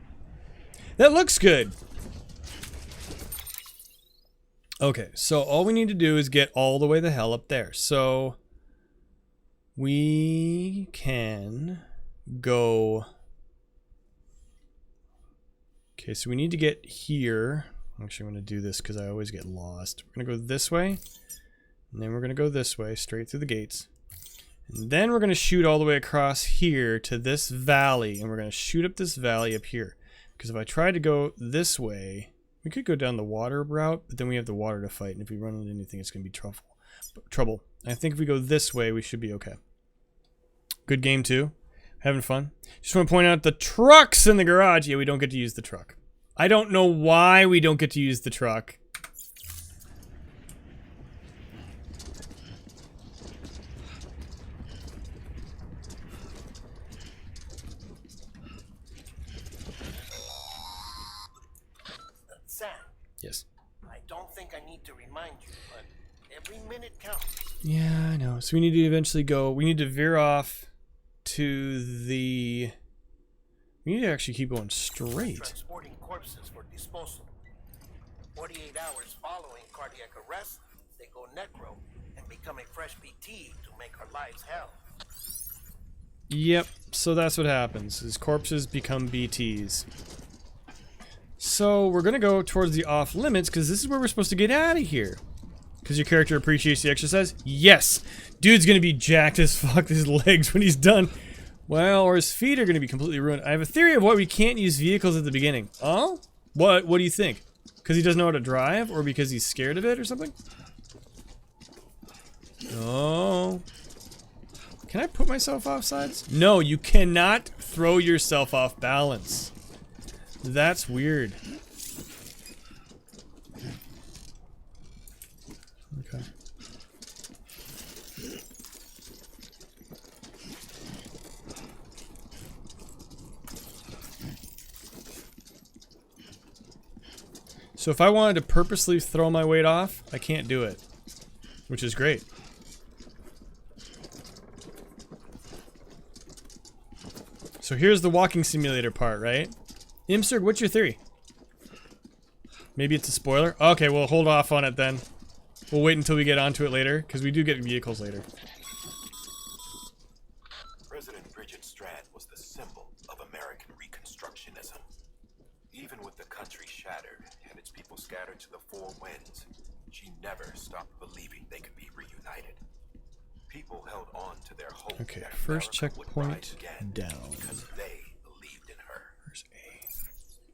That looks good. Okay, so all we need to do is get all the way the hell up there. So we can go... Okay, so we need to get here. Actually, I'm going to do this because I always get lost. We're going to go this way. And then we're going to go this way, straight through the gates. And then we're going to shoot all the way across here to this valley. And we're going to shoot up this valley up here. Because if I try to go this way, we could go down the water route, but then we have the water to fight. And if we run into anything, it's going to be trouble. I think if we go this way, we should be okay. Good game, too. Having fun. Just want to point out the truck's in the garage. Yeah, we don't get to use the truck. I don't know why we don't get to use the truck. Sam. Yes. I don't think I need to remind you, but every minute counts. Yeah, I know. So we need to eventually go. We need to veer off to the... We need to actually keep going straight. Transporting corpses for disposal. 48 hours following cardiac arrest, they go necro and become a fresh BT to make our lives hell. Yep, so that's what happens, is corpses become BTs. So we're going to go towards the off limits, because this is where we're supposed to get out of here. Because your character appreciates the exercise? Yes! Dude's going to be jacked as fuck, his legs, when he's done. Well, or his feet are going to be completely ruined. I have a theory of why we can't use vehicles at the beginning. Oh? What do you think? Because he doesn't know how to drive? Or because he's scared of it or something? Oh. Can I put myself off sides? No, you cannot throw yourself off balance. That's weird. Okay. So if I wanted to purposely throw my weight off, I can't do it. Which is great. So here's the walking simulator part, right? Imserg, what's your theory? Maybe it's a spoiler? Okay, we'll hold off on it then. We'll wait until we get onto it later, because we do get vehicles later. President Bridget Strand was the symbol of American Reconstructionism. Even with the country shattered and its people scattered to the four winds, she never stopped believing they could be reunited. People held on to their hope. Okay, that first America would checkpoint rise again down. because they believed in her. Where's A?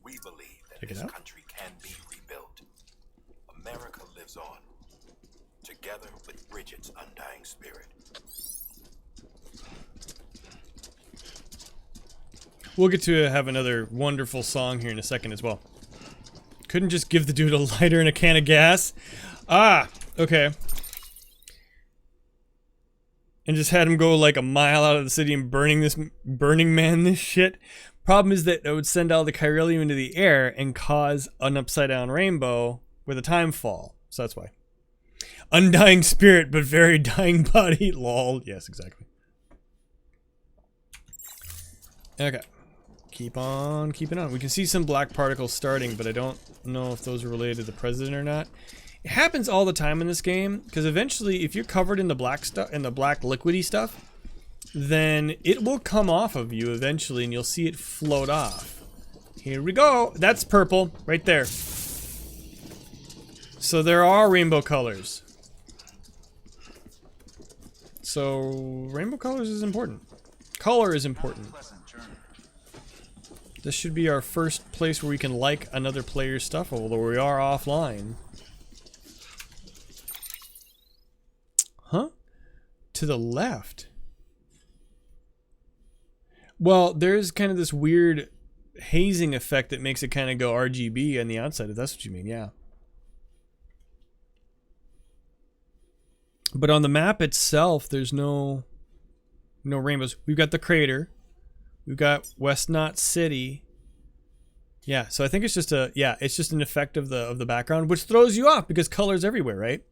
We believe that Check it this out. country can be rebuilt. America lives on, together with Bridget's undying spirit. We'll get to have another wonderful song here in a second as well. Couldn't just give the dude a lighter and a can of gas. Ah, okay. And just had him go like a mile out of the city and Burning Man this shit. Problem is that it would send all the chiralium into the air and cause an upside down rainbow with a time fall. So that's why. Undying spirit, but very dying body. Lol. Yes, exactly. Okay. Keep on keeping on. We can see some black particles starting, but I don't know if those are related to the president or not. It happens all the time in this game, because eventually, if you're covered in the black stuff, in the black liquidy stuff, then it will come off of you eventually, and you'll see it float off. Here we go. That's purple, right there. So there are rainbow colors. So rainbow colors is important. Color is important. This should be our first place where we can like another player's stuff, although we are offline. Huh? To the left. Well, there's kind of this weird hazing effect that makes it kind of go RGB on the outside, if that's what you mean, yeah. But on the map itself, there's no rainbows. We've got the crater. We've got West Knot City. Yeah, so I think it's just it's just an effect of the background, which throws you off because color's everywhere, right?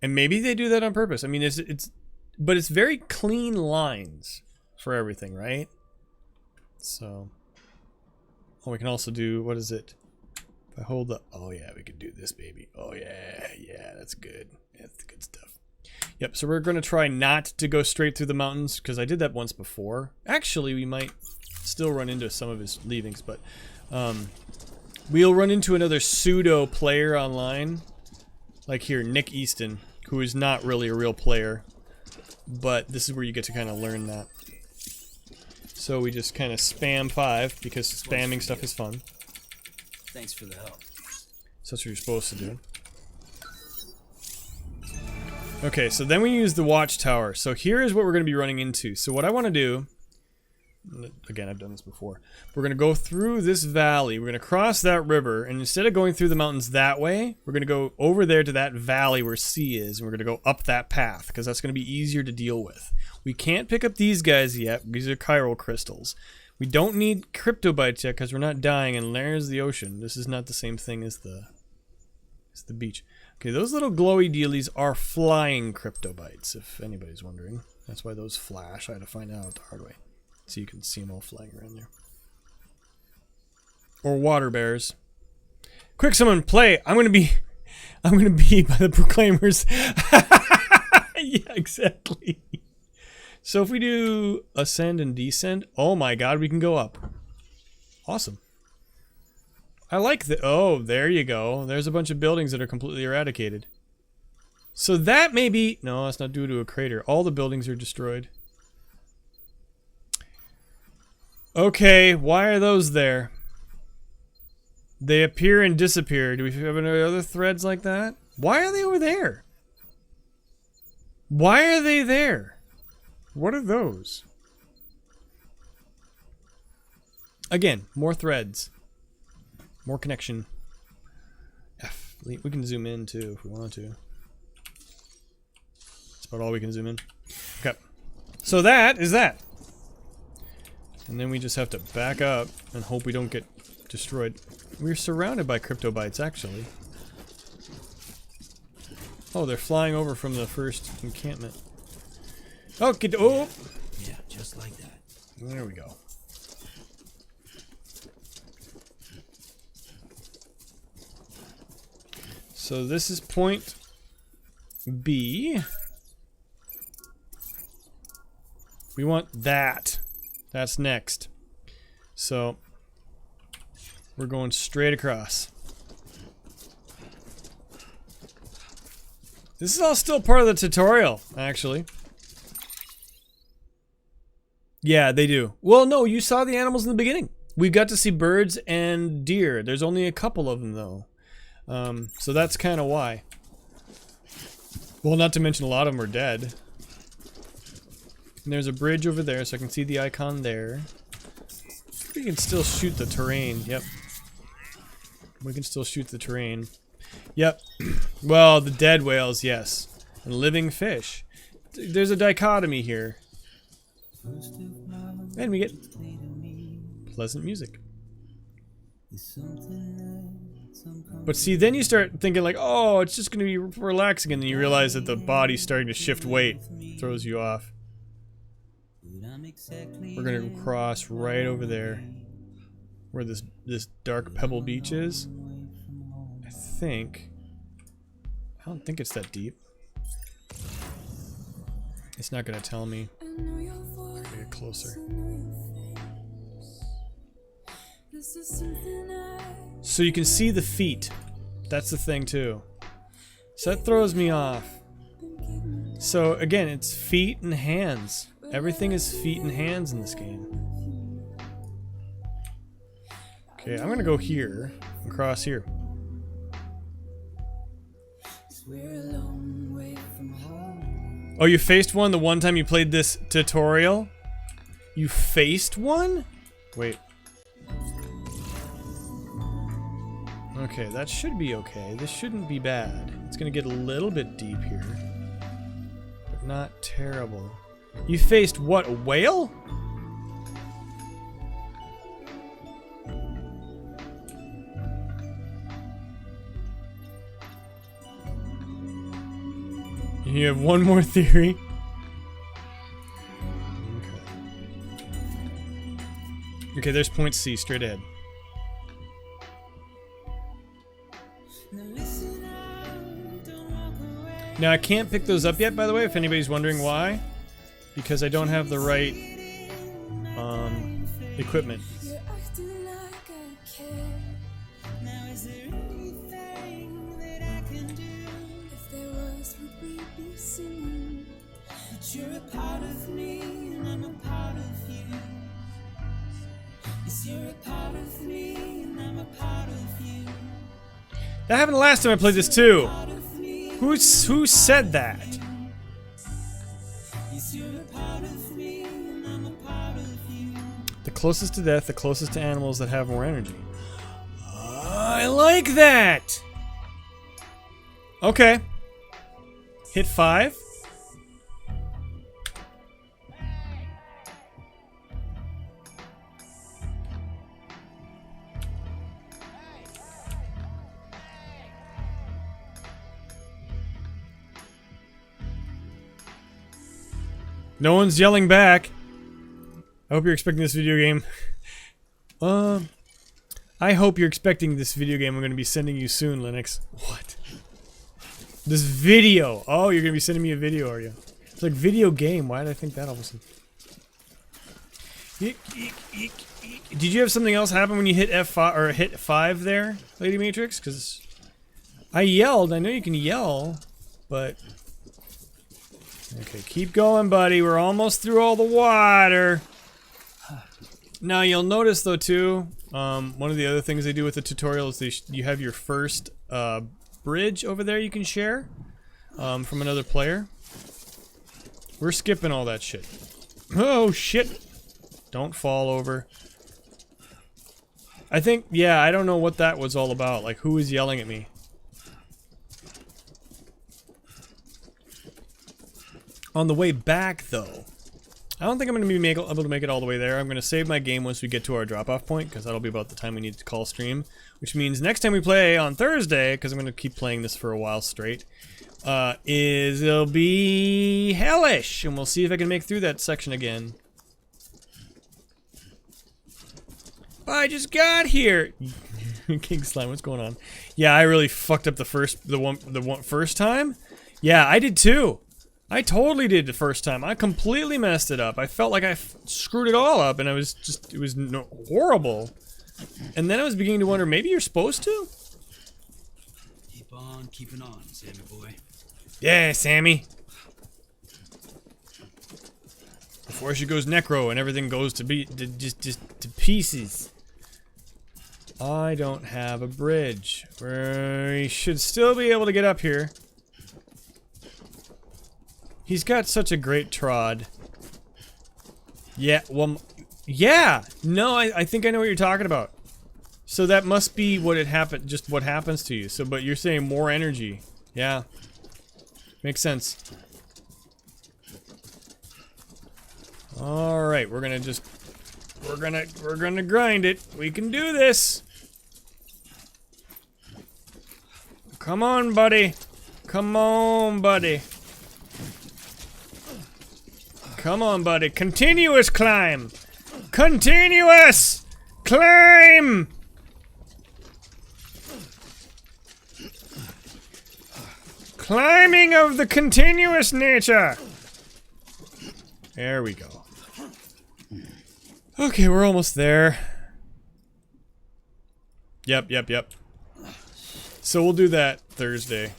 And maybe they do that on purpose. I mean, but it's very clean lines for everything, right? So, oh, we can also do, what is it? If I hold the, oh yeah, we can do this, baby. Oh yeah, that's good. That's the good stuff. Yep, so we're going to try not to go straight through the mountains, because I did that once before. Actually, we might still run into some of his leavings, but we'll run into another pseudo player online. Like here, Nick Easton, who is not really a real player, but this is where you get to kind of learn that. So we just kind of spam 5, because spamming stuff is fun. Thanks for the help. So that's what you're supposed to do. Okay, so then we use the watchtower. So here is what we're going to be running into. So what I want to do, again, I've done this before. We're going to go through this valley. We're going to cross that river, and instead of going through the mountains that way, we're going to go over there to that valley where C is, and we're going to go up that path, because that's going to be easier to deal with. We can't pick up these guys yet. These are chiral crystals. We don't need cryptobytes yet, because we're not dying, and there's the ocean. This is not the same thing as the beach. Okay, those little glowy dealies are flying cryptobytes, if anybody's wondering. That's why those flash. I had to find out the hard way. So you can see them all flying around there. Or water bears. Quick, someone play! I'm gonna be by the Proclaimers. Yeah, exactly. So if we do ascend and descend, oh my god, we can go up. Awesome. I like the, oh, there you go. There's a bunch of buildings that are completely eradicated. So that may be, no, that's not due to a crater. All the buildings are destroyed. Okay, why are those there? They appear and disappear. Do we have any other threads like that? Why are they over there? Why are they there? What are those? Again, more threads. More connection. F. We can zoom in too if we want to. That's about all we can zoom in. Okay. So that is that. And then we just have to back up and hope we don't get destroyed. We're surrounded by cryptobytes, actually. Oh, they're flying over from the first encampment. Okay, oh! Yeah, just like that. There we go. So this is point B. We want that. That's next. So we're going straight across. This is all still part of the tutorial, actually. Yeah, they do. Well, no, you saw the animals in the beginning. We got to see birds and deer. There's only a couple of them, though. So that's kind of why. Well, not to mention a lot of them are dead. And there's a bridge over there, so I can see the icon there. We can still shoot the terrain. Yep. We can still shoot the terrain. Yep. Well, the dead whales, yes. And living fish. There's a dichotomy here. And we get pleasant music. But see, then you start thinking like, oh, it's just going to be relaxing, and then you realize that the body's starting to shift weight. Throws you off. We're going to go cross right over there. Where this dark pebble beach is. I don't think it's that deep. It's not going to tell me. Get closer. So you can see the feet. That's the thing too. So that throws me off. So again, it's feet and hands. Everything is feet and hands in this game. Okay, I'm gonna go here and cross here. Oh, you faced one the one time you played this tutorial? You faced one? Wait. Okay, that should be okay. This shouldn't be bad. It's gonna get a little bit deep here. But not terrible. You faced what, a whale? You have one more theory. Okay, there's point C, straight ahead. Now I can't pick those up yet, by the way, if anybody's wondering why. Because I don't have the right equipment. You're a part of me, and I'm a part of you. Yes, you're a part of me, and I'm a part of you. That happened the last time I played this too. Who said that? Yes, you're a part of me, and I'm a part of you. The closest to death, the closest to animals that have more energy. I like that! Okay. Hit 5. No one's yelling back. I hope you're expecting this video game. I hope you're expecting this video game I'm going to be sending you soon, Linux. What? This video. Oh, you're going to be sending me a video, are you? It's like video game. Why did I think that all of a sudden? Did you have something else happen when you hit F5 or hit 5 there, Lady Matrix? Because I yelled. I know you can yell, but... Okay, keep going, buddy. We're almost through all the water. Now, you'll notice, though, too, one of the other things they do with the tutorial is you have your first bridge over there you can share from another player. We're skipping all that shit. Oh, shit. Don't fall over. I think, yeah, I don't know what that was all about. Like, who was yelling at me? On the way back, though, I don't think I'm going to be able to make it all the way there. I'm going to save my game once we get to our drop-off point, because that'll be about the time we need to call stream. Which means next time we play on Thursday, because I'm going to keep playing this for a while straight, it'll be hellish, and we'll see if I can make through that section again. I just got here. King Slime, what's going on? Yeah, I really fucked up the first time. Yeah, I did too. I totally did the first time. I completely messed it up. I felt like I screwed it all up, and it was horrible. And then I was beginning to wonder, maybe you're supposed to? Keep on keeping on, Sammy boy. Yeah, Sammy. Before she goes necro and everything goes to just to pieces. I don't have a bridge. We should still be able to get up here. He's got such a great trod. Yeah, well, yeah! No, I think I know what you're talking about. So that must be what just what happens to you. So, but you're saying more energy. Yeah. Makes sense. Alright, we're gonna grind it. We can do this! Come on, buddy. Come on, buddy. Come on, buddy. Continuous climb! Continuous climb! Climbing of the continuous nature! There we go. Okay, we're almost there. Yep. So we'll do that Thursday.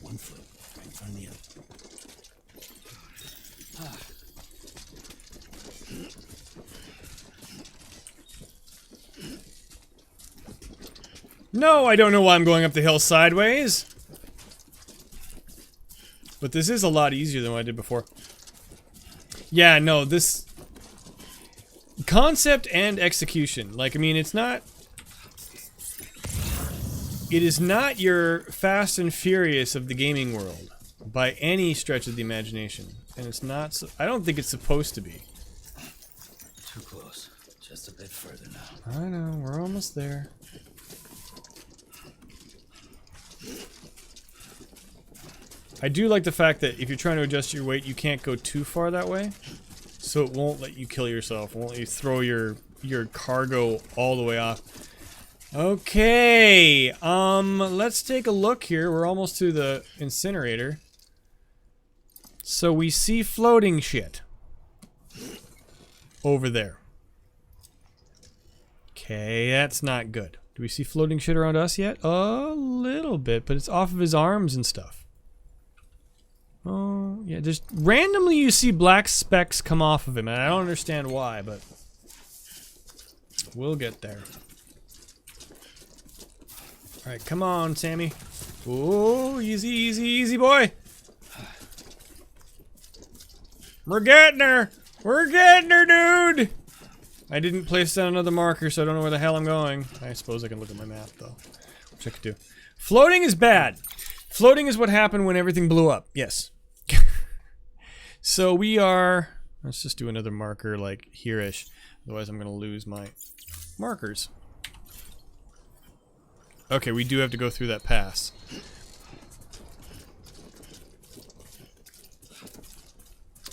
One foot right in front of the other. No, I don't know why I'm going up the hill sideways. But this is a lot easier than what I did before. Yeah, no, this... concept and execution. Like, I mean, it's not... it is not your Fast and Furious of the gaming world. By any stretch of the imagination. And it's not... I don't think it's supposed to be. Too close. Just a bit further now. I know, we're almost there. I do like the fact that if you're trying to adjust your weight, you can't go too far that way. So it won't let you kill yourself. It won't let you throw your cargo all the way off. Okay, let's take a look here. We're almost to the incinerator. So we see floating shit. Over there. Okay, that's not good. Do we see floating shit around us yet? A little bit, but it's off of his arms and stuff. Oh, yeah, just randomly you see black specks come off of him, and I don't understand why, but we'll get there. Alright, come on, Sammy. Oh, easy, boy. We're getting her! We're getting her, dude! I didn't place down another marker, so I don't know where the hell I'm going. I suppose I can look at my map, though. Which I could do. Floating is bad. Floating is what happened when everything blew up. Yes. So we are... let's just do another marker, like, here-ish. Otherwise I'm gonna lose my markers. Okay, we do have to go through that pass.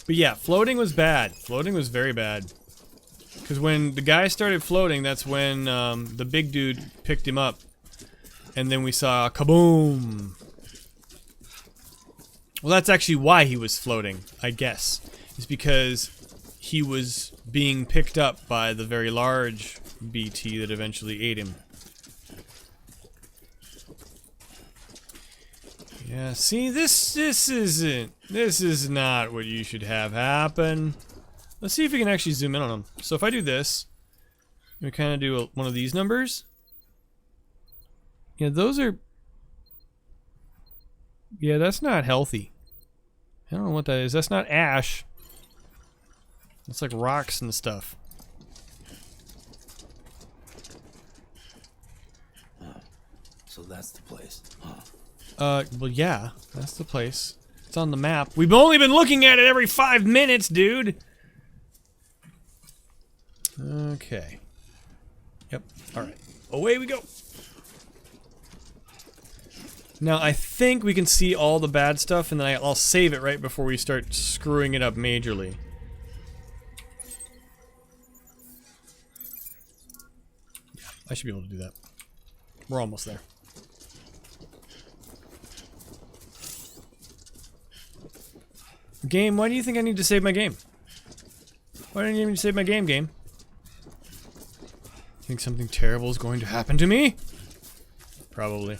But yeah, floating was bad. Floating was very bad. Because when the guy started floating, that's when the big dude picked him up. And then we saw kaboom! Well, that's actually why he was floating, I guess. It's because he was being picked up by the very large BT that eventually ate him. Yeah, see, this is not what you should have happen. Let's see if we can actually zoom in on him. So if I do this, we kind of do one of these numbers. Yeah, those are... yeah, that's not healthy. I don't know what that is. That's not ash. It's like rocks and stuff. So that's the place, huh? Well, yeah, that's the place. It's on the map. We've only been looking at it every 5 minutes, dude! Okay. Yep, alright. Away we go! Now, I think we can see all the bad stuff, and then I'll save it right before we start screwing it up majorly. I should be able to do that. We're almost there. Game, why do you think I need to save my game? Why don't you need to save my game? Think something terrible is going to happen to me? Probably.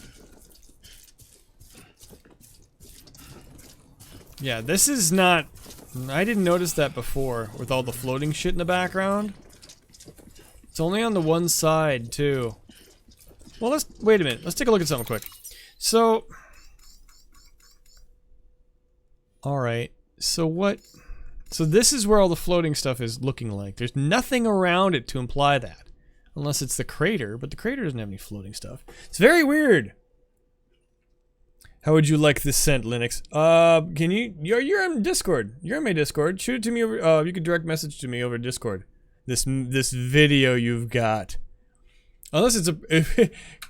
Yeah, this is not... I didn't notice that before, with all the floating shit in the background. It's only on the one side, too. Well, let's... Wait a minute. Let's take a look at something quick. So... Alright. So what... So this is where all the floating stuff is looking like. There's nothing around it to imply that. Unless it's the crater, but the crater doesn't have any floating stuff. It's very weird. How would you like this sent, Linux? Can you... You're on Discord. You're on my Discord. Shoot it to me over... you can direct message to me over Discord. This video you've got. Unless it's a... If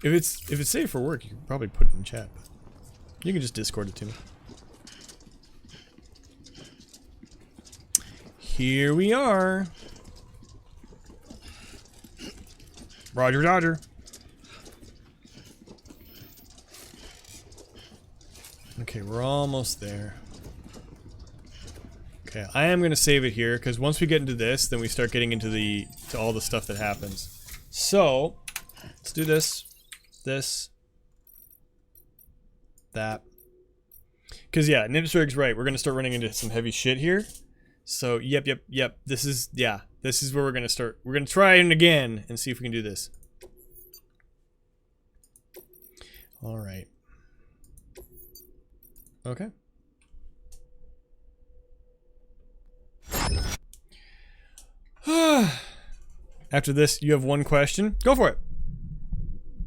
it's safe for work, you can probably put it in chat. But you can just Discord it to me. Here we are. Roger, Dodger. Okay, we're almost there. Okay, I am gonna save it here because once we get into this, then we start getting into to all the stuff that happens. So let's do this, that. Because yeah, Nimsrig's right. We're gonna start running into some heavy shit here. So yep. This is where we're gonna start. We're gonna try it again and see if we can do this. All right. Okay. After this, you have one question. Go for it.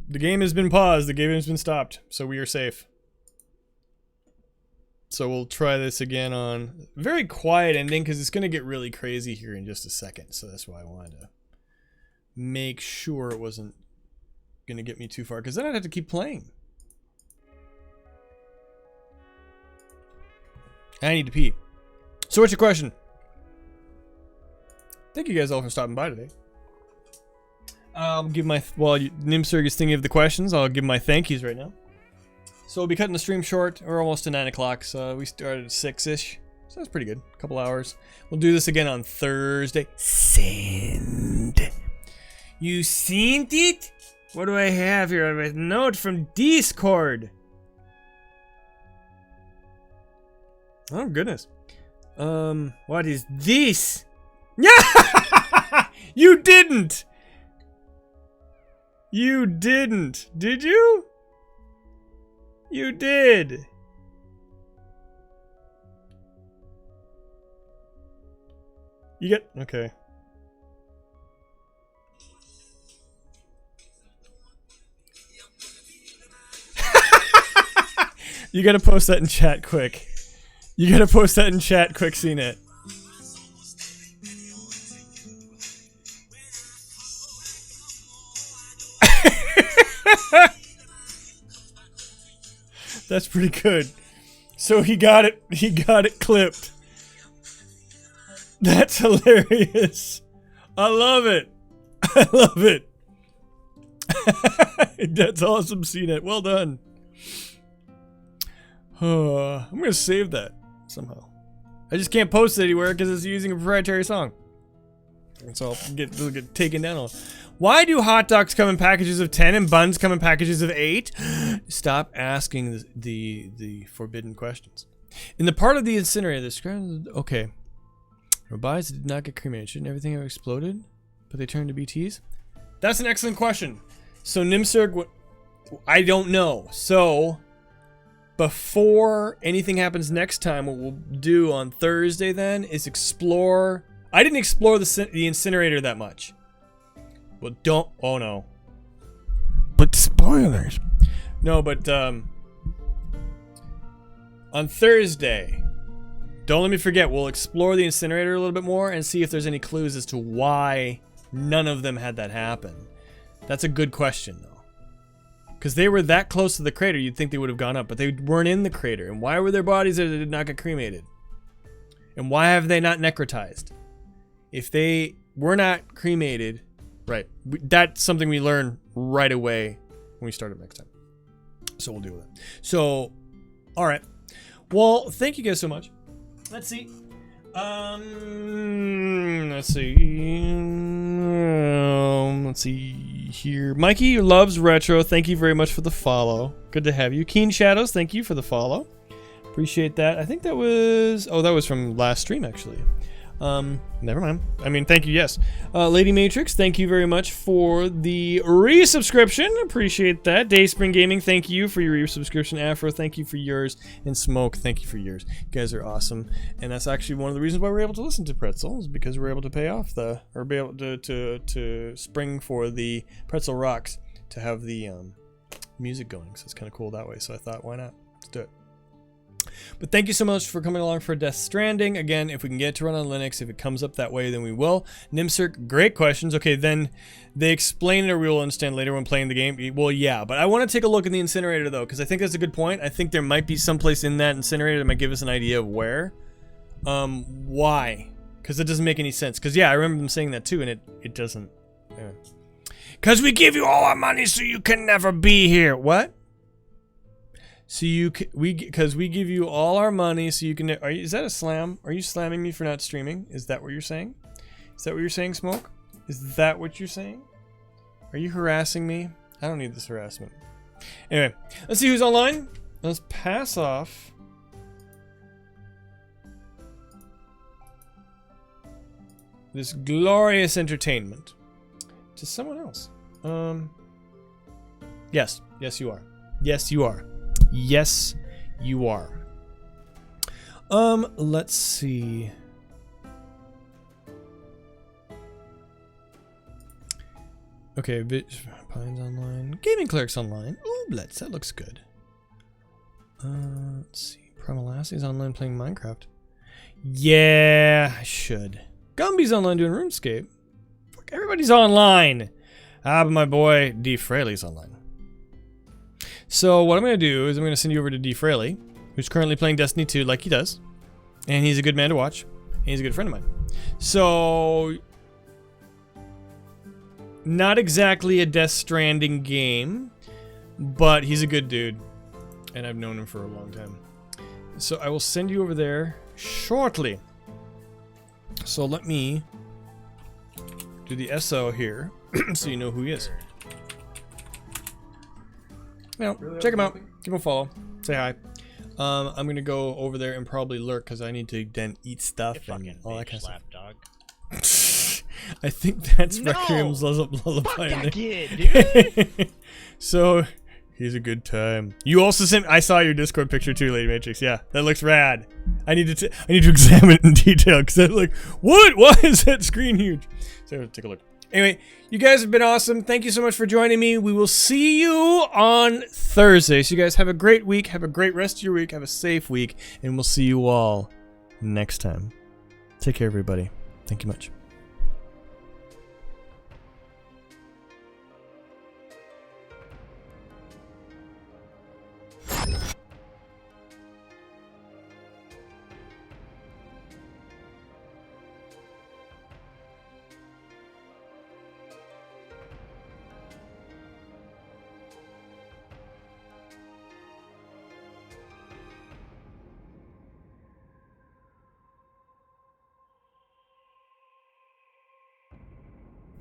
The game has been paused. The game has been stopped. So we are safe. So we'll try this again on very quiet ending because it's going to get really crazy here in just a second. So that's why I wanted to make sure it wasn't going to get me too far because then I'd have to keep playing. I need to pee. So what's your question? Thank you guys all for stopping by today. I'll give my... While Nimsurg is thinking of the questions, I'll give my thank yous right now. So we'll be cutting the stream short. We're almost to 9 o'clock, so we started at 6-ish. So that's pretty good. A couple hours. We'll do this again on Thursday. Send. You seen it? What do I have here? I have a note from Discord. Oh, goodness. What is this? Yeah! You didn't! You didn't. Did you? You did. You get... Okay. You gotta post that in chat quick. You gotta post that in chat quick, CNET. That's pretty good. So he got it clipped. That's hilarious. I love it. I love it. That's awesome, CNET. Well done. I'm gonna save that somehow. I just can't post it anywhere because it's using a proprietary song. So it'll get taken down. Why do hot dogs come in packages of 10 and buns come in packages of 8? Stop asking the forbidden questions. In the part of the incinerator, okay. Robots did not get cremated. Shouldn't everything have exploded? But they turned to BTs? That's an excellent question. So Nimsurg, I don't know. So before anything happens next time, what we'll do on Thursday then is explore. I didn't explore the incinerator that much. Well, don't. Oh no. But spoilers. No, but on Thursday, don't let me forget. We'll explore the incinerator a little bit more and see if there's any clues as to why none of them had that happen. That's a good question, though. Because they were that close to the crater, you'd think they would have gone up, but they weren't in the crater. And why were their bodies there that did not get cremated? And why have they not necrotized? If they were not cremated, Right. That's something we learn right away when we start it next time. So we'll deal with it. So, all right. Well, thank you guys so much. Let's see. Let's see here. Mikey loves retro. Thank you very much for the follow. Good to have you. Keen Shadows, thank you for the follow. Appreciate that. I think that was... Oh, that was from last stream, actually. Never mind. I mean, thank you, yes. Lady Matrix, thank you very much for the resubscription. Appreciate that. Dayspring Gaming, thank you for your resubscription. Afro, thank you for yours. And Smoke, thank you for yours. You guys are awesome. And that's actually one of the reasons why we're able to listen to Pretzel, is because we're able to pay off the... Or be able to spring for the Pretzel Rocks to have the music going. So it's kind of cool that way. So I thought, why not? Let's do it. But thank you so much for coming along for Death Stranding. Again, if we can get it to run on Linux, if it comes up that way, then we will. Nimsirk, great questions. Okay, then they explain it or we will understand later when playing the game. Well, yeah, but I want to take a look at the incinerator, though, because I think that's a good point. I think there might be someplace in that incinerator that might give us an idea of where. Why? Because it doesn't make any sense. Because, yeah, I remember them saying that, too, and it doesn't. Yeah. Because we give you all our money so you can never be here. What? So because we give you all our money, so you can. Is that a slam? Are you slamming me for not streaming? Is that what you're saying? Is that what you're saying, Smoke? Is that what you're saying? Are you harassing me? I don't need this harassment. Anyway, let's see who's online. Let's pass off. This glorious entertainment to someone else. Yes, you are. Yes, you are. Yes, you are. Let's see. Okay, Pines online. Gaming Cleric's online. Ooh, Blitz, that looks good. Let's see. Primalassi's online playing Minecraft. Yeah, I should. Gumby's online doing RuneScape. Fuck, everybody's online. Ah, but my boy D. Fraley's online. So what I'm going to do is I'm going to send you over to D. Fraley, who's currently playing Destiny 2 like he does. And he's a good man to watch. And he's a good friend of mine. So, not exactly a Death Stranding game, but he's a good dude. And I've known him for a long time. So I will send you over there shortly. So let me do the SO here so you know who he is. Yeah, check him out. Give him a follow. Say hi. I'm gonna go over there and probably lurk because I need to then eat stuff and all that kind of stuff. Dog. I think that's Requiem's lullaby. Fuck that kid, dude. So he's a good time. You also sent. I saw your Discord picture too, Lady Matrix. Yeah, that looks rad. I need to examine it in detail because I'm like, what? Why is that screen huge? So take a look. Anyway, you guys have been awesome. Thank you so much for joining me. We will see you on Thursday. So you guys have a great week. Have a great rest of your week. Have a safe week. And we'll see you all next time. Take care, everybody. Thank you much.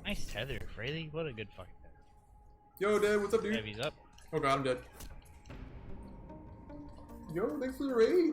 Nice tether, Fraley. What a good fucking tether. Yo, Dad, what's up, dude? Heavy's up. Oh god, I'm dead. Yo, thanks for the raid.